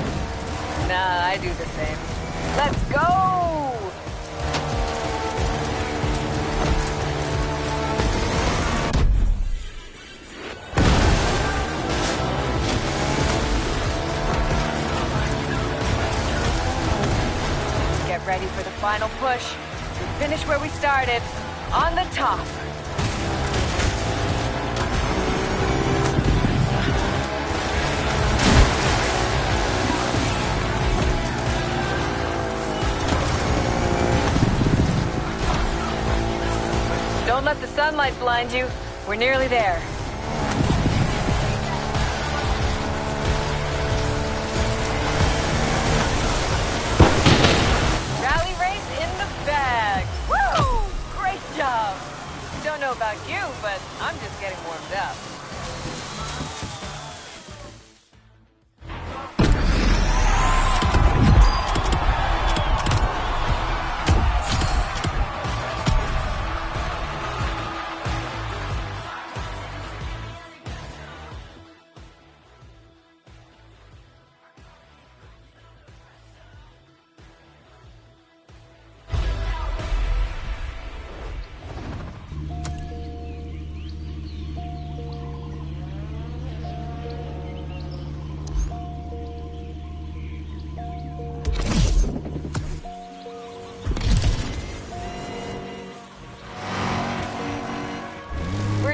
Nah, I do the same. Let's go! Get ready for the final push. We finish where we started, on the top. Don't let the sunlight blind you. We're nearly there. Rally race in the bag. Woo! Great job. Don't know about you, but I'm just getting warmed up.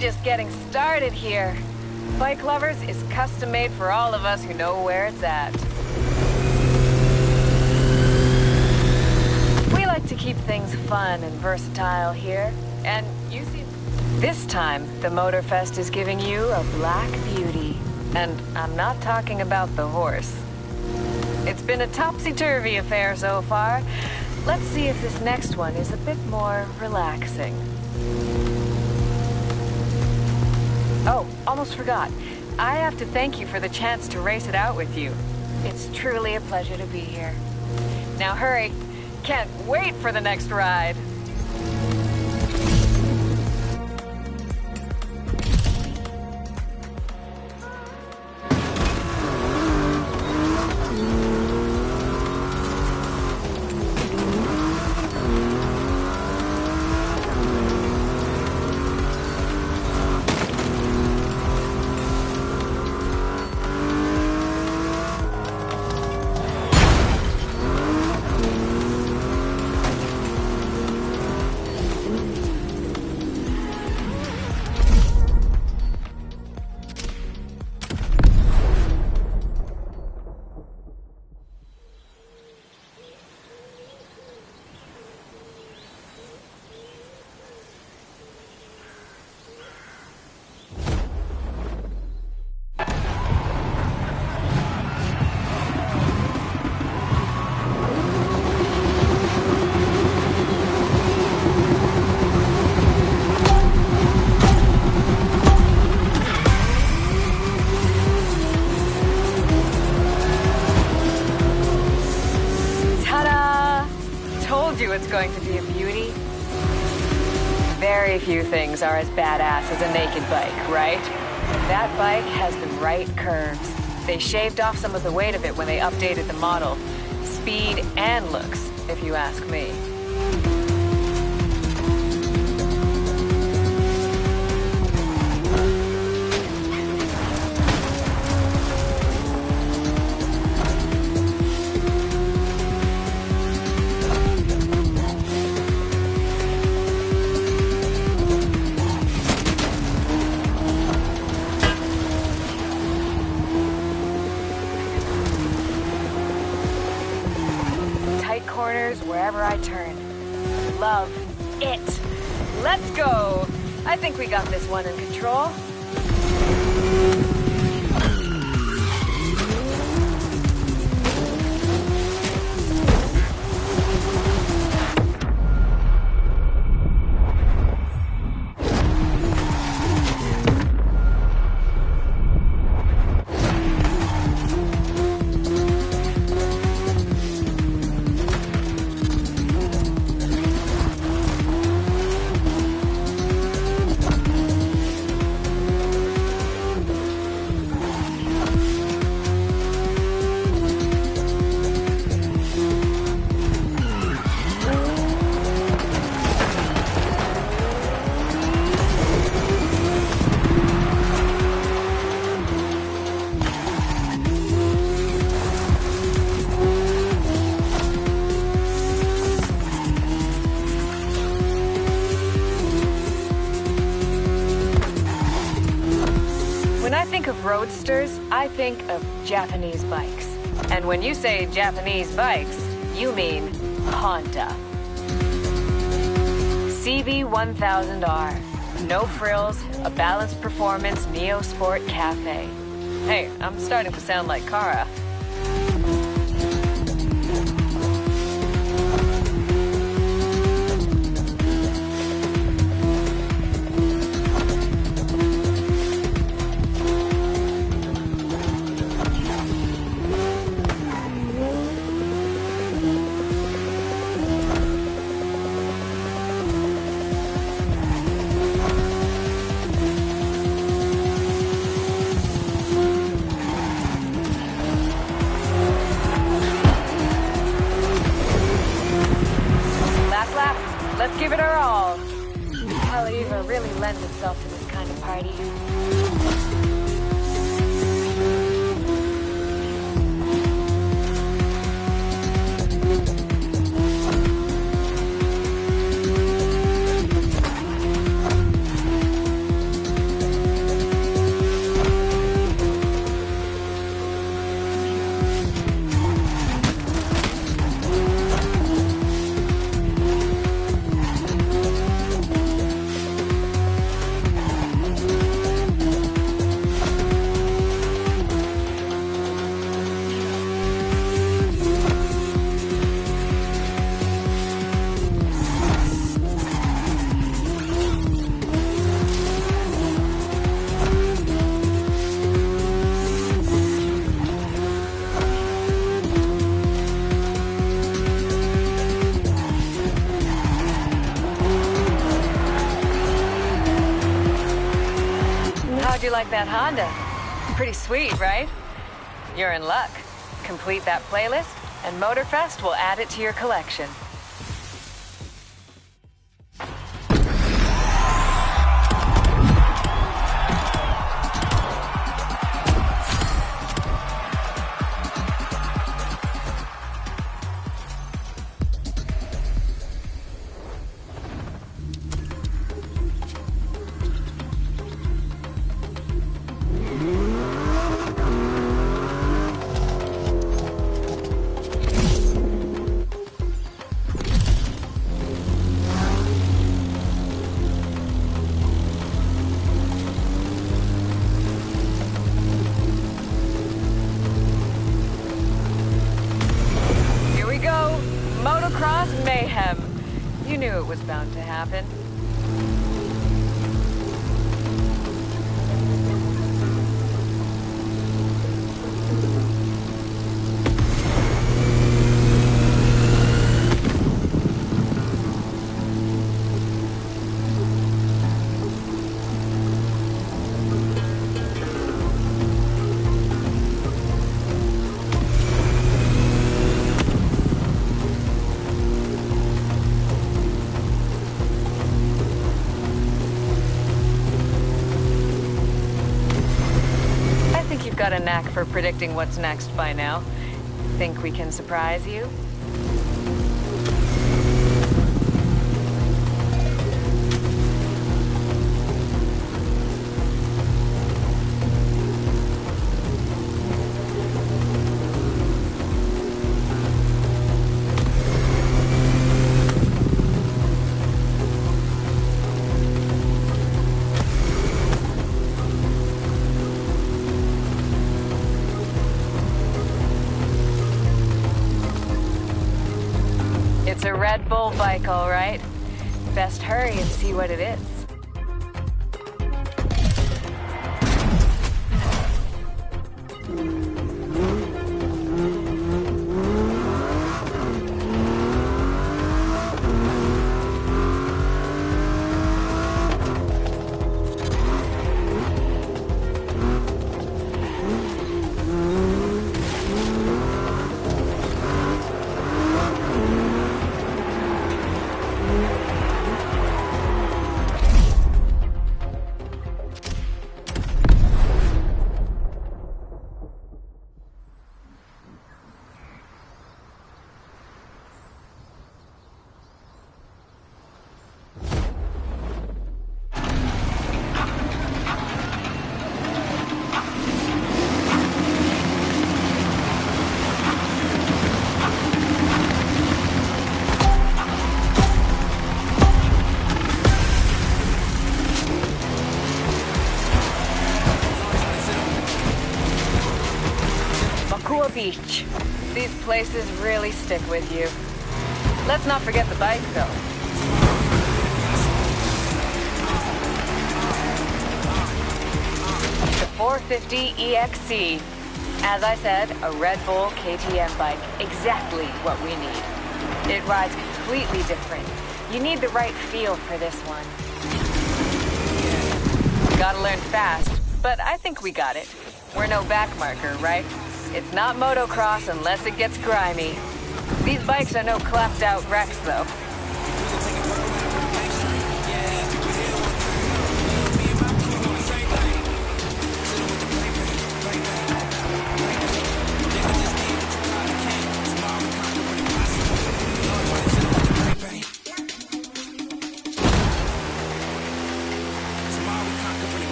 Just getting started here. Bike Lovers is custom made for all of us who know where it's at. We like to keep things fun and versatile here, and you see, this time the Motorfest is giving you a black beauty, and I'm not talking about the horse. It's been a topsy-turvy affair so far. Let's see if this next one is a bit more relaxing. Oh, almost forgot. I have to thank you for the chance to race it out with you. It's truly a pleasure to be here. Now hurry. Can't wait for the next ride. It's going to be a beauty. Very few things are as badass as a naked bike, right? That bike has the right curves. They shaved off some of the weight of it when they updated the model. Speed and looks, if you ask me. Corners wherever I turn. Love it. Let's go. I think we got this one in control. of roadsters, I think of Japanese bikes. And when you say Japanese bikes, you mean Honda. CV1000R. No frills, a balanced performance Neo Sport Cafe. Hey, I'm starting to sound like Kara. Let's give it our all. Paladiva really lends itself to this kind of party. How'd you like that Honda? Pretty sweet, right? You're in luck. Complete that playlist, and Motorfest will add it to your collection. Motocross mayhem. You knew it was bound to happen. Got a knack for predicting what's next by now. Think we can surprise you? It's a Red Bull bike, all right. Best hurry and see what it is. places really stick with you. Let's not forget the bike, though. The 450 EXC. As I said, a Red Bull KTM bike. Exactly what we need. It rides completely different. You need the right feel for this one. Gotta learn fast, but I think we got it. We're no backmarker, right? It's not motocross unless it gets grimy. These bikes are no clapped-out wrecks, though.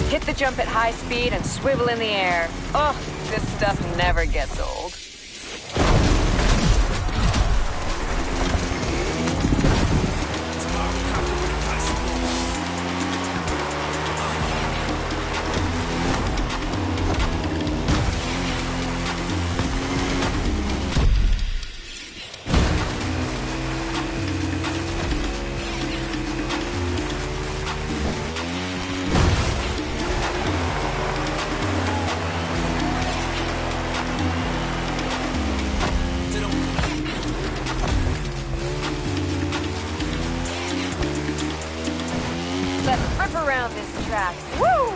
Hit the jump at high speed and swivel in the air. Oh, this stuff never gets old. Let's rip around this track. Woo!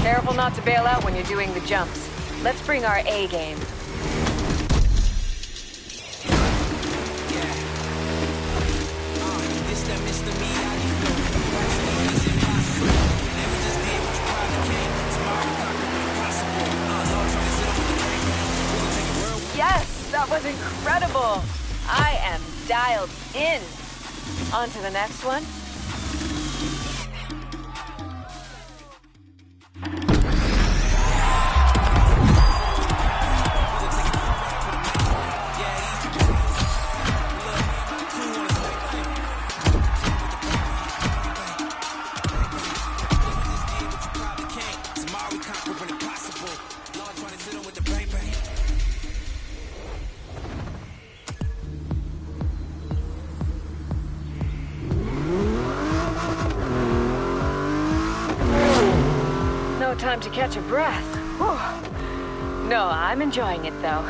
Careful not to bail out when you're doing the jumps. Let's bring our A game. Yes, that was incredible. I am dialed in. On to the next one. No time to catch a breath. Whew. No, I'm enjoying it though.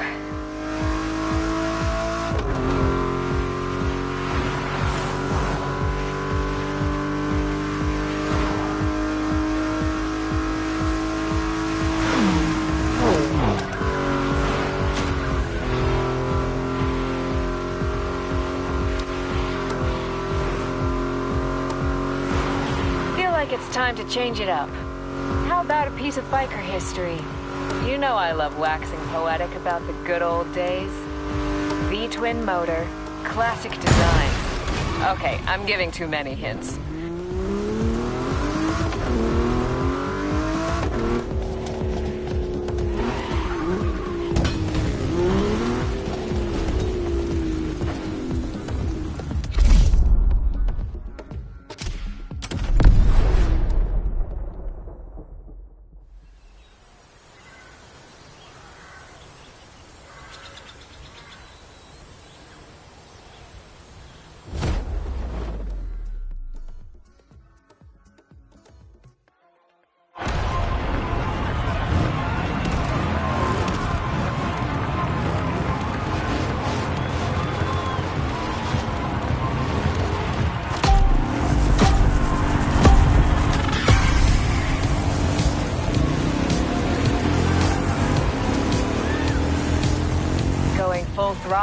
Feel like it's time to change it up. How about a piece of biker history? You know I love waxing poetic about the good old days. V-twin motor, classic design. Okay, I'm giving too many hints.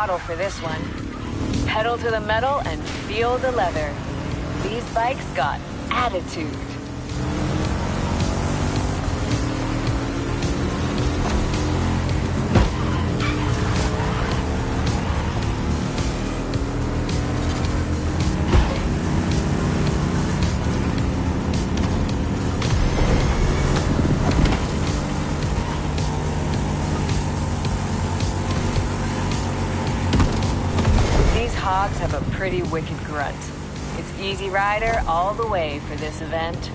throttle for this one. Pedal to the metal and feel the leather. These bikes got attitude. Hogs have a pretty wicked grunt. It's Easy Rider all the way for this event.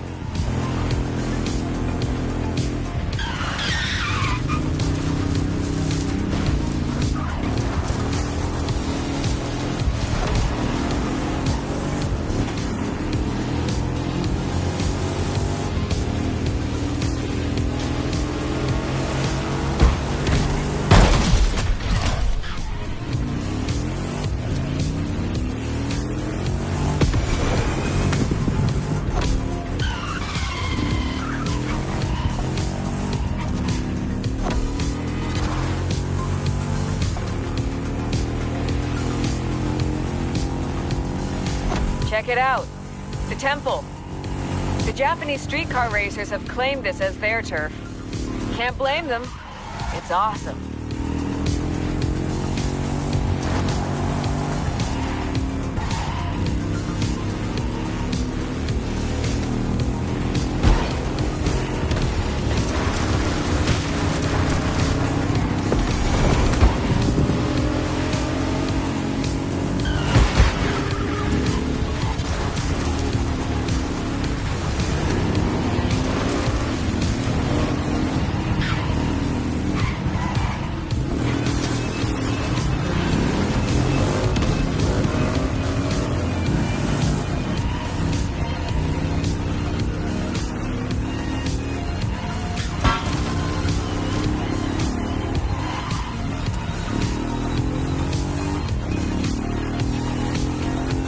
Check it out. The temple. The Japanese streetcar racers have claimed this as their turf. Can't blame them. It's awesome.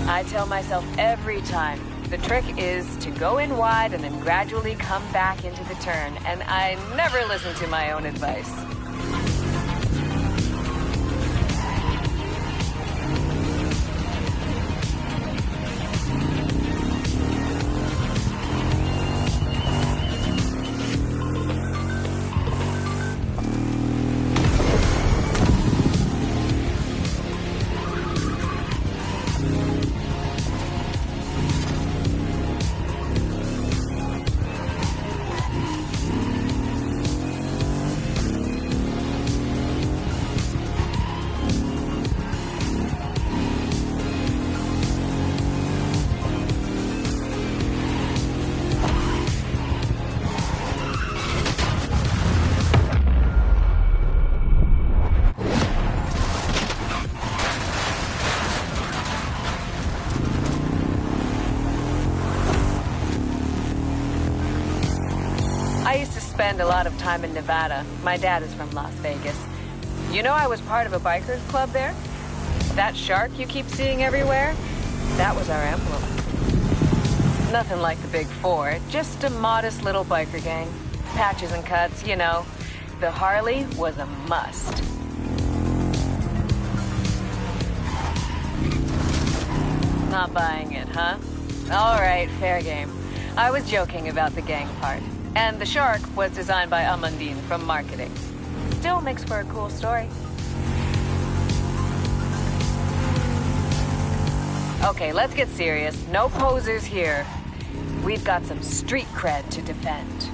I tell myself every time, the trick is to go in wide and then gradually come back into the turn, and I never listen to my own advice. I used to spend a lot of time in Nevada. My dad is from Las Vegas. You know I was part of a bikers club there? That shark you keep seeing everywhere? That was our emblem. Nothing like the Big Four, just a modest little biker gang. Patches and cuts, you know. The Harley was a must. Not buying it, huh? All right, fair game. I was joking about the gang part. And the shark was designed by Amandine from marketing. Still makes for a cool story. Okay, let's get serious. No posers here. We've got some street cred to defend.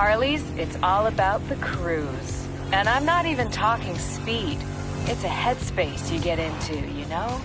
Harleys, it's all about the cruise. And I'm not even talking speed. It's a headspace you get into, you know?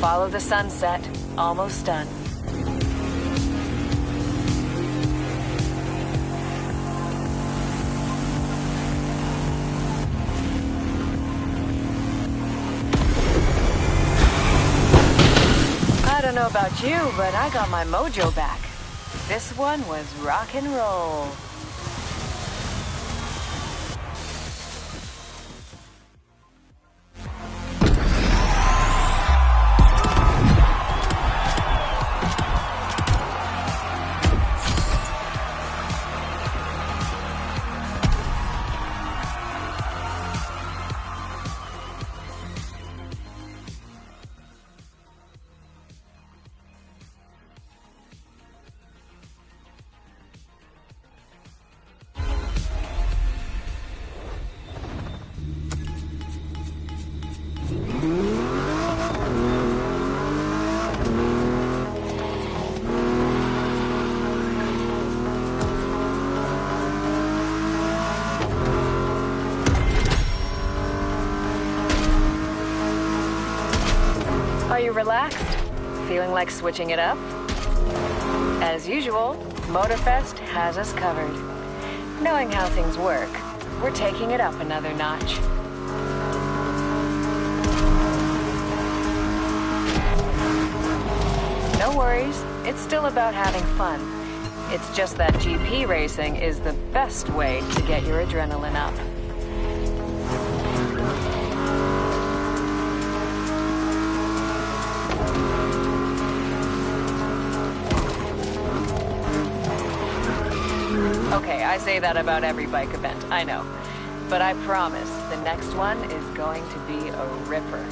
Follow the sunset. Almost done. I don't know about you, but I got my mojo back. This one was rock and roll. Are you relaxed? Feeling like switching it up? As usual, Motorfest has us covered. Knowing how things work, we're taking it up another notch. No worries, it's still about having fun. It's just that GP racing is the best way to get your adrenaline up. Okay, I say that about every bike event, I know. But I promise, the next one is going to be a ripper.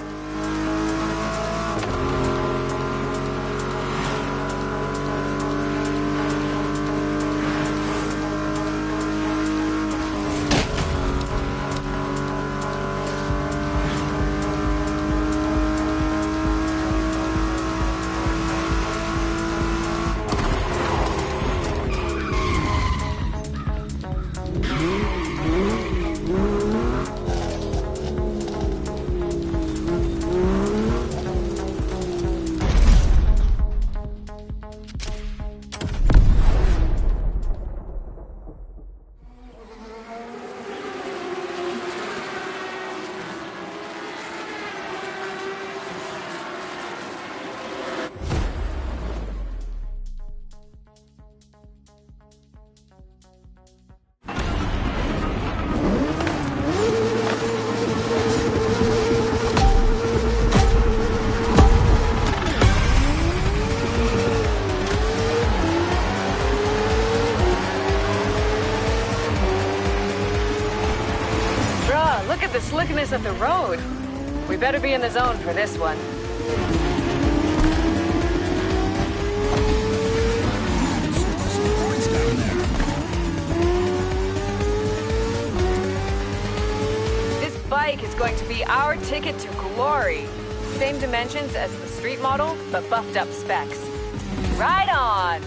Look at the slickness of the road. We better be in the zone for this one. This bike is going to be our ticket to glory. Same dimensions as the street model, but buffed up specs. Ride on!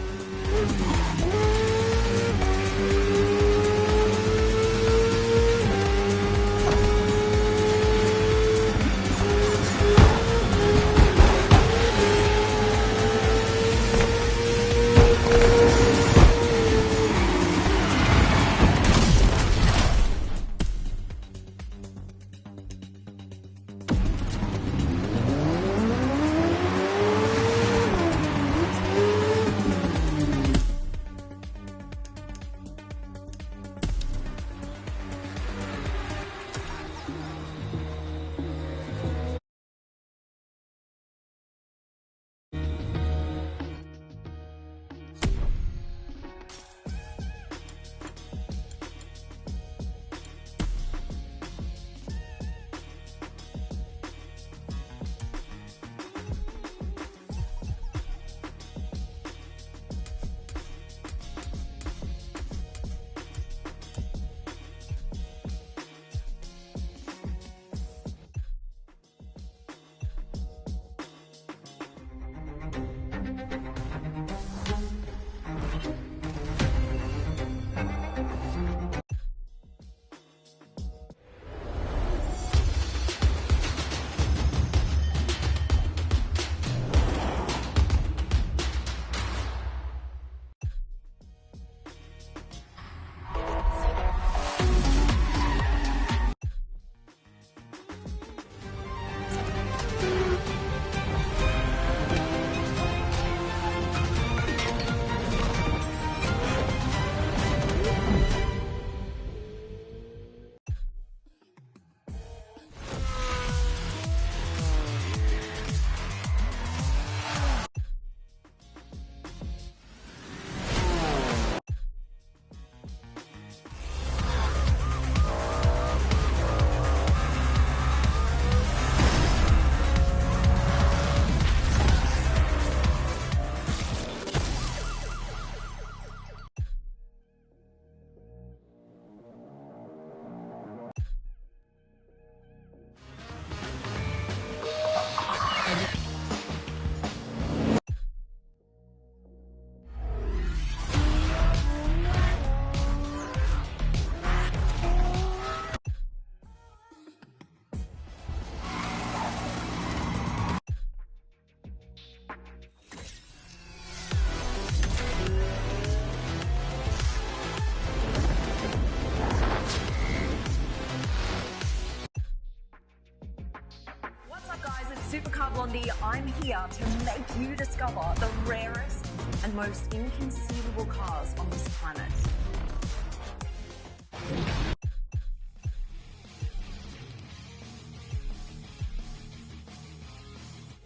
Supercar Blondie, I'm here to make you discover the rarest and most inconceivable cars on this planet.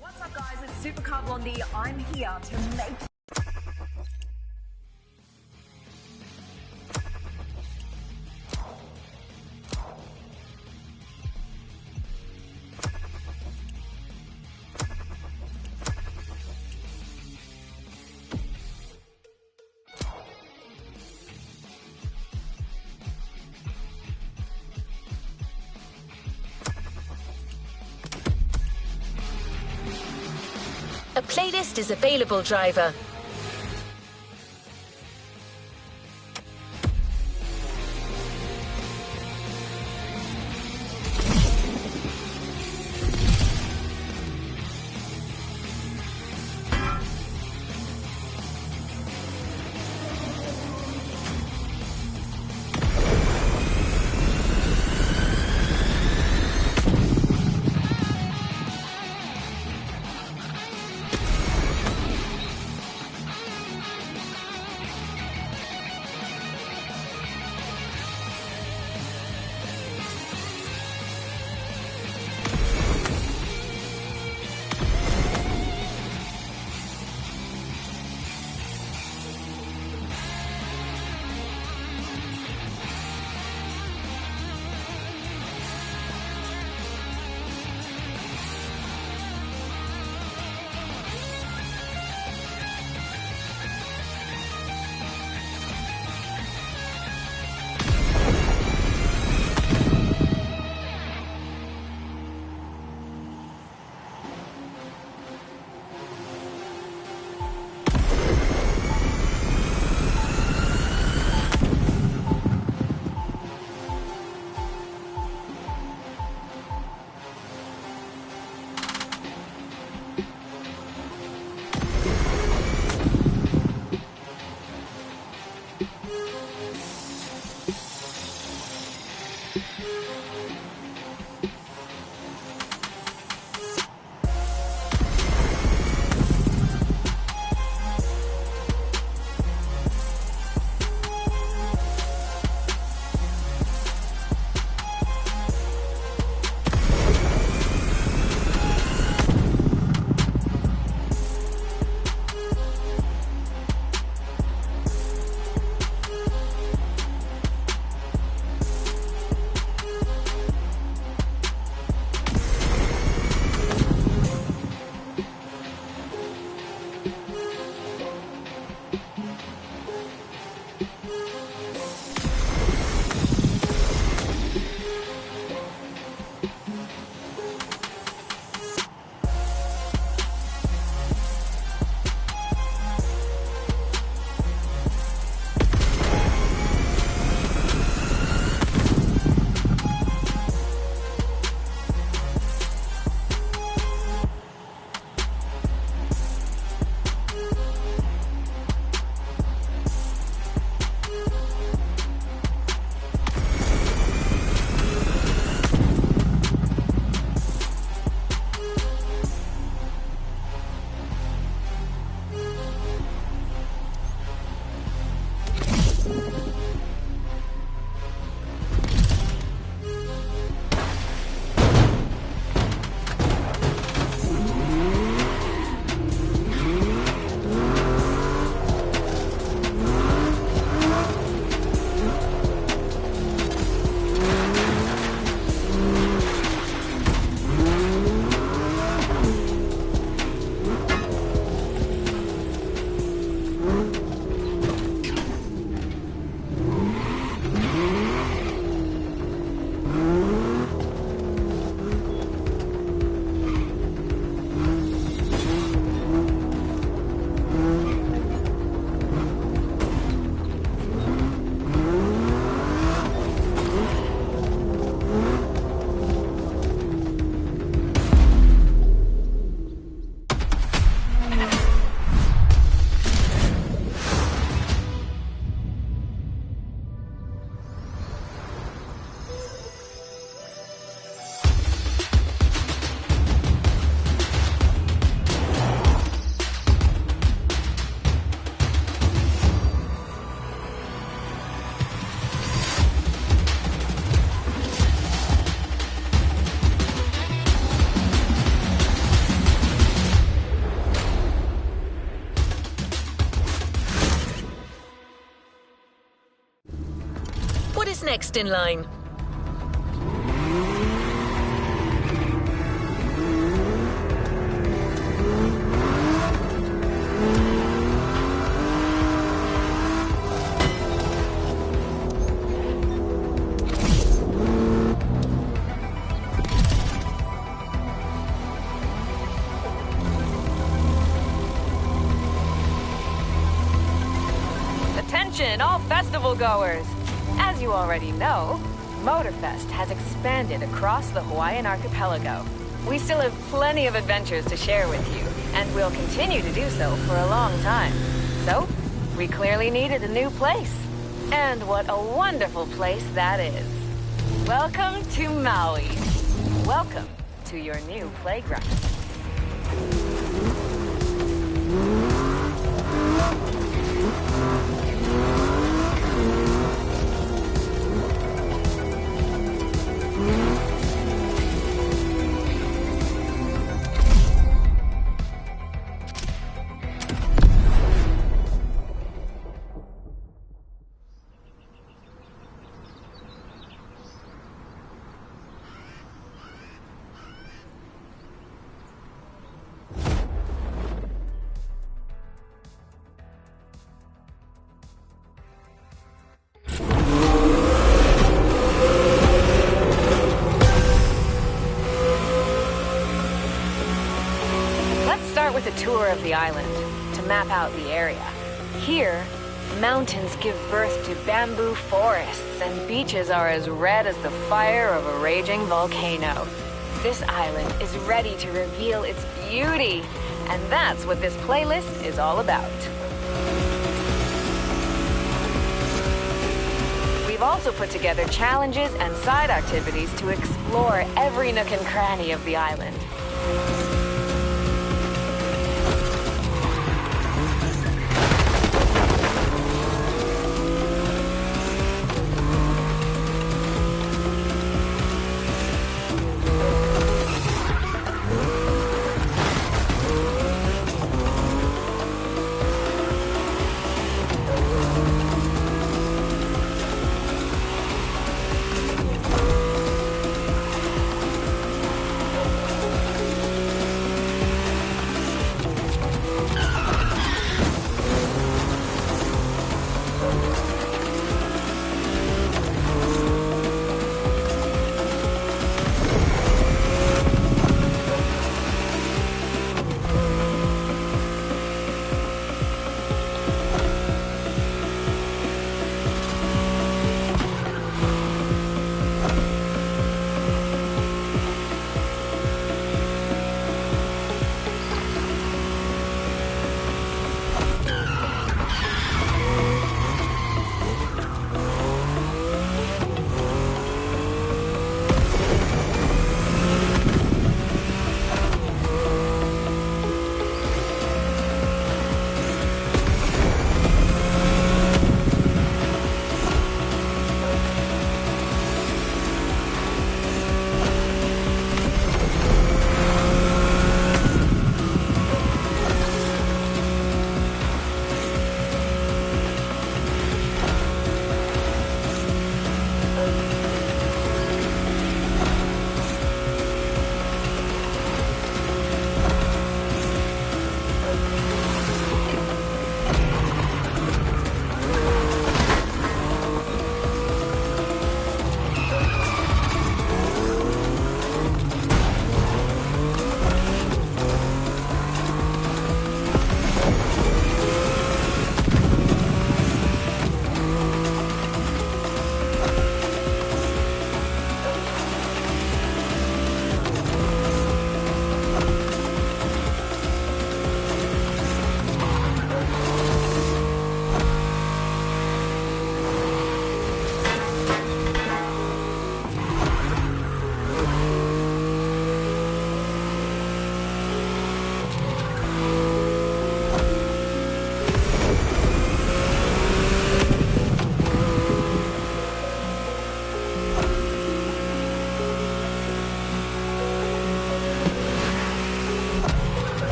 What's up, guys? It's Supercar Blondie. I'm here to make... A playlist is available, driver. next in line. Attention, all festival goers! As you already know, Motorfest has expanded across the Hawaiian archipelago. We still have plenty of adventures to share with you, and we'll continue to do so for a long time. So, we clearly needed a new place. And what a wonderful place that is. Welcome to Maui. Welcome to your new playground. With a tour of the island to map out the area. Here, mountains give birth to bamboo forests and beaches are as red as the fire of a raging volcano. This island is ready to reveal its beauty, and that's what this playlist is all about. We've also put together challenges and side activities to explore every nook and cranny of the island.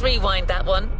rewind that one.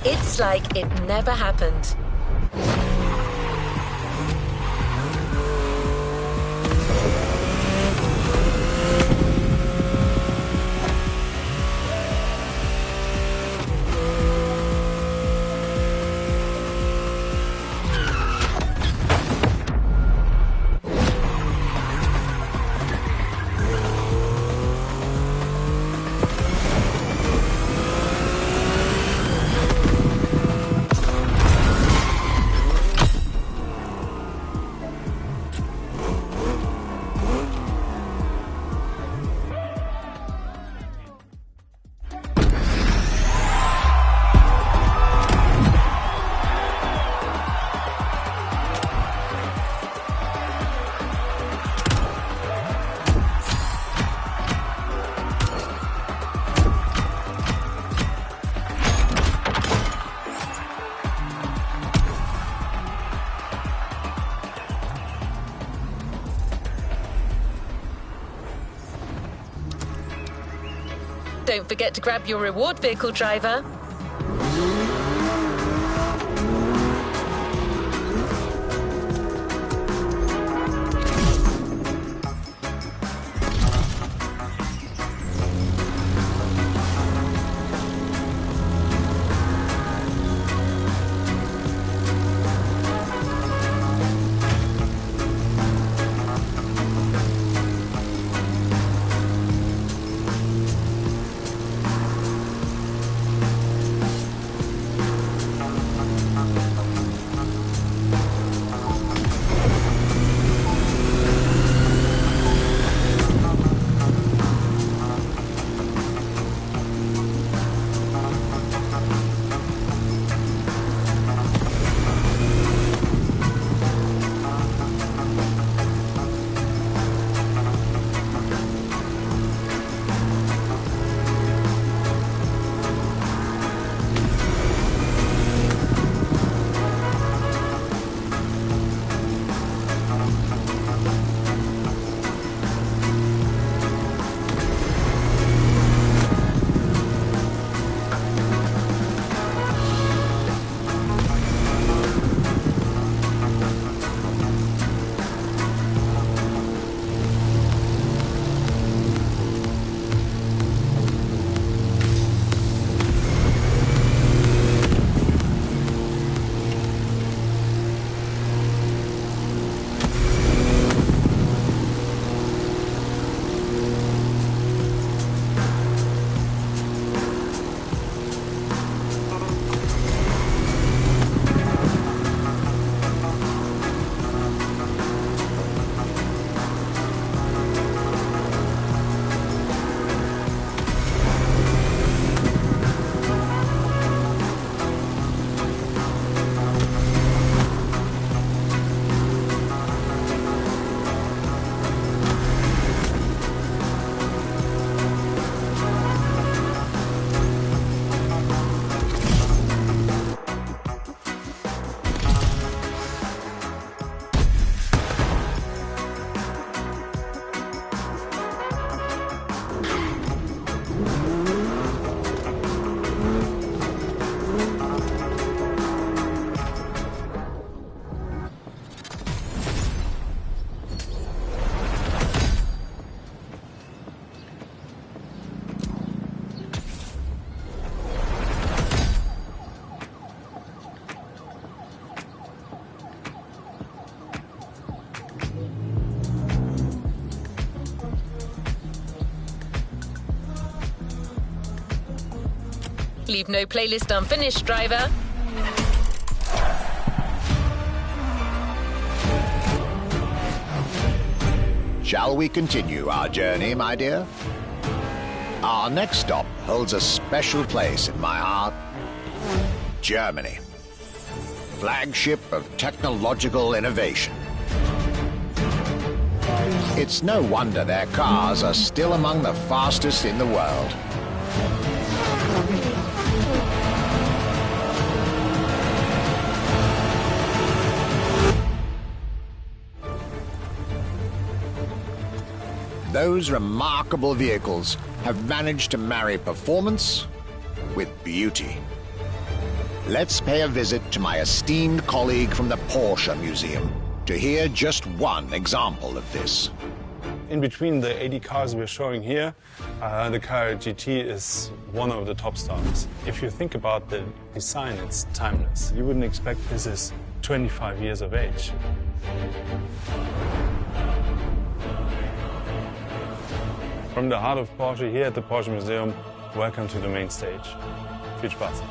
It's like it never happened. Don't forget to grab your reward vehicle, driver. Leave no playlist unfinished, driver. Shall we continue our journey, my dear? Our next stop holds a special place in my heart. Germany. Flagship of technological innovation. It's no wonder their cars are still among the fastest in the world. Those remarkable vehicles have managed to marry performance with beauty. Let's pay a visit to my esteemed colleague from the Porsche Museum to hear just one example of this. In between the 80 cars we're showing here, the car GT is one of the top stars. If you think about the design, it's timeless. You wouldn't expect this is 25 years of age. From the heart of Porsche here at the Porsche Museum, welcome to the main stage. Viel Spaß.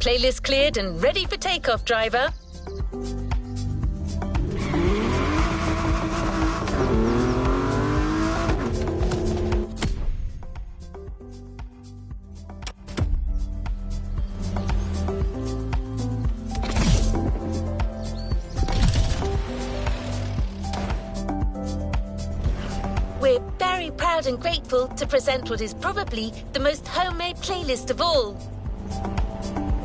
Playlist cleared and ready for takeoff, driver. We're very proud and grateful to present what is probably the most homemade playlist of all.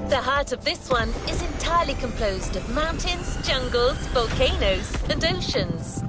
The heart of this one is entirely composed of mountains, jungles, volcanoes, and oceans.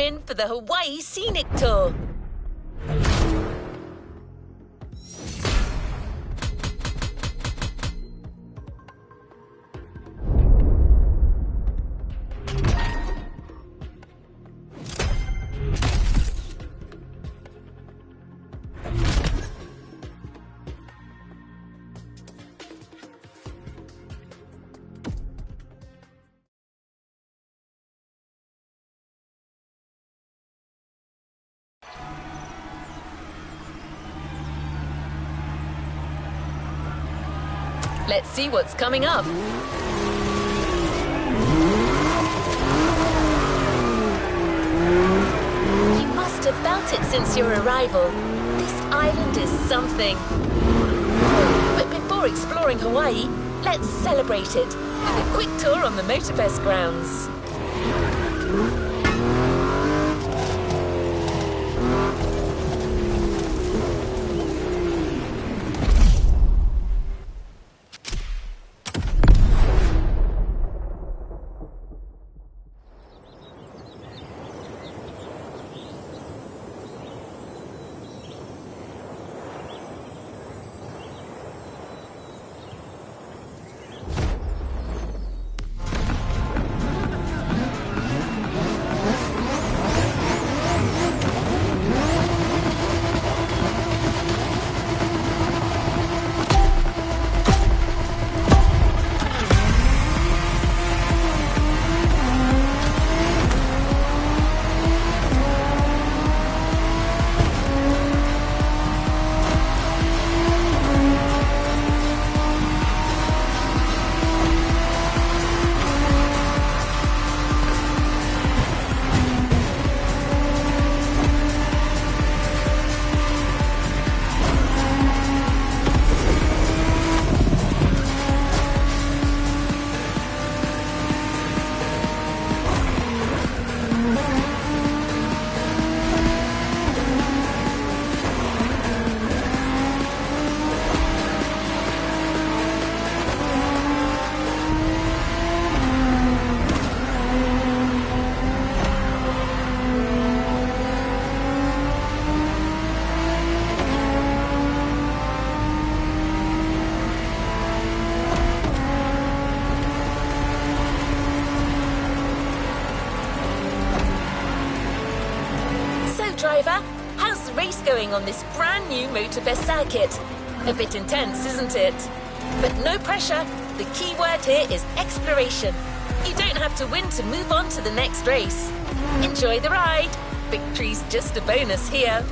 in for the Hawaii Scenic Tour. Let's see what's coming up. You must have felt it since your arrival. This island is something. But before exploring Hawaii, let's celebrate it with a quick tour on the Motorfest grounds. Driver, how's the race going on this brand new Motorfest circuit? A bit intense, isn't it? But no pressure. The key word here is exploration. You don't have to win to move on to the next race. Enjoy the ride. Victory's just a bonus here.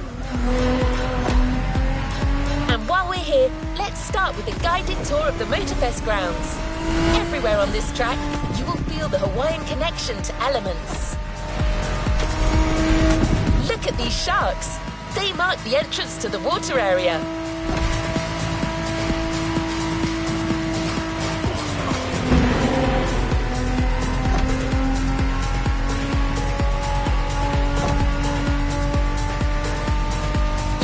And while we're here, let's start with a guided tour of the Motorfest grounds. Everywhere on this track, you will feel the Hawaiian connection to elements. Look at these sharks. They mark the entrance to the water area.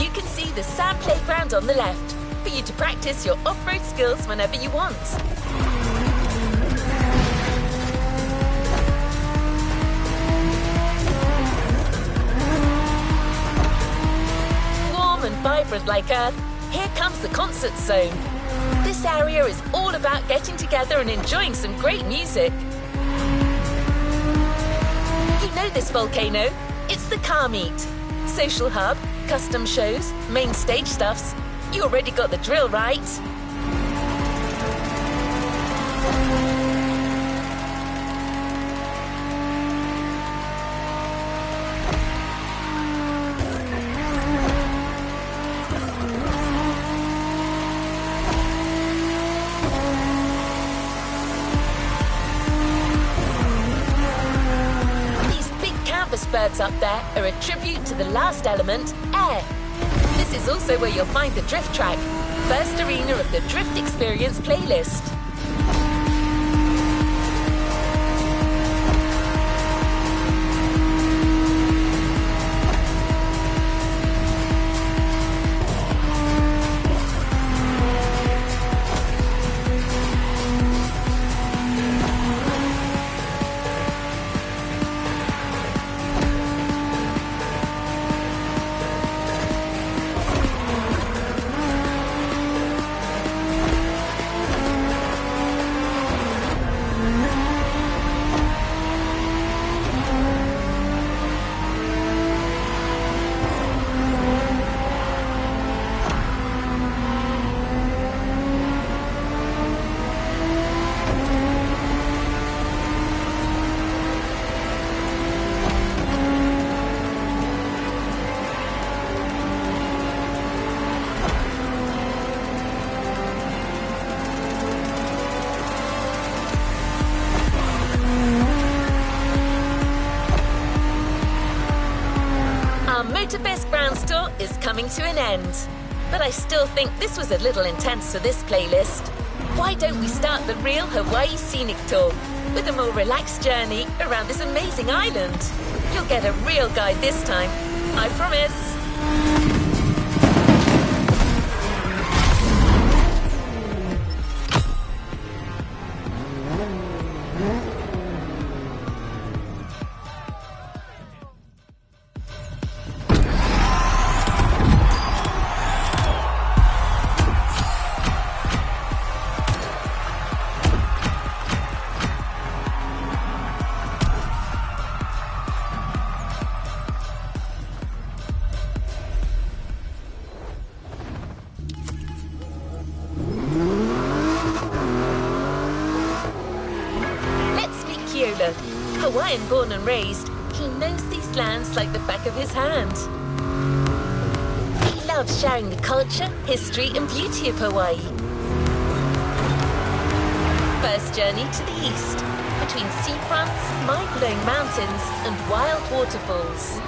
You can see the sand playground on the left for you to practice your off-road skills whenever you want. And vibrant like Earth, here comes the concert zone. This area is all about getting together and enjoying some great music. You know this volcano. It's the car meet. Social hub, custom shows, main stage stuffs. You already got the drill, right? Birds up there are a tribute to the last element, air. This is also where you'll find the drift track, first arena of the Drift Experience playlist. to an end. But I still think this was a little intense for this playlist. Why don't we start the real Hawaii Scenic Tour with a more relaxed journey around this amazing island? You'll get a real guide this time, I promise. Hawaiian born and raised, he knows these lands like the back of his hand. He loves sharing the culture, history and beauty of Hawaii. First journey to the east, between seafronts, mind-blowing mountains and wild waterfalls.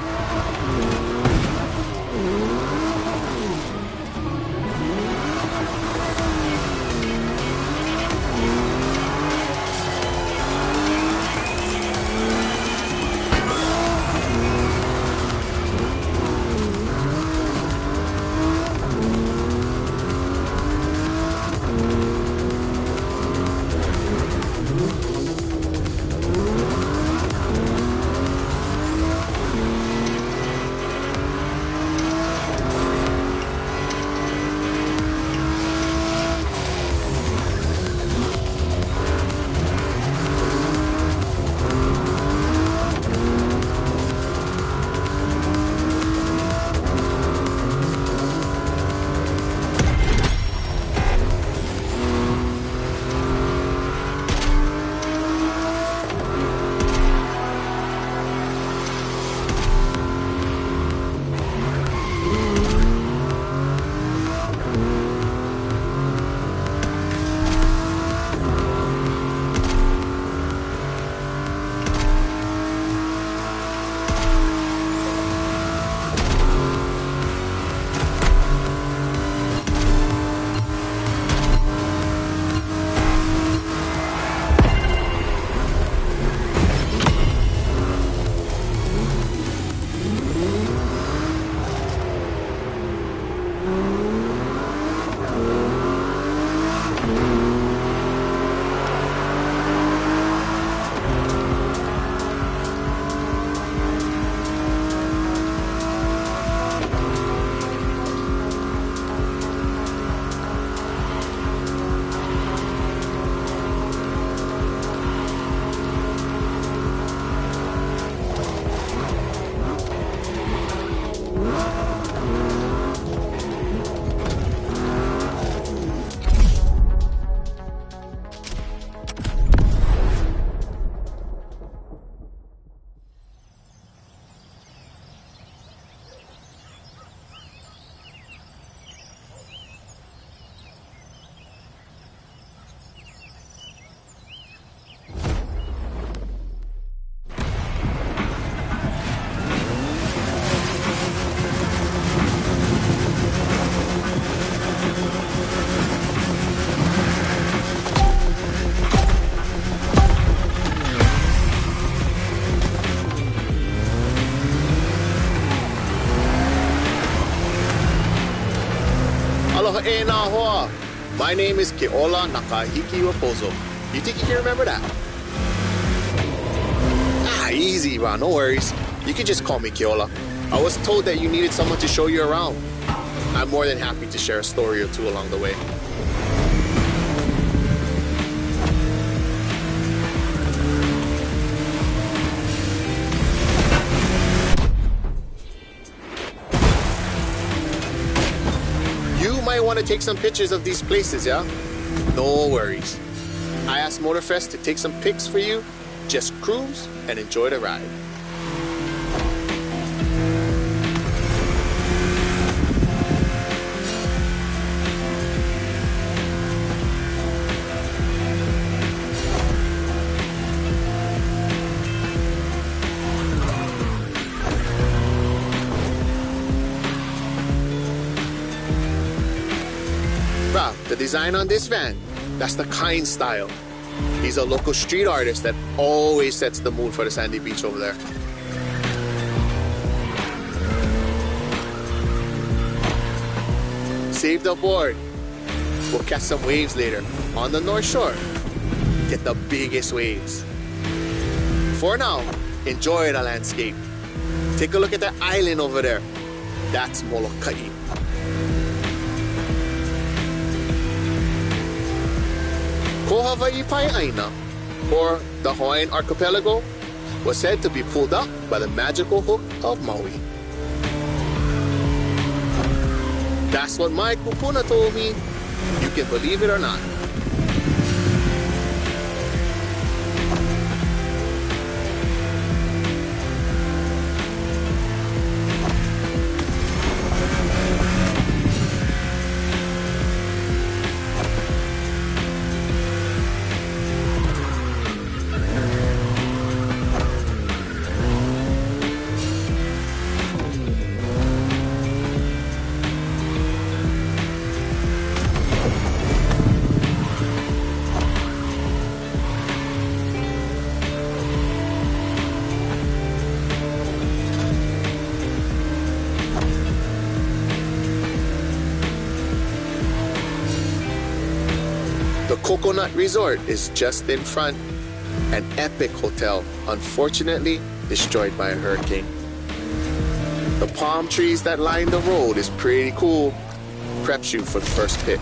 My name is Keola Nakahiki Raposo. You think you can remember that? Easy, man, no worries. You can just call me Keola. I was told that you needed someone to show you around. I'm more than happy to share a story or two along the way. I want to take some pictures of these places, yeah? No worries. I asked Motorfest to take some pics for you. Just cruise and enjoy the ride. Bruh, the design on this van, that's the Kind style. He's a local street artist that always sets the mood for the sandy beach over there. Saved aboard. We'll catch some waves later on the North Shore. Get the biggest waves. For now, enjoy the landscape. Take a look at that island over there. That's Molokai. Ko Hawaii Pai'aina, or the Hawaiian archipelago, was said to be pulled up by the magical hook of Maui. That's what my kupuna told me. You can believe it or not. Coconut Resort is just in front. An epic hotel, unfortunately destroyed by a hurricane. The palm trees that line the road is pretty cool. Preps you for the first pit.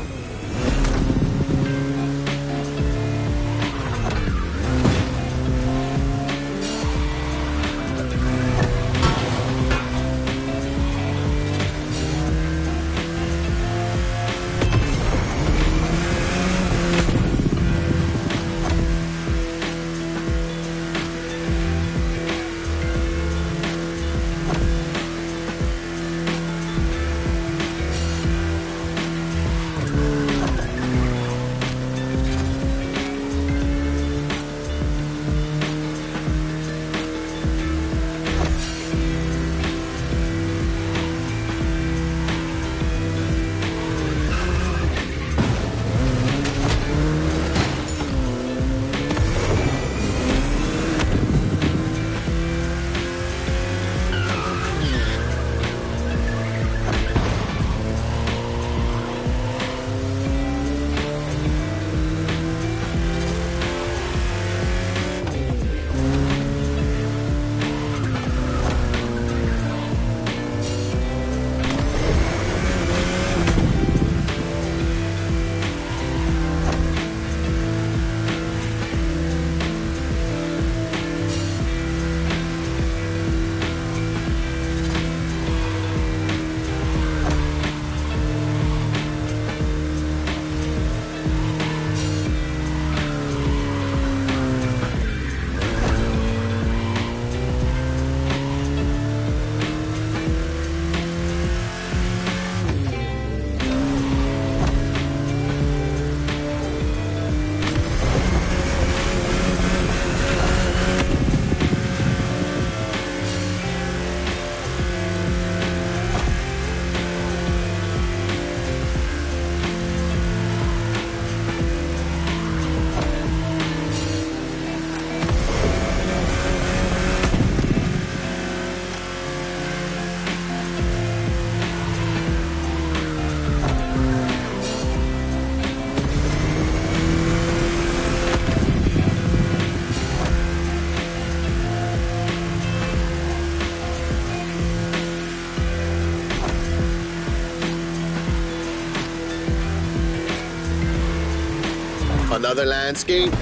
Another landscape,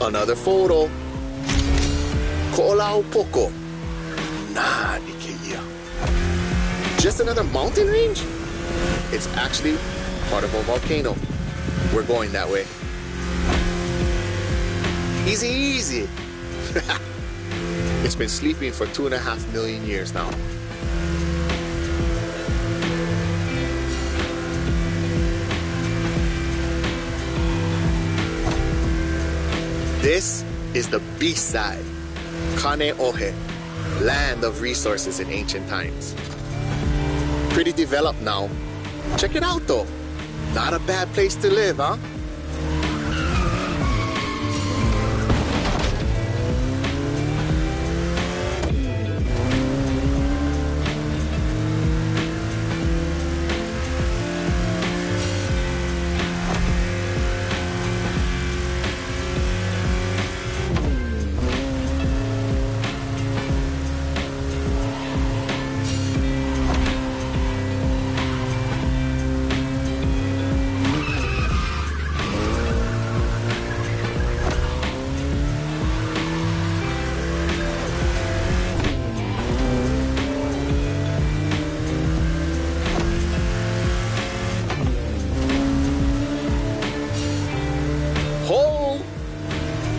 another photo. Ko'olau Poko. Nah, Nikeia. Just another mountain range? It's actually part of a volcano. We're going that way. Easy, easy. It's been sleeping for 2.5 million years now. This is the beast side, Kaneohe, land of resources in ancient times. Pretty developed now. Check it out though. Not a bad place to live, huh?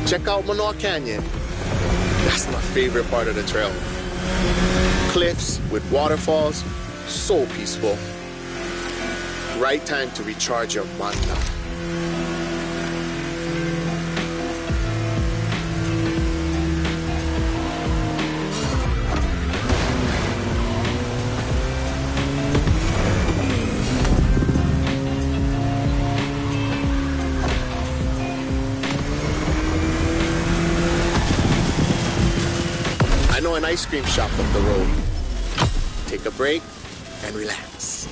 Check out Manoa Canyon. That's my favorite part of the trail. Cliffs with waterfalls, so peaceful. Right time to recharge your mana. An ice cream shop up the road. Take a break and relax.